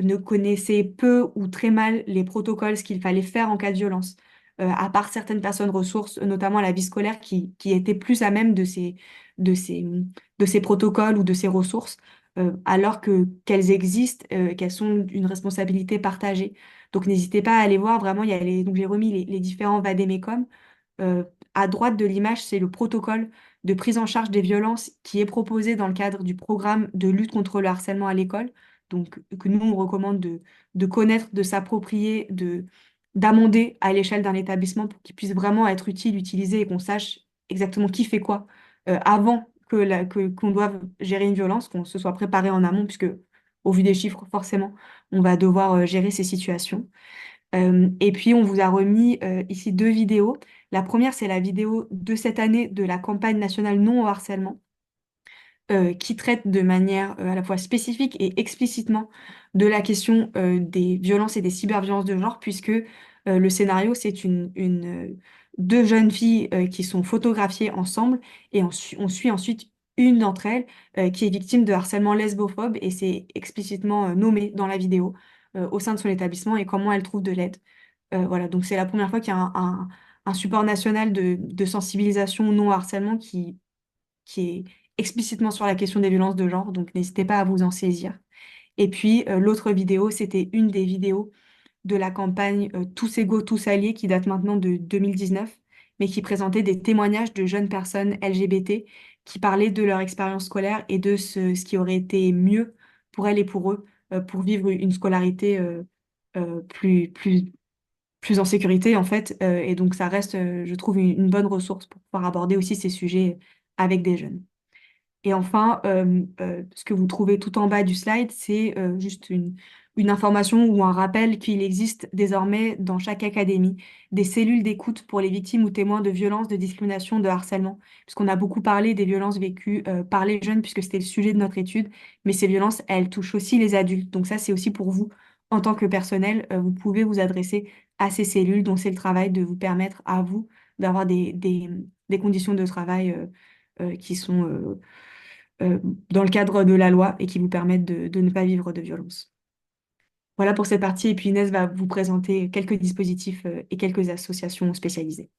ne connaissaient peu ou très mal les protocoles, ce qu'il fallait faire en cas de violence. À part certaines personnes ressources, notamment la vie scolaire, qui étaient plus à même de ces, de ces protocoles ou de ces ressources, alors que qu'elles existent, qu'elles sont une responsabilité partagée. Donc n'hésitez pas à aller voir, vraiment, donc j'ai remis les différents vadémécum. À droite de l'image, c'est le protocole de prise en charge des violences qui est proposé dans le cadre du programme de lutte contre le harcèlement à l'école. Donc, que nous, on recommande de connaître, de s'approprier, d'amender à l'échelle d'un établissement pour qu'il puisse vraiment être utile, utilisé et qu'on sache exactement qui fait quoi avant qu'on doive gérer une violence, qu'on se soit préparé en amont, puisque au vu des chiffres, forcément, on va devoir gérer ces situations. Et puis, on vous a remis ici 2 vidéos. La première, c'est la vidéo de cette année de la campagne nationale non au harcèlement, qui traite de manière à la fois spécifique et explicitement de la question des violences et des cyberviolences de genre, puisque le scénario, c'est deux jeunes filles qui sont photographiées ensemble, et on suit ensuite une d'entre elles qui est victime de harcèlement lesbophobe, et c'est explicitement nommé dans la vidéo au sein de son établissement et comment elle trouve de l'aide. Voilà, donc c'est la première fois qu'il y a un support national de sensibilisation non au harcèlement qui est explicitement sur la question des violences de genre, donc n'hésitez pas à vous en saisir. Et puis l'autre vidéo, c'était une des vidéos de la campagne Tous égaux, tous alliés, qui date maintenant de 2019, mais qui présentait des témoignages de jeunes personnes LGBT qui parlaient de leur expérience scolaire et de ce qui aurait été mieux pour elles et pour eux pour vivre une scolarité plus en sécurité, en fait. Et donc, ça reste, je trouve, une bonne ressource pour pouvoir aborder aussi ces sujets avec des jeunes. Et enfin, ce que vous trouvez tout en bas du slide, c'est juste une information ou un rappel qu'il existe désormais dans chaque académie des cellules d'écoute pour les victimes ou témoins de violences, de discrimination, de harcèlement, puisqu'on a beaucoup parlé des violences vécues par les jeunes, puisque c'était le sujet de notre étude, mais ces violences, elles touchent aussi les adultes. Donc ça, c'est aussi pour vous, en tant que personnel, vous pouvez vous adresser à ces cellules dont c'est le travail de vous permettre à vous d'avoir des conditions de travail qui sont dans le cadre de la loi et qui vous permettent de ne pas vivre de violence. Voilà pour cette partie. Et puis Inès va vous présenter quelques dispositifs et quelques associations spécialisées.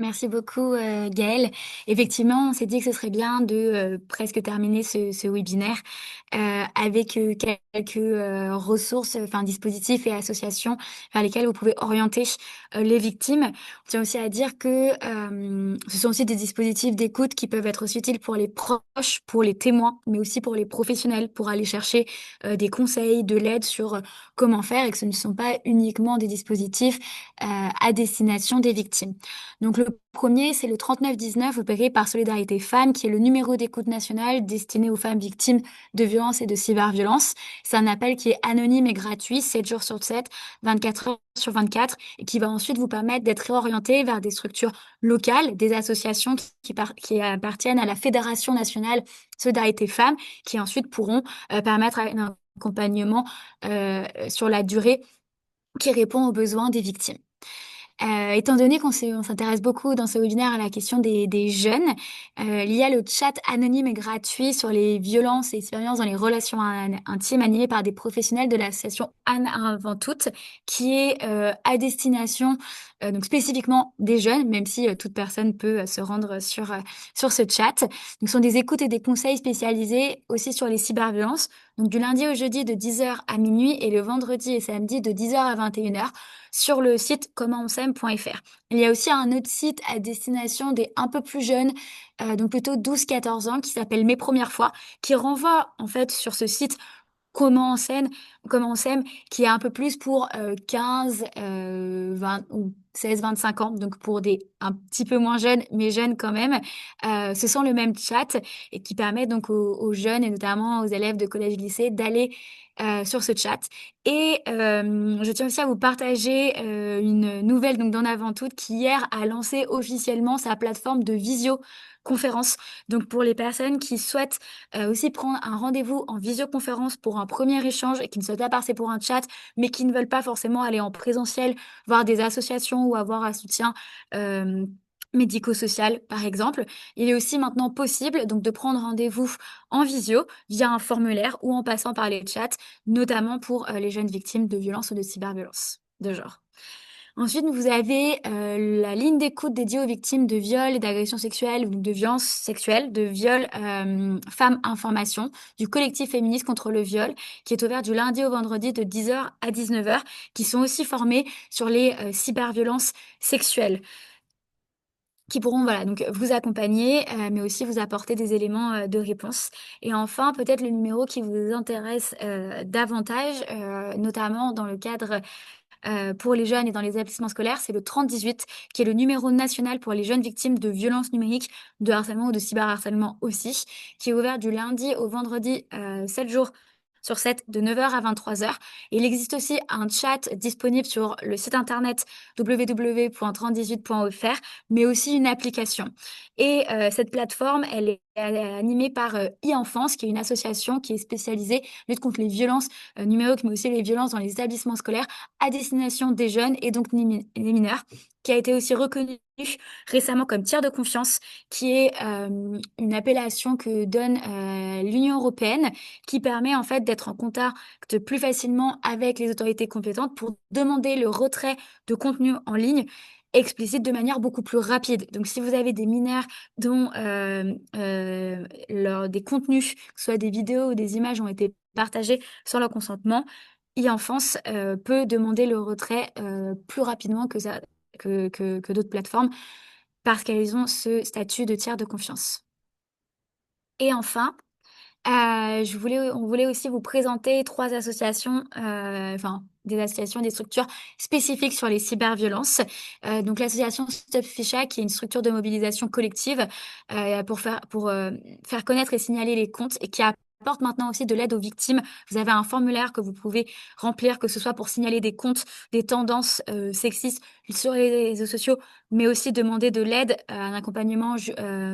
Merci beaucoup, Gaëlle. Effectivement, on s'est dit que ce serait bien de presque terminer ce webinaire avec quelques ressources, enfin dispositifs et associations vers lesquels vous pouvez orienter les victimes. On tient aussi à dire que ce sont aussi des dispositifs d'écoute qui peuvent être aussi utiles pour les proches, pour les témoins, mais aussi pour les professionnels, pour aller chercher des conseils, de l'aide sur comment faire, et que ce ne sont pas uniquement des dispositifs à destination des victimes. Donc le premier, c'est le 3919 opéré par Solidarité Femmes, qui est le numéro d'écoute national destiné aux femmes victimes de violences et de cyberviolences. C'est un appel qui est anonyme et gratuit, 7 jours sur 7, 24 heures sur 24, et qui va ensuite vous permettre d'être réorienté vers des structures locales, des associations qui appartiennent à la Fédération nationale Solidarité Femmes, qui ensuite pourront permettre un accompagnement sur la durée qui répond aux besoins des victimes. Étant donné on s'intéresse beaucoup dans ce webinaire à la question des jeunes, il y a le chat anonyme et gratuit sur les violences et expériences dans les relations intimes animé par des professionnels de l'association Anne avant toutes, qui est à destination donc spécifiquement des jeunes, même si toute personne peut se rendre sur ce chat. Donc, ce sont des écoutes et des conseils spécialisés aussi sur les cyberviolences, donc du lundi au jeudi de 10h à minuit et le vendredi et samedi de 10h à 21h sur le site commentonsème.fr. Il y a aussi un autre site à destination des un peu plus jeunes, donc plutôt 12-14 ans, qui s'appelle Mes premières fois, qui renvoie en fait sur ce site comment on s'aime, qui est un peu plus pour 15, 20 ou 16, 25 ans, donc pour des un petit peu moins jeunes, mais jeunes quand même. Ce sont le même chat et qui permet donc aux jeunes et notamment aux élèves de collège-lycée d'aller sur ce chat. Et je tiens aussi à vous partager une nouvelle donc d'En Avant Toutes qui hier a lancé officiellement sa plateforme de visioconférence. Donc pour les personnes qui souhaitent aussi prendre un rendez-vous en visioconférence pour un premier échange et qui ne souhaitent pas passer pour un chat, mais qui ne veulent pas forcément aller en présentiel, voir des associations ou avoir un soutien euh, médico-social, par exemple. Il est aussi maintenant possible donc de prendre rendez-vous en visio via un formulaire ou en passant par les chats, notamment pour les jeunes victimes de violences ou de cyberviolences de genre. Ensuite, vous avez la ligne d'écoute dédiée aux victimes de viols et d'agressions sexuelles ou de violences sexuelles, de viols Femmes Information, du collectif féministe contre le viol, qui est ouvert du lundi au vendredi de 10h à 19h, qui sont aussi formés sur les cyberviolences sexuelles, qui pourront voilà, donc vous accompagner, mais aussi vous apporter des éléments de réponse. Et enfin, peut-être le numéro qui vous intéresse davantage, notamment dans le cadre pour les jeunes et dans les établissements scolaires, c'est le 3018, qui est le numéro national pour les jeunes victimes de violences numériques, de harcèlement ou de cyberharcèlement aussi, qui est ouvert du lundi au vendredi 7 jours sur 7, de 9h à 23h. Et il existe aussi un chat disponible sur le site internet www.3018.fr, mais aussi une application. Et cette plateforme, elle est animée par e-Enfance, qui est une association qui est spécialisée lutte contre les violences numériques, mais aussi les violences dans les établissements scolaires à destination des jeunes et donc des mineurs, qui a été aussi reconnue récemment comme tiers de confiance, qui est une appellation que donne l'Union européenne, qui permet en fait d'être en contact plus facilement avec les autorités compétentes pour demander le retrait de contenu en ligne explicite de manière beaucoup plus rapide. Donc si vous avez des mineurs dont des contenus, que ce soit des vidéos ou des images, ont été partagés sans leur consentement, e-Enfance peut demander le retrait plus rapidement que d'autres plateformes parce qu'elles ont ce statut de tiers de confiance. Et enfin, on voulait aussi vous présenter 3 associations, enfin des associations, des structures spécifiques sur les cyberviolences. Donc l'association Stop Ficha, qui est une structure de mobilisation collective pour faire connaître et signaler les comptes et qui a apporte maintenant aussi de l'aide aux victimes. Vous avez un formulaire que vous pouvez remplir, que ce soit pour signaler des comptes, des tendances sexistes sur les réseaux sociaux, mais aussi demander de l'aide, un accompagnement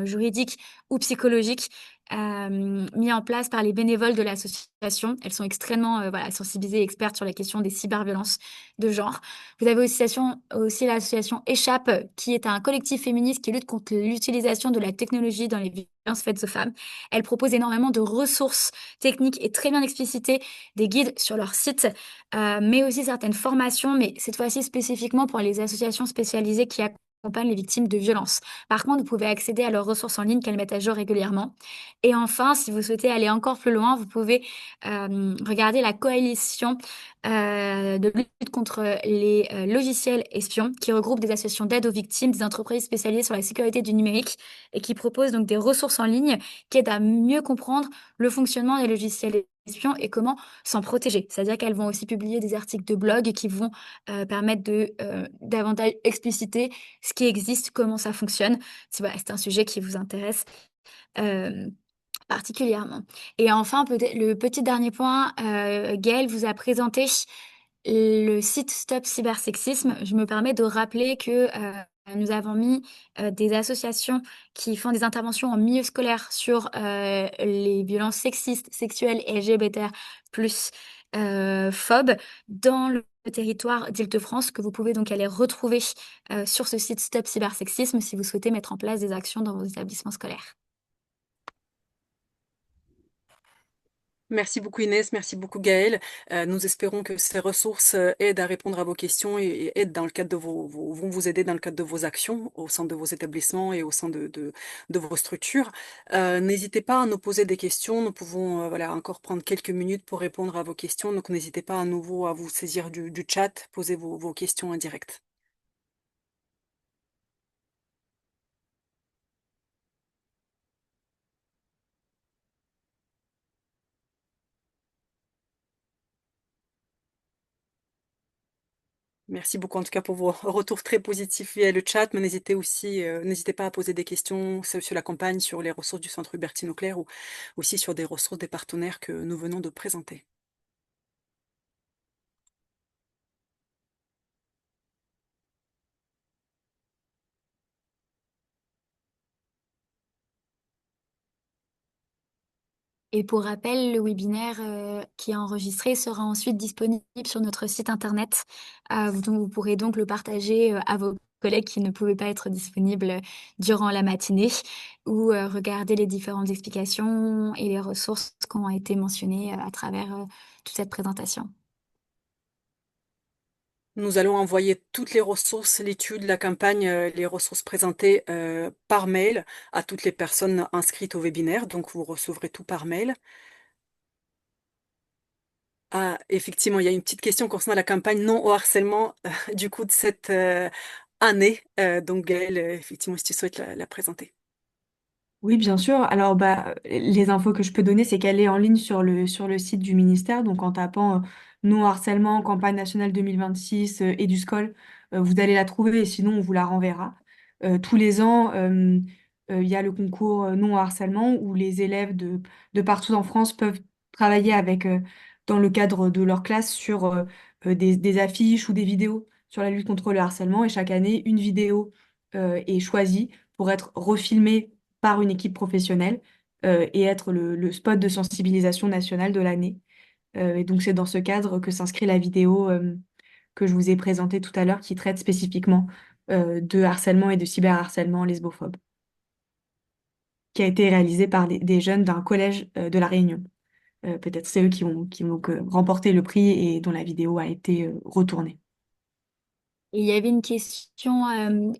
juridique ou psychologique mis en place par les bénévoles de l'association. Elles sont extrêmement voilà, sensibilisées et expertes sur la question des cyberviolences de genre. Vous avez aussi l'association Échappe, qui est un collectif féministe qui lutte contre l'utilisation de la technologie dans les violences faites aux femmes. Elle propose énormément de ressources techniques et très bien explicitées, des guides sur leur site, mais aussi certaines formations, mais cette fois-ci spécifiquement pour les associations spécialisées qui accompagnent les victimes de violences. Par contre, vous pouvez accéder à leurs ressources en ligne qu'elles mettent à jour régulièrement. Et enfin, si vous souhaitez aller encore plus loin, vous pouvez regarder la coalition de lutte contre les logiciels espions, qui regroupe des associations d'aide aux victimes, des entreprises spécialisées sur la sécurité du numérique et qui propose donc des ressources en ligne qui aident à mieux comprendre le fonctionnement des logiciels espions et comment s'en protéger. C'est-à-dire qu'elles vont aussi publier des articles de blog qui vont permettre de davantage expliciter ce qui existe, comment ça fonctionne. Voilà, c'est un sujet qui vous intéresse. Particulièrement. Et enfin, peut-être le petit dernier point, Gaëlle vous a présenté le site Stop Cybersexisme. Je me permets de rappeler que nous avons mis des associations qui font des interventions en milieu scolaire sur les violences sexistes, sexuelles et LGBT+, phobes dans le territoire d'Île-de-France, que vous pouvez donc aller retrouver sur ce site Stop Cybersexisme si vous souhaitez mettre en place des actions dans vos établissements scolaires. Merci beaucoup Inès, merci beaucoup Gaëlle. Nous espérons que ces ressources aident à répondre à vos questions et aident dans le cadre de vont vous aider dans le cadre de vos actions au sein de vos établissements et au sein de vos structures. N'hésitez pas à nous poser des questions. Nous pouvons voilà, encore prendre quelques minutes pour répondre à vos questions. Donc n'hésitez pas à nouveau à vous saisir du chat, poser vos questions en direct. Merci beaucoup en tout cas pour vos retours très positifs via le chat, mais n'hésitez pas à poser des questions sur la campagne, sur les ressources du Centre Hubertine Auclair ou aussi sur des ressources des partenaires que nous venons de présenter. Et pour rappel, le webinaire qui est enregistré sera ensuite disponible sur notre site internet. Vous pourrez donc le partager à vos collègues qui ne pouvaient pas être disponibles durant la matinée ou regarder les différentes explications et les ressources qui ont été mentionnées à travers toute cette présentation. Nous allons envoyer toutes les ressources, l'étude, la campagne, les ressources présentées par mail à toutes les personnes inscrites au webinaire. Donc, vous recevrez tout par mail. Ah, effectivement, il y a une petite question concernant la campagne non au harcèlement du coup de cette année. Donc, Gaëlle, effectivement, si tu souhaites la présenter. Oui, bien sûr. Alors, bah, les infos que je peux donner, c'est qu'elle est en ligne sur le site du ministère. Donc, en tapant non harcèlement, campagne nationale 2026 et du SCOL, vous allez la trouver et sinon, on vous la renverra. Tous les ans, il y a le concours non harcèlement où les élèves de partout en France peuvent travailler avec, dans le cadre de leur classe sur des affiches ou des vidéos sur la lutte contre le harcèlement. Et chaque année, une vidéo est choisie pour être refilmée par une équipe professionnelle et être le spot de sensibilisation nationale de l'année. Et donc, c'est dans ce cadre que s'inscrit la vidéo que je vous ai présentée tout à l'heure qui traite spécifiquement de harcèlement et de cyberharcèlement lesbophobe, qui a été réalisée par des jeunes d'un collège de La Réunion. Peut-être c'est eux qui ont remporté le prix et dont la vidéo a été retournée. Et il y avait une question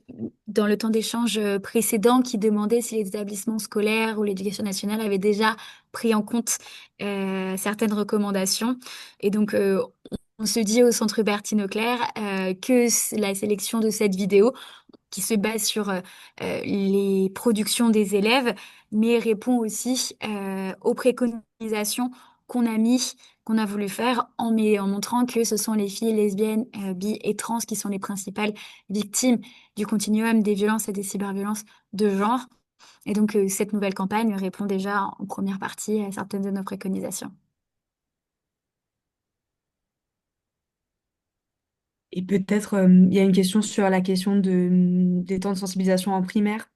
dans le temps d'échange précédent qui demandait si les établissements scolaires ou l'éducation nationale avaient déjà pris en compte certaines recommandations. Et donc, on se dit au Centre Hubertine Auclair que la sélection de cette vidéo, qui se base sur les productions des élèves, mais répond aussi aux préconisations qu'on a mis, qu'on a voulu faire en montrant que ce sont les filles lesbiennes, bi et trans qui sont les principales victimes du continuum des violences et des cyberviolences de genre. Et donc, cette nouvelle campagne répond déjà en première partie à certaines de nos préconisations. Et peut-être, il y a une question sur la question des temps de sensibilisation en primaire.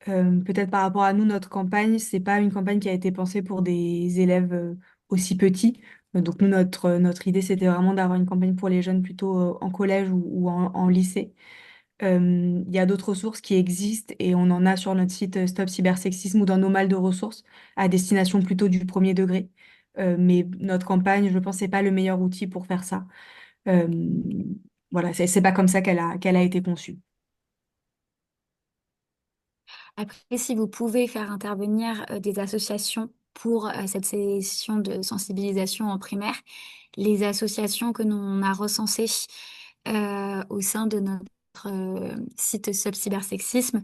Peut-être par rapport à nous, notre campagne, c'est pas une campagne qui a été pensée pour des élèves aussi petits. Donc nous, notre idée, c'était vraiment d'avoir une campagne pour les jeunes plutôt en collège ou en lycée. Il y a d'autres ressources qui existent et on en a sur notre site Stop Cybersexisme ou dans nos malles de ressources à destination plutôt du premier degré. Mais notre campagne, je pense, c'est pas le meilleur outil pour faire ça. Euh, voilà, c'est pas comme ça qu'elle a été conçue. Après, si vous pouvez faire intervenir des associations pour cette session de sensibilisation en primaire, les associations que l'on a recensées au sein de notre site Sub Cybersexisme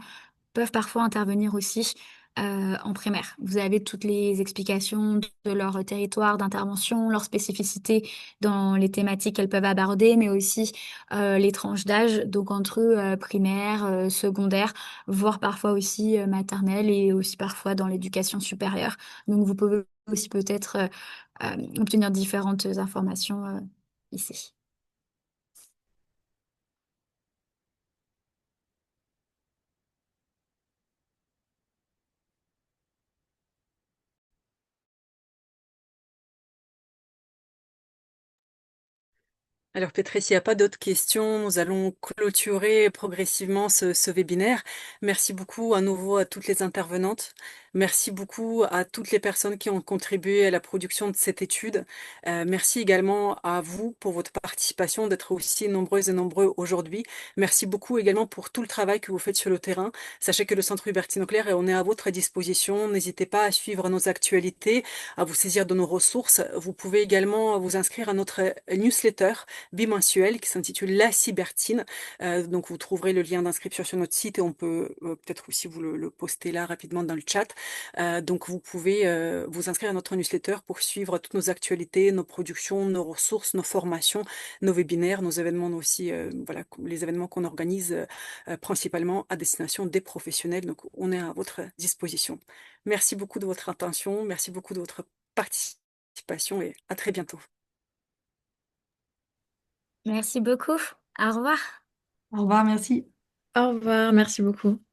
peuvent parfois intervenir aussi en primaire. Vous avez toutes les explications de leur territoire d'intervention, leurs spécificités dans les thématiques qu'elles peuvent aborder, mais aussi les tranches d'âge, donc entre primaire, secondaire, voire parfois aussi maternelle et aussi parfois dans l'éducation supérieure. Donc vous pouvez aussi peut-être obtenir différentes informations ici. Alors peut-être s'il n'y a pas d'autres questions, nous allons clôturer progressivement ce webinaire. Merci beaucoup à nouveau à toutes les intervenantes. Merci beaucoup à toutes les personnes qui ont contribué à la production de cette étude. Merci également à vous pour votre participation, d'être aussi nombreuses et nombreux aujourd'hui. Merci beaucoup également pour tout le travail que vous faites sur le terrain. Sachez que le Centre Hubertine Auclair, on est à votre disposition. N'hésitez pas à suivre nos actualités, à vous saisir de nos ressources. Vous pouvez également vous inscrire à notre newsletter bimensuel qui s'intitule La Cybertine. Donc vous trouverez le lien d'inscription sur notre site et on peut peut-être aussi vous le poster là rapidement dans le chat. Donc vous pouvez vous inscrire à notre newsletter pour suivre toutes nos actualités, nos productions, nos ressources, nos formations, nos webinaires, nos événements aussi, voilà, les événements qu'on organise principalement à destination des professionnels. Donc on est à votre disposition. Merci beaucoup de votre attention, merci beaucoup de votre participation et à très bientôt. Merci beaucoup. Au revoir. Au revoir, merci. Au revoir, merci beaucoup.